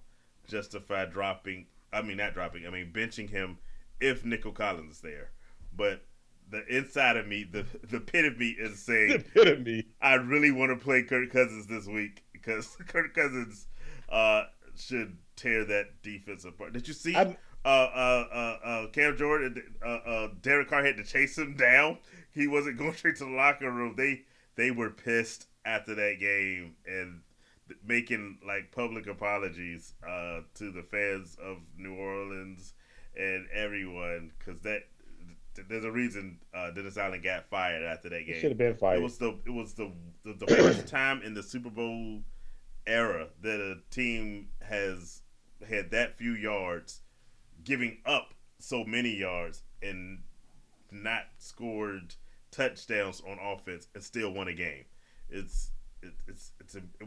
[SPEAKER 2] justify dropping. I mean, not dropping. I mean, benching him if Nico Collins is there. But the inside of me, the pit of me is
[SPEAKER 1] The
[SPEAKER 2] saying
[SPEAKER 1] epitome.
[SPEAKER 2] I really want to play Kirk Cousins this week because Kirk Cousins should tear that defense apart. Did you see
[SPEAKER 1] I'm
[SPEAKER 2] Cam Jordan? Derek Carr had to chase him down. He wasn't going straight to the locker room. They were pissed after that game and making like public apologies to the fans of New Orleans and everyone because there's a reason Dennis Allen got fired after that
[SPEAKER 1] He
[SPEAKER 2] game.
[SPEAKER 1] should have been fired.
[SPEAKER 2] It was the first time in the Super Bowl era that a team has had that few yards, giving up so many yards and not scored touchdowns on offense and still won a game. It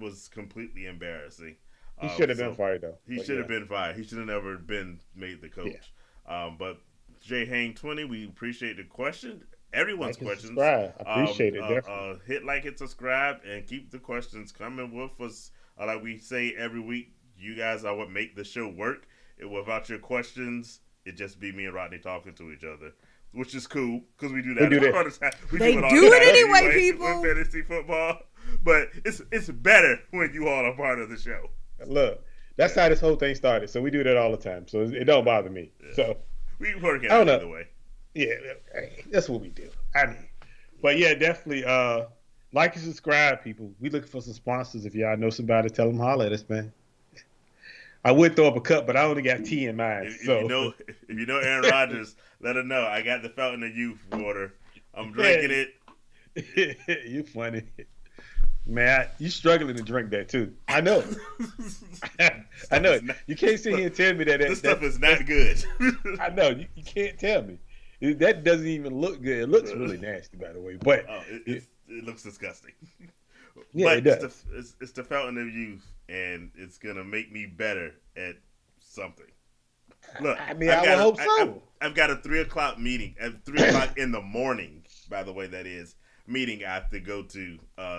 [SPEAKER 2] was completely embarrassing.
[SPEAKER 1] He should have been fired though.
[SPEAKER 2] He
[SPEAKER 1] But
[SPEAKER 2] should
[SPEAKER 1] yeah.
[SPEAKER 2] have been fired. He should have never been made the coach. But J Hang 20, we appreciate the question. Everyone's
[SPEAKER 1] Like and
[SPEAKER 2] questions.
[SPEAKER 1] subscribe. I appreciate it definitely.
[SPEAKER 2] Hit like and subscribe and keep the questions coming with us. Like we say every week, you guys are what make the show work. Without your questions, it just be me and Rodney talking to each other, which is cool because we do that
[SPEAKER 1] We do
[SPEAKER 2] all
[SPEAKER 1] that.
[SPEAKER 2] the time. We
[SPEAKER 3] They
[SPEAKER 2] all
[SPEAKER 3] do
[SPEAKER 2] the
[SPEAKER 3] it
[SPEAKER 2] time
[SPEAKER 3] anyway, people.
[SPEAKER 2] with fantasy football. But it's better when you all are part of the show.
[SPEAKER 1] Look, that's how this whole thing started. So we do that all the time. So it don't bother me.
[SPEAKER 2] Yeah.
[SPEAKER 1] So
[SPEAKER 2] We work it
[SPEAKER 1] I don't
[SPEAKER 2] out
[SPEAKER 1] know.
[SPEAKER 2] either way.
[SPEAKER 1] yeah, that's what we do. I mean, but yeah, definitely. Like and subscribe, people. We looking for some sponsors. If y'all know somebody, tell them holler at us, man. I would throw up a cup, but I only got tea in mine.
[SPEAKER 2] If
[SPEAKER 1] So
[SPEAKER 2] you know Aaron Rodgers, let her know. I got the Fountain of Youth water. I'm drinking it.
[SPEAKER 1] you funny, man. You struggling to drink that too. I know. I know. You can't sit here and tell me that.
[SPEAKER 2] This stuff is not good.
[SPEAKER 1] I know. You can't tell me. That doesn't even look good. It looks really nasty, by the way. But
[SPEAKER 2] It looks disgusting.
[SPEAKER 1] yeah,
[SPEAKER 2] But
[SPEAKER 1] it does.
[SPEAKER 2] it's the Fountain of Youth, and it's gonna make me better at something. Look,
[SPEAKER 1] I mean, I would hope so.
[SPEAKER 2] I've got a 3:00 meeting at 3:00 in the morning. By the way, that is meeting I have to go to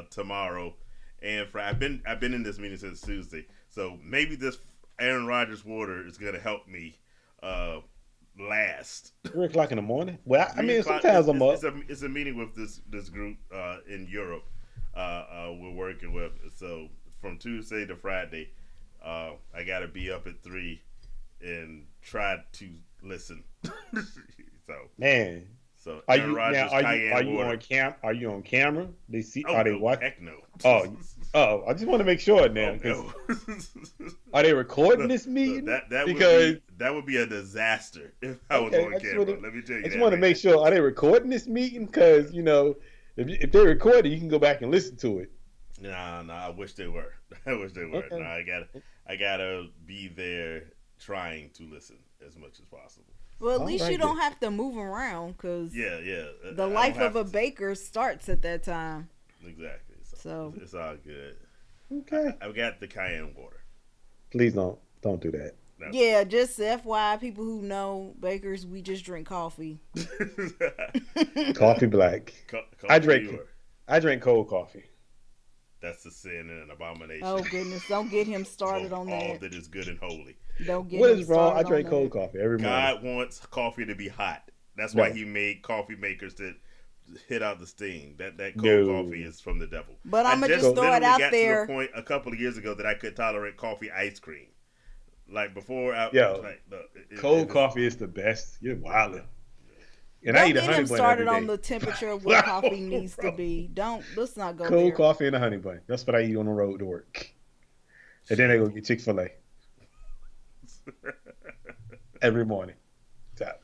[SPEAKER 2] tomorrow, and I've been in this meeting since Tuesday. So maybe this Aaron Rodgers water is gonna help me last.
[SPEAKER 1] 3:00 in the morning. Well, I mean,
[SPEAKER 2] 3:00
[SPEAKER 1] sometimes I'm up.
[SPEAKER 2] It's a meeting with this group in Europe. We're working with. So from Tuesday to Friday, I got to be up at 3 and try to listen. So
[SPEAKER 1] Man,
[SPEAKER 2] So
[SPEAKER 1] are
[SPEAKER 2] Aaron
[SPEAKER 1] you now?
[SPEAKER 2] Rodgers, Cayenne
[SPEAKER 1] Are you
[SPEAKER 2] water.
[SPEAKER 1] on cam? Are you on camera? They see?
[SPEAKER 2] Oh
[SPEAKER 1] Are they
[SPEAKER 2] no,
[SPEAKER 1] watching?
[SPEAKER 2] heck no.
[SPEAKER 1] Oh, oh! I just want to make sure now
[SPEAKER 2] Oh
[SPEAKER 1] because
[SPEAKER 2] no.
[SPEAKER 1] are they recording
[SPEAKER 2] Look,
[SPEAKER 1] this meeting?
[SPEAKER 2] that
[SPEAKER 1] Because
[SPEAKER 2] would be a disaster if I was
[SPEAKER 1] okay,
[SPEAKER 2] on camera. Let me tell
[SPEAKER 1] I
[SPEAKER 2] you
[SPEAKER 1] just
[SPEAKER 2] that,
[SPEAKER 1] want to
[SPEAKER 2] man.
[SPEAKER 1] make sure are they recording this meeting? Because if they record it, you can go back and listen to it.
[SPEAKER 2] Nah, I wish they were. I wish they were.
[SPEAKER 1] Okay.
[SPEAKER 2] Nah, I gotta be there trying to listen as much as possible.
[SPEAKER 3] Well, at
[SPEAKER 1] All
[SPEAKER 3] least you
[SPEAKER 1] right then.
[SPEAKER 3] don't have to move around because
[SPEAKER 2] Yeah.
[SPEAKER 3] the
[SPEAKER 2] I don't
[SPEAKER 3] life of
[SPEAKER 2] have
[SPEAKER 3] a
[SPEAKER 2] to.
[SPEAKER 3] baker starts at that time.
[SPEAKER 2] Exactly. So
[SPEAKER 3] So
[SPEAKER 2] it's all good.
[SPEAKER 1] Okay.
[SPEAKER 2] I've got the cayenne water.
[SPEAKER 1] Please don't do that.
[SPEAKER 2] That's
[SPEAKER 3] yeah, just FYI, people who know bakers, we just drink coffee.
[SPEAKER 1] Coffee black. I
[SPEAKER 2] Coffee
[SPEAKER 1] drink
[SPEAKER 2] or
[SPEAKER 1] I drink cold coffee.
[SPEAKER 2] that's a sin and an abomination.
[SPEAKER 3] Oh goodness, don't get him started
[SPEAKER 2] Of
[SPEAKER 3] on
[SPEAKER 2] all
[SPEAKER 3] that.
[SPEAKER 2] that is good and holy.
[SPEAKER 3] Don't get
[SPEAKER 1] What
[SPEAKER 3] him
[SPEAKER 1] is wrong? I
[SPEAKER 3] started on
[SPEAKER 1] drink cold
[SPEAKER 3] that.
[SPEAKER 1] coffee every morning.
[SPEAKER 2] God wants coffee to be hot. That's why
[SPEAKER 1] No.
[SPEAKER 2] He made coffee makers to hit out the steam. That cold
[SPEAKER 1] No.
[SPEAKER 2] coffee is from the devil.
[SPEAKER 3] But
[SPEAKER 2] I
[SPEAKER 3] I'ma
[SPEAKER 2] just
[SPEAKER 3] just throw it
[SPEAKER 2] literally
[SPEAKER 3] out
[SPEAKER 2] got
[SPEAKER 3] there.
[SPEAKER 2] to the point a couple of years ago that I could tolerate coffee ice cream. Like before,
[SPEAKER 1] Yo,
[SPEAKER 2] like
[SPEAKER 1] Cold coffee is the best. You're wildin'. And I
[SPEAKER 3] Don't
[SPEAKER 1] eat a
[SPEAKER 3] get
[SPEAKER 1] honey
[SPEAKER 3] him
[SPEAKER 1] bun
[SPEAKER 3] started
[SPEAKER 1] every
[SPEAKER 3] on
[SPEAKER 1] day.
[SPEAKER 3] the temperature of what coffee needs to be. Let's not go
[SPEAKER 1] Cold
[SPEAKER 3] there.
[SPEAKER 1] coffee and a honey bun. That's what I eat on the road to work. And then I go get Chick-fil-A every morning. Top.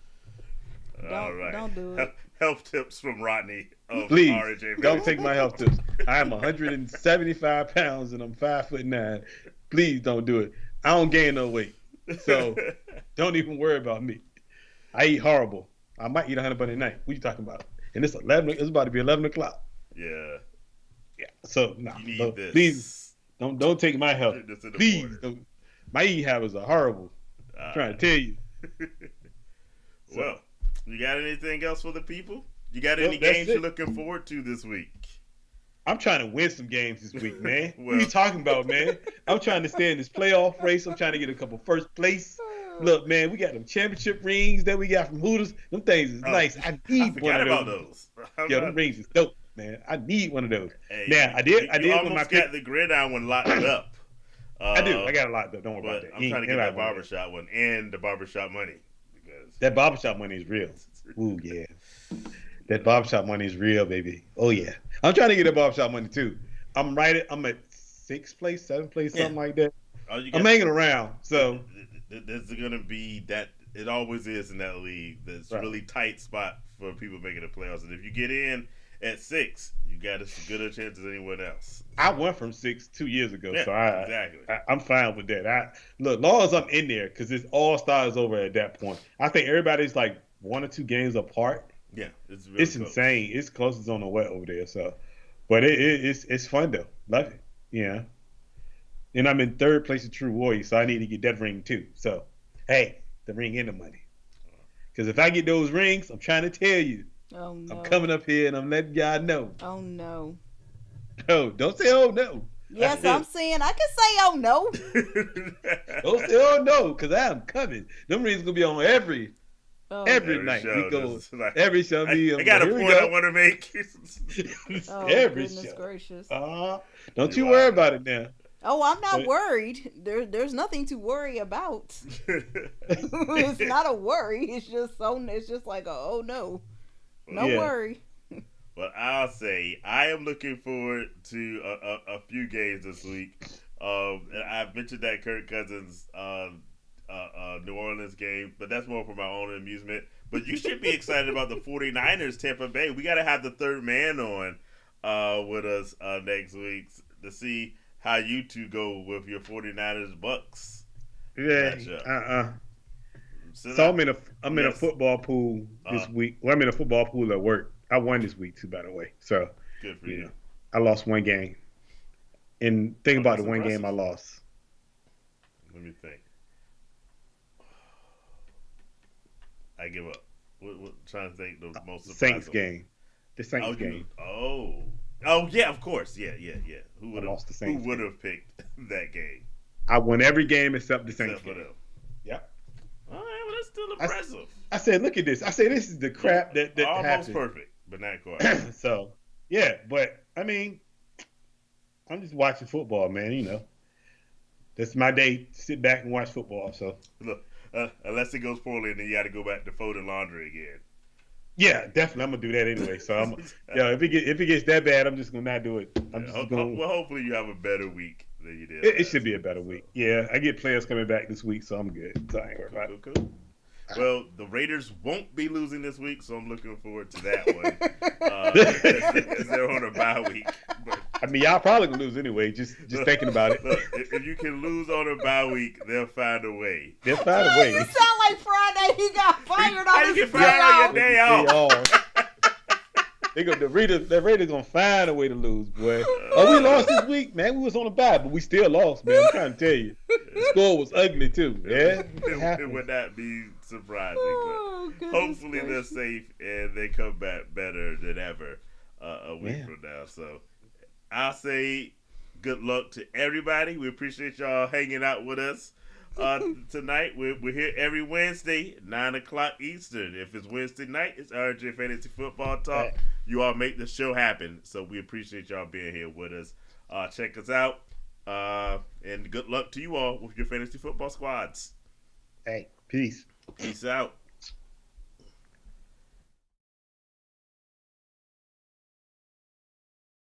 [SPEAKER 2] All right.
[SPEAKER 3] Don't do it.
[SPEAKER 2] Health tips from Rodney of
[SPEAKER 1] Please
[SPEAKER 2] RJ.
[SPEAKER 1] don't take my health tips. I am 175 pounds and I'm 5'9". Please don't do it. I don't gain no weight, so don't even worry about me. I eat horrible. I might eat a honey bun at night. What you talking about? And it's 11. It's about to be 11 o'clock.
[SPEAKER 2] Yeah.
[SPEAKER 1] Yeah. So
[SPEAKER 2] You need this.
[SPEAKER 1] please don't take my health.
[SPEAKER 2] This in the
[SPEAKER 1] Please,
[SPEAKER 2] morning.
[SPEAKER 1] don't. My eating habits are horrible. I'm trying to tell you.
[SPEAKER 2] Well, you got anything else for the people? You got any
[SPEAKER 1] Nope, that's
[SPEAKER 2] games
[SPEAKER 1] it.
[SPEAKER 2] you're looking forward to this week?
[SPEAKER 1] I'm trying to win some games this week, man. What
[SPEAKER 2] Well-
[SPEAKER 1] are you talking about, man? I'm trying to stay in this playoff race. I'm trying to get a couple first place. Look, man, we got them championship rings that we got from Hooters. Them things is nice. I
[SPEAKER 2] I
[SPEAKER 1] need one
[SPEAKER 2] forgot
[SPEAKER 1] of
[SPEAKER 2] about
[SPEAKER 1] those.
[SPEAKER 2] those.
[SPEAKER 1] Yo, them rings is dope, man. I need one of those.
[SPEAKER 2] Hey,
[SPEAKER 1] Now, I
[SPEAKER 2] you
[SPEAKER 1] did
[SPEAKER 2] almost
[SPEAKER 1] when my
[SPEAKER 2] got the gridiron one locked up.
[SPEAKER 1] I do. I got a lot though. Don't worry
[SPEAKER 2] But
[SPEAKER 1] about that.
[SPEAKER 2] I'm trying to get that barbershop one and the barbershop money because
[SPEAKER 1] That barbershop money is real. Ooh, yeah. That barbershop money is real, baby. Oh, yeah. I'm trying to get that barbershop money, too. I'm at 6th place, 7th place, something like that.
[SPEAKER 2] all you
[SPEAKER 1] I'm
[SPEAKER 2] got-
[SPEAKER 1] hanging around, so.
[SPEAKER 2] There's gonna be that. It always is in that league. That's
[SPEAKER 1] Right.
[SPEAKER 2] really tight spot for people making the playoffs. And if you get in at 6, you got as good a chance as anyone else.
[SPEAKER 1] I went from 6 2 years ago,
[SPEAKER 2] Yeah,
[SPEAKER 1] so
[SPEAKER 2] exactly.
[SPEAKER 1] I'm fine with that. Look, long as I'm in there, because it's all stars over at that point. I think everybody's like 1 or 2 games apart.
[SPEAKER 2] Yeah, it's really
[SPEAKER 1] It's
[SPEAKER 2] close.
[SPEAKER 1] insane. It's close as on the wet over there. So, but it's fun though. Love it. Yeah. And I'm in 3rd place in True Warrior, so I need to get that ring too. So, hey, the ring and the money. Because if I get those rings, I'm trying to tell you,
[SPEAKER 3] Oh no.
[SPEAKER 1] I'm coming up here and I'm letting y'all know.
[SPEAKER 3] Oh no.
[SPEAKER 1] No, don't say oh no.
[SPEAKER 3] Yes, I'm saying I can say oh no.
[SPEAKER 1] Don't say oh no, because I'm coming. Them rings gonna be on every
[SPEAKER 3] Oh,
[SPEAKER 1] every night.
[SPEAKER 2] show,
[SPEAKER 1] We go
[SPEAKER 2] just like-
[SPEAKER 1] every show.
[SPEAKER 2] I got a
[SPEAKER 1] here we
[SPEAKER 2] point I
[SPEAKER 1] go.
[SPEAKER 2] want to make.
[SPEAKER 3] oh
[SPEAKER 1] every
[SPEAKER 3] goodness
[SPEAKER 1] show.
[SPEAKER 3] gracious.
[SPEAKER 1] Don't
[SPEAKER 2] You
[SPEAKER 1] you worry
[SPEAKER 2] are.
[SPEAKER 1] about it now.
[SPEAKER 3] Oh, I'm not
[SPEAKER 1] But-
[SPEAKER 3] worried. There's nothing to worry about. It's not a worry. It's just like a, oh no. No
[SPEAKER 1] Yeah.
[SPEAKER 3] worry.
[SPEAKER 2] But I'll say I am looking forward to a few games this week. And I've mentioned that Kirk Cousins New Orleans game, but that's more for my own amusement. But you should be excited about the 49ers Tampa Bay. We got to have the third man on with us next week to see how you two go with your 49ers Bucks.
[SPEAKER 1] Yeah.
[SPEAKER 2] Matchup.
[SPEAKER 1] So I'm in a
[SPEAKER 2] Yes.
[SPEAKER 1] football pool this week. Well, I'm in a football pool at work. I won this week too, by the way. So
[SPEAKER 2] Good for
[SPEAKER 1] you
[SPEAKER 2] you.
[SPEAKER 1] know, I lost one game. And think about the
[SPEAKER 2] that's
[SPEAKER 1] one
[SPEAKER 2] impressive.
[SPEAKER 1] game I lost.
[SPEAKER 2] Let me think. I give up. Trying to think the most
[SPEAKER 1] Saints
[SPEAKER 2] surprising
[SPEAKER 1] game. The Saints game.
[SPEAKER 2] Oh yeah, of course. Yeah. Who would
[SPEAKER 1] lost the
[SPEAKER 2] have?
[SPEAKER 1] Saints
[SPEAKER 2] Who would have picked that game?
[SPEAKER 1] I won every game except the Saints
[SPEAKER 2] Except for
[SPEAKER 1] game.
[SPEAKER 2] them.
[SPEAKER 1] Yep.
[SPEAKER 2] All right, well that's still impressive.
[SPEAKER 1] I said, look at this. I say this is the crap that
[SPEAKER 2] Almost
[SPEAKER 1] happened.
[SPEAKER 2] perfect, but not quite.
[SPEAKER 1] So yeah, but I mean, I'm just watching football, man. You know, that's my day. Sit back and watch football. So
[SPEAKER 2] Look, unless it goes poorly, and then you got to go back to folding laundry again.
[SPEAKER 1] Yeah, definitely. I'm gonna do that anyway. So if it gets that bad, I'm just gonna not do it. I'm just going.
[SPEAKER 2] Well, hopefully you have a better week than you did.
[SPEAKER 1] It should be a better week. Yeah, I get players coming back this week, so I'm good. So I ain't worried about it.
[SPEAKER 2] Cool. Well, the Raiders won't be losing this week, so I'm looking forward to that one. As they're on a bye week. But,
[SPEAKER 1] I mean, y'all probably gonna lose anyway. Just thinking about it.
[SPEAKER 2] Look, if you can lose on a bye week, they'll find a way.
[SPEAKER 1] They'll find a way.
[SPEAKER 3] You sound like Friday. He got fired on his
[SPEAKER 2] day off.
[SPEAKER 1] The Raiders gonna find a way to lose, boy. We lost this week, man. We was on a bye, but we still lost, man. I'm trying to tell you, the score was ugly too. Yeah,
[SPEAKER 2] it would not be surprising, but hopefully they're safe and they come back better than ever a week from now. So I'll say good luck to everybody. We appreciate y'all hanging out with us tonight. We're here every Wednesday, 9:00 Eastern. If it's Wednesday night, it's RJ Fantasy Football Talk. You all make the show happen, so we appreciate y'all being here with us. Check us out, and good luck to you all with your fantasy football squads.
[SPEAKER 1] Hey, peace.
[SPEAKER 2] Peace out.